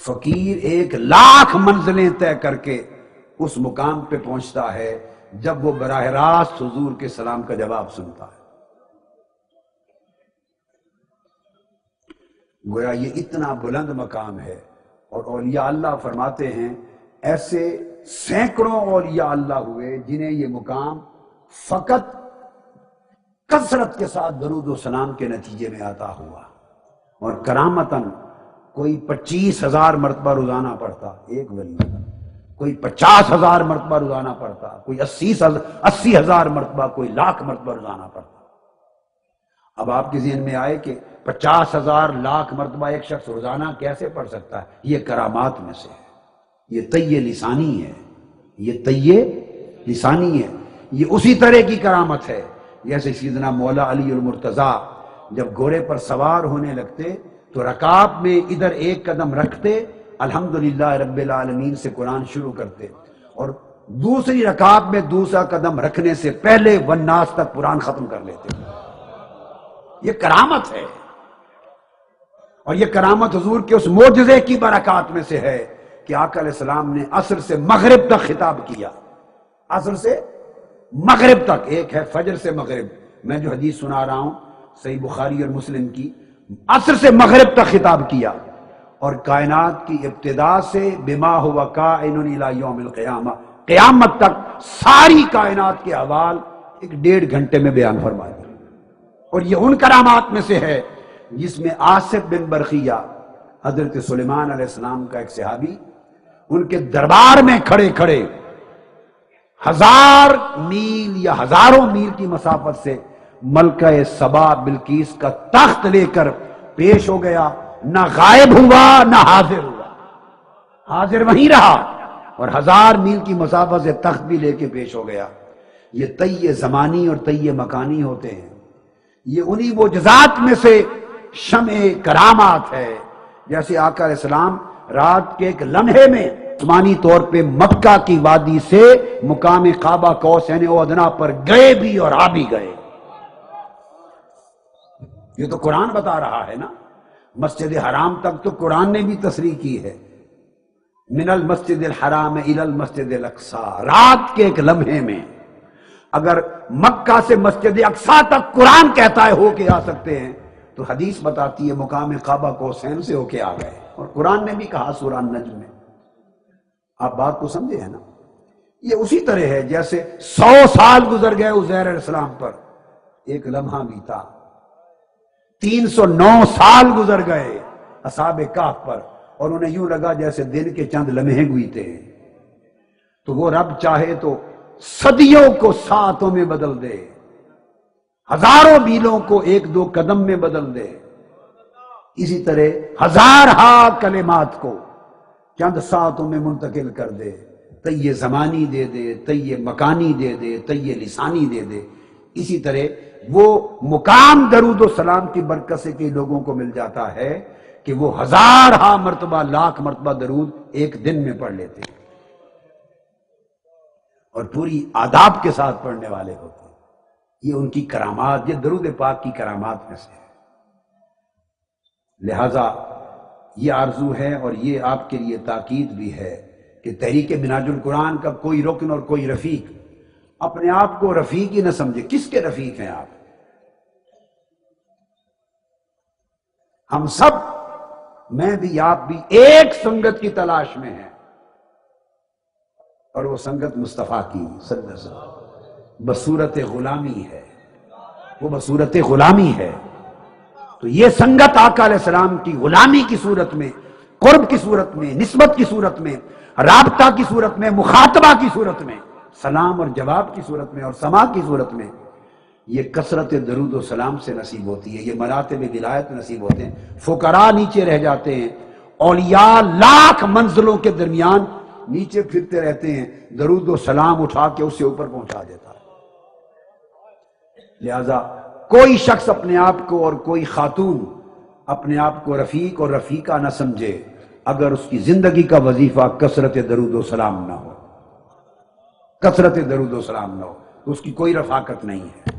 Speaker 4: فقیر 1,00,000 منزلیں طے کر کے اس مقام پہ پہنچتا ہے جب وہ براہ راست حضور کے سلام کا جواب سنتا ہے۔ گویا یہ اتنا بلند مقام ہے، اور اولیاء اللہ فرماتے ہیں ایسے سینکڑوں اولیاء اللہ ہوئے جنہیں یہ مقام فقط کثرت کے ساتھ درود و سلام کے نتیجے میں عطا ہوا، اور کرامتاً کوئی 25,000 مرتبہ روزانہ پڑھتا ایک ولی، کوئی 50,000 مرتبہ روزانہ پڑھتا، کوئی 80,000 مرتبہ، کوئی 1,00,000 مرتبہ روزانہ پڑھتا۔ اب آپ کے ذہن میں آئے کہ 50,000 1,00,000 مرتبہ ایک شخص روزانہ کیسے پڑھ سکتا ہے؟ یہ کرامات میں سے ہے، یہ طی لسانی ہے، یہ طی لسانی ہے، یہ اسی طرح کی کرامت ہے جیسے سیدنا مولا علی المرتضیٰ جب گھوڑے پر سوار ہونے لگتے تو رکاب میں ادھر ایک قدم رکھتے، الحمدللہ رب العالمین سے قرآن شروع کرتے، اور دوسری رکاب میں دوسرا قدم رکھنے سے پہلے والناس تک قرآن ختم کر لیتے۔ یہ کرامت ہے، اور یہ کرامت حضور کے اس معجزے کی برکات میں سے ہے کہ آقا علیہ السلام نے عصر سے مغرب تک خطاب کیا، عصر سے مغرب تک، ایک ہے فجر سے مغرب، میں جو حدیث سنا رہا ہوں صحیح بخاری اور مسلم کی، عصر سے مغرب تک خطاب کیا، اور کائنات کی ابتدا سے بما ہوا کائن الی یوم القیامہ، قیامت تک ساری کائنات کے احوال 1.5 گھنٹے میں بیان فرما دیا۔ اور یہ ان کرامات میں سے ہے جس میں آصف بن برخیہ حضرت سلیمان علیہ السلام کا ایک صحابی ان کے دربار میں کھڑے کھڑے 1000 میل یا ہزاروں میل کی مسافت سے ملکہ سبا بلقیس کا تخت لے کر پیش ہو گیا، نہ غائب ہوا نہ حاضر ہوا، حاضر وہیں رہا، اور 1000 میل کی مسافت سے تخت بھی لے کے پیش ہو گیا۔ یہ طی زمانی اور طی مکانی ہوتے ہیں، یہ انہی معجزات میں سے شمع کرامات ہے۔ جیسے آقا علیہ السلام رات کے ایک لمحے میں جسمانی طور پہ مکہ کی وادی سے مقام قعبہ قوسین و ادنا پر گئے بھی اور آ بھی گئے۔ یہ تو قرآن بتا رہا ہے نا، مسجد حرام تک تو قرآن نے بھی تصریح کی ہے، من المسجد الحرام الی المسجد الاقصی، رات کے ایک لمحے میں۔ اگر مکہ سے مسجد اقصی تک قرآن کہتا ہے ہو کے آ سکتے ہیں، تو حدیث بتاتی ہے مقام قعبہ قوسین سے ہو کے آ گئے، اور قرآن نے بھی کہا سورہ النجم میں۔ آپ بات کو سمجھے ہیں نا؟ یہ اسی طرح ہے جیسے 100 سال گزر گئے عزیر علیہ السلام پر، ایک لمحہ بیتا، 309 سال گزر گئے اصحاب کہف پر، اور انہیں یوں لگا جیسے دن کے چند لمحے گزرتے ہیں۔ تو وہ رب چاہے تو صدیوں کو ساعتوں میں بدل دے، ہزاروں میلوں کو 1-2 قدم میں بدل دے، اسی طرح ہزارہا کلمات کو چند ساعتوں میں منتقل کر دے، طی زمانی دے دے، طی مکانی دے دے، طی لسانی دے دے۔ اسی طرح وہ مقام درود و سلام کی برکت سے کہ لوگوں کو مل جاتا ہے کہ وہ 1000 مرتبہ 1,00,000 مرتبہ درود ایک دن میں پڑھ لیتے ہیں، اور پوری آداب کے ساتھ پڑھنے والے ہوتے ہیں۔ یہ ان کی کرامات، یہ درود پاک کی کرامات میں سے ہے۔ لہذا یہ آرزو ہے اور یہ آپ کے لیے تاکید بھی ہے کہ تحریک منہاج القرآن کا کوئی رکن اور کوئی رفیق اپنے آپ کو رفیق ہی نہ سمجھے۔ کس کے رفیق ہیں آپ؟ ہم سب، میں بھی آپ بھی، ایک سنگت کی تلاش میں ہیں، اور وہ سنگت مصطفیٰ کی صلی اللہ علیہ وسلم بصورت غلامی ہے، وہ بصورت غلامی ہے۔ تو یہ سنگت آقا علیہ السلام کی غلامی کی صورت میں، قرب کی صورت میں، نسبت کی صورت میں، رابطہ کی صورت میں، مخاطبہ کی صورت میں، سلام اور جواب کی صورت میں اور سماع کی صورت میں، یہ کثرت درود و سلام سے نصیب ہوتی ہے، یہ مراتب ولایت نصیب ہوتے ہیں۔ فقراء نیچے رہ جاتے ہیں، اولیاء 1,00,000 منزلوں کے درمیان نیچے پھرتے رہتے ہیں، درود و سلام اٹھا کے اسے اوپر پہنچا دیتا ہے۔ لہذا کوئی شخص اپنے آپ کو اور کوئی خاتون اپنے آپ کو رفیق اور رفیقہ نہ سمجھے اگر اس کی زندگی کا وظیفہ کثرت درود و سلام نہ ہو، کثرت درود و سلام نہ ہو تو اس کی کوئی رفاقت نہیں ہے۔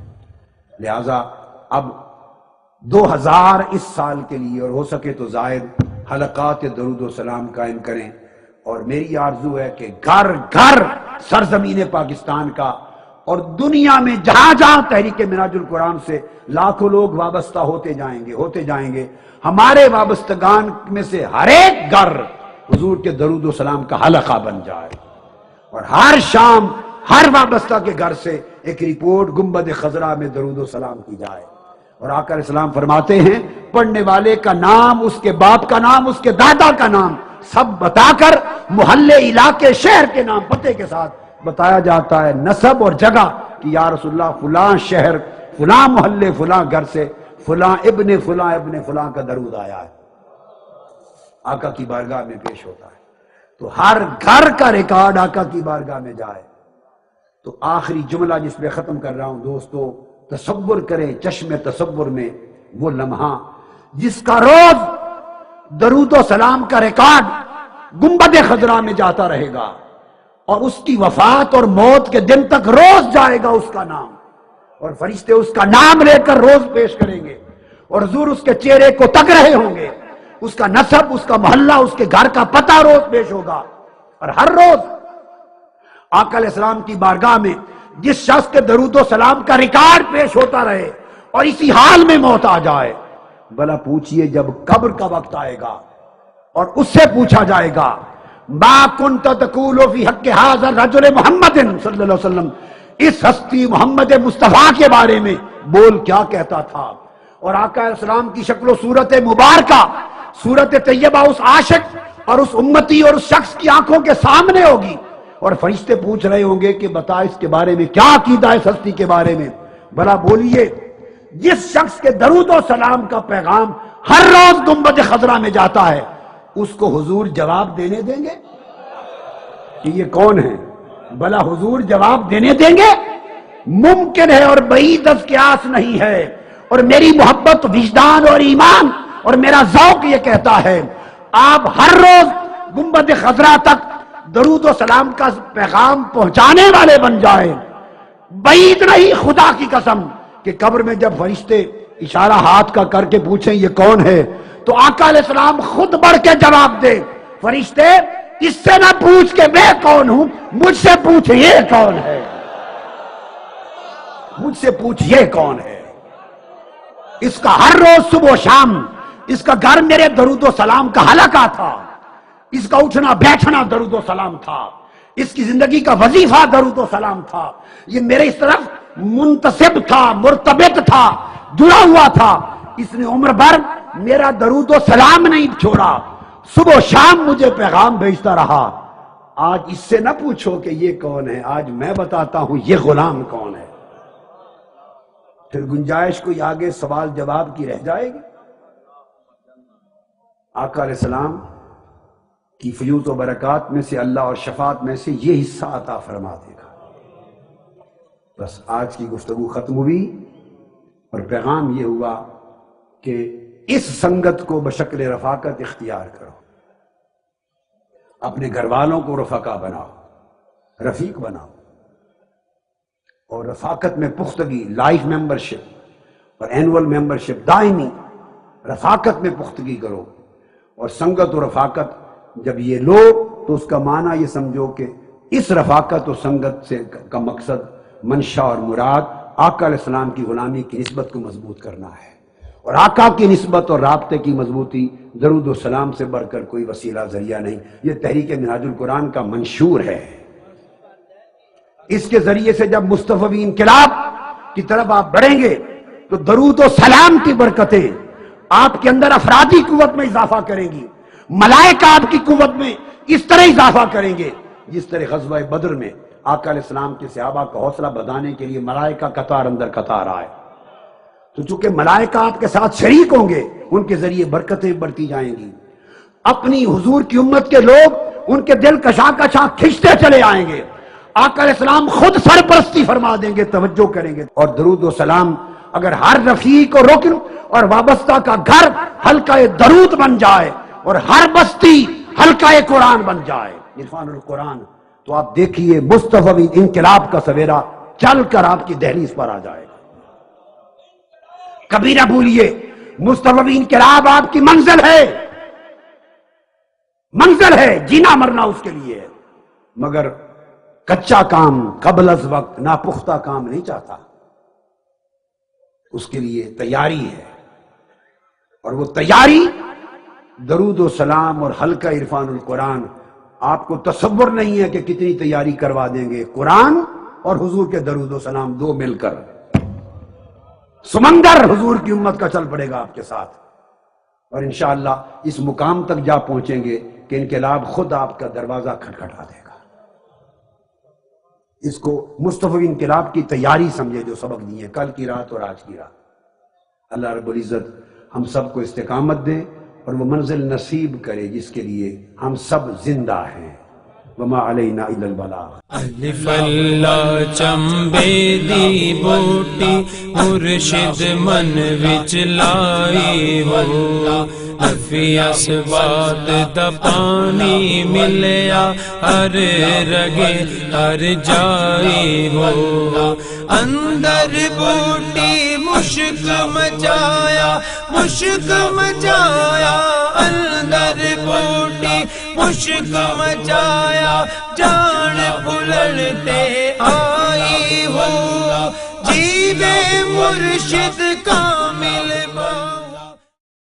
Speaker 4: لہذا اب 2000 اس سال کے لیے، اور ہو سکے تو زائد حلقات درود و سلام قائم کریں، اور میری آرزو ہے کہ گھر گھر سرزمین پاکستان کا اور دنیا میں جہاں جہاں تحریک منہاج القرآن سے لاکھوں لوگ وابستہ ہوتے جائیں گے، ہمارے وابستگان میں سے ہر ایک گھر حضور کے درود و سلام کا حلقہ بن جائے، اور ہر شام ہر وابستہ کے گھر سے ایک رپورٹ گنبد خضرا میں درود و سلام کی جائے۔ اور آقا علیہ السلام فرماتے ہیں پڑھنے والے کا نام، اس کے باپ کا نام، اس کے دادا کا نام سب بتا کر محلے، علاقے، شہر کے نام پتے کے ساتھ بتایا جاتا ہے، نسب اور جگہ، کہ یا رسول اللہ فلاں شہر، فلاں محلے، فلاں گھر سے فلاں ابن فلاں کا درود آیا ہے، آقا کی بارگاہ میں پیش ہوتا ہے۔ تو ہر گھر کا ریکارڈ آقا کی بارگاہ میں جائے۔ تو آخری جملہ جس پہ ختم کر رہا ہوں دوستو، تصور کریں چشم تصور میں وہ لمحہ جس کا روز درود و سلام کا ریکارڈ گنبد خضرا میں جاتا رہے گا، اور اس کی وفات اور موت کے دن تک روز جائے گا اس کا نام، اور فرشتے اس کا نام لے کر روز پیش کریں گے، اور حضور اس کے چہرے کو تک رہے ہوں گے، اس کا نسب، اس کا محلہ، اس کے گھر کا پتہ روز پیش ہوگا۔ اور ہر روز آقا علیہ السلام کی بارگاہ میں جس شخص کے درود و سلام کا ریکارڈ پیش ہوتا رہے اور اسی حال میں موت آ جائے، بھلا پوچھئے جب قبر کا وقت آئے گا اور اس سے پوچھا جائے گا ما کنت تقول فی حق ھذا الرجل محمد صلی اللہ علیہ وسلم، اس ہستی محمد مصطفیٰ کے بارے میں بول کیا کہتا تھا، اور آقا علیہ السلام کی شکل و صورت مبارکہ، صورت طیبہ اس عاشق اور اس امتی اور اس شخص کی آنکھوں کے سامنے ہوگی، اور فرشتے پوچھ رہے ہوں گے کہ بتا اس کے بارے میں کیا عقیدہ ہے، اس ہستی کے بارے میں، بھلا بولیے جس شخص کے درود و سلام کا پیغام ہر روز گنبد خضرا میں جاتا ہے، اس کو حضور جواب دینے دیں گے کہ یہ کون ہے؟ بھلا حضور جواب دینے دیں گے؟ ممکن ہے اور بعید از قیاس نہیں ہے، اور میری محبت، وجدان اور ایمان اور میرا ذوق یہ کہتا ہے آپ ہر روز گنبد خضرا تک درود و سلام کا پیغام پہنچانے والے بن جائیں۔ بعید نہیں، خدا کی قسم، کہ قبر میں جب فرشتے اشارہ ہاتھ کا کر کے پوچھیں یہ کون ہے، تو آقا علیہ السلام خود بڑھ کے جواب دے، فرشتے اس سے نہ پوچھ کہ میں کون ہوں، مجھ سے پوچھ یہ کون ہے، مجھ سے پوچھ یہ کون ہے۔ اس کا ہر روز صبح و شام اس کا گھر میرے درود و سلام کا حلقہ تھا، اس کا اٹھنا بیٹھنا درود و سلام تھا، اس کی زندگی کا وظیفہ درود و سلام تھا، یہ میرے اس طرف منتسب تھا، مرتبط تھا، جڑا ہوا تھا، اس نے عمر بھر میرا درود و سلام نہیں چھوڑا، صبح و شام مجھے پیغام بھیجتا رہا۔ آج اس سے نہ پوچھو کہ یہ کون ہے، آج میں بتاتا ہوں یہ غلام کون ہے۔ پھر گنجائش کوئی آگے سوال جواب کی رہ جائے گی؟ آقا علیہ السلام کی فیوض و برکات میں سے اللہ اور شفاعت میں سے یہ حصہ عطا فرما دے گا۔ بس آج کی گفتگو ختم ہوئی اور پیغام یہ ہوا کہ اس سنگت کو بشکل رفاقت اختیار کرو، اپنے گھر والوں کو رفقا بناؤ، رفیق بناؤ، اور رفاقت میں پختگی، لائف ممبرشپ اور اینول ممبرشپ دائمی رفاقت میں پختگی کرو۔ اور سنگت و رفاقت جب یہ لو تو اس کا معنی یہ سمجھو کہ اس رفاقت و سنگت سے کا مقصد، منشا اور مراد آقا علیہ السلام کی غلامی کی نسبت کو مضبوط کرنا ہے، اور آقا کی نسبت اور رابطے کی مضبوطی درود و سلام سے بڑھ کر کوئی وسیلہ ذریعہ نہیں۔ یہ تحریک منہاج القرآن کا منشور ہے۔ اس کے ذریعے سے جب مصطفی انقلاب کی طرف آپ بڑھیں گے تو درود و سلام کی برکتیں آپ کے اندر افرادی قوت میں اضافہ کریں گی، ملائکہ آپ کی قوت میں اس طرح اضافہ کریں گے جس طرح غزوہ بدر میں آقا علیہ السلام کے صحابہ کا حوصلہ بڑھانے کے لیے ملائکہ قطار اندر قطار آئے، تو چونکہ ملائکہ آپ کے ساتھ شریک ہوں گے ان کے ذریعے برکتیں بڑھتی جائیں گی، اپنی حضور کی امت کے لوگ ان کے دل کشاں کشاں کھنچتے چلے آئیں گے، آقا علیہ السلام خود سرپرستی فرما دیں گے، توجہ کریں گے۔ اور درود و سلام اگر ہر رفیق اور رکن اور وابستہ کا گھر حلقہ درود بن جائے اور ہر بستی حلقہ قرآن بن جائے، عرفان القرآن، تو آپ دیکھیے مصطفی انقلاب کا سویرا چل کر آپ کی دہلیز پر آ جائے گا۔ کبھی نہ بھولیے مصطفی انقلاب آپ کی منزل ہے، منزل ہے، جینا مرنا اس کے لیے، مگر کچا کام قبل از وقت ناپختہ کام نہیں چاہتا، اس کے لیے تیاری ہے، اور وہ تیاری درود و سلام اور حلقہ عرفان القرآن، آپ کو تصور نہیں ہے کہ کتنی تیاری کروا دیں گے قرآن اور حضور کے درود و سلام دو مل کر، سمندر حضور کی امت کا چل پڑے گا آپ کے ساتھ، اور انشاءاللہ اس مقام تک جا پہنچیں گے کہ انقلاب خود آپ کا دروازہ کھٹکھٹا دے گا۔ اس کو مصطفی انقلاب کی تیاری سمجھے جو سبق دیے کل کی رات اور آج کی رات۔ اللہ رب العزت ہم سب کو استقامت دے اور وہ منزل نصیب کرے جس کے لیے ہم سب زندہ ہیں۔ وما علینا الا البلاغ۔
Speaker 3: الف اللہ چمبے دی بوٹی مرشد من وچ لائی ہو، نفی اسباد دا پانی ملیا ہر رگے ہر جائی ہو، اندر بوٹی مشک مچایا مشک مچایا، اندر بوٹی مشک مچایا، جان پلڑتے آئی ہو، جیوے مرشد کامل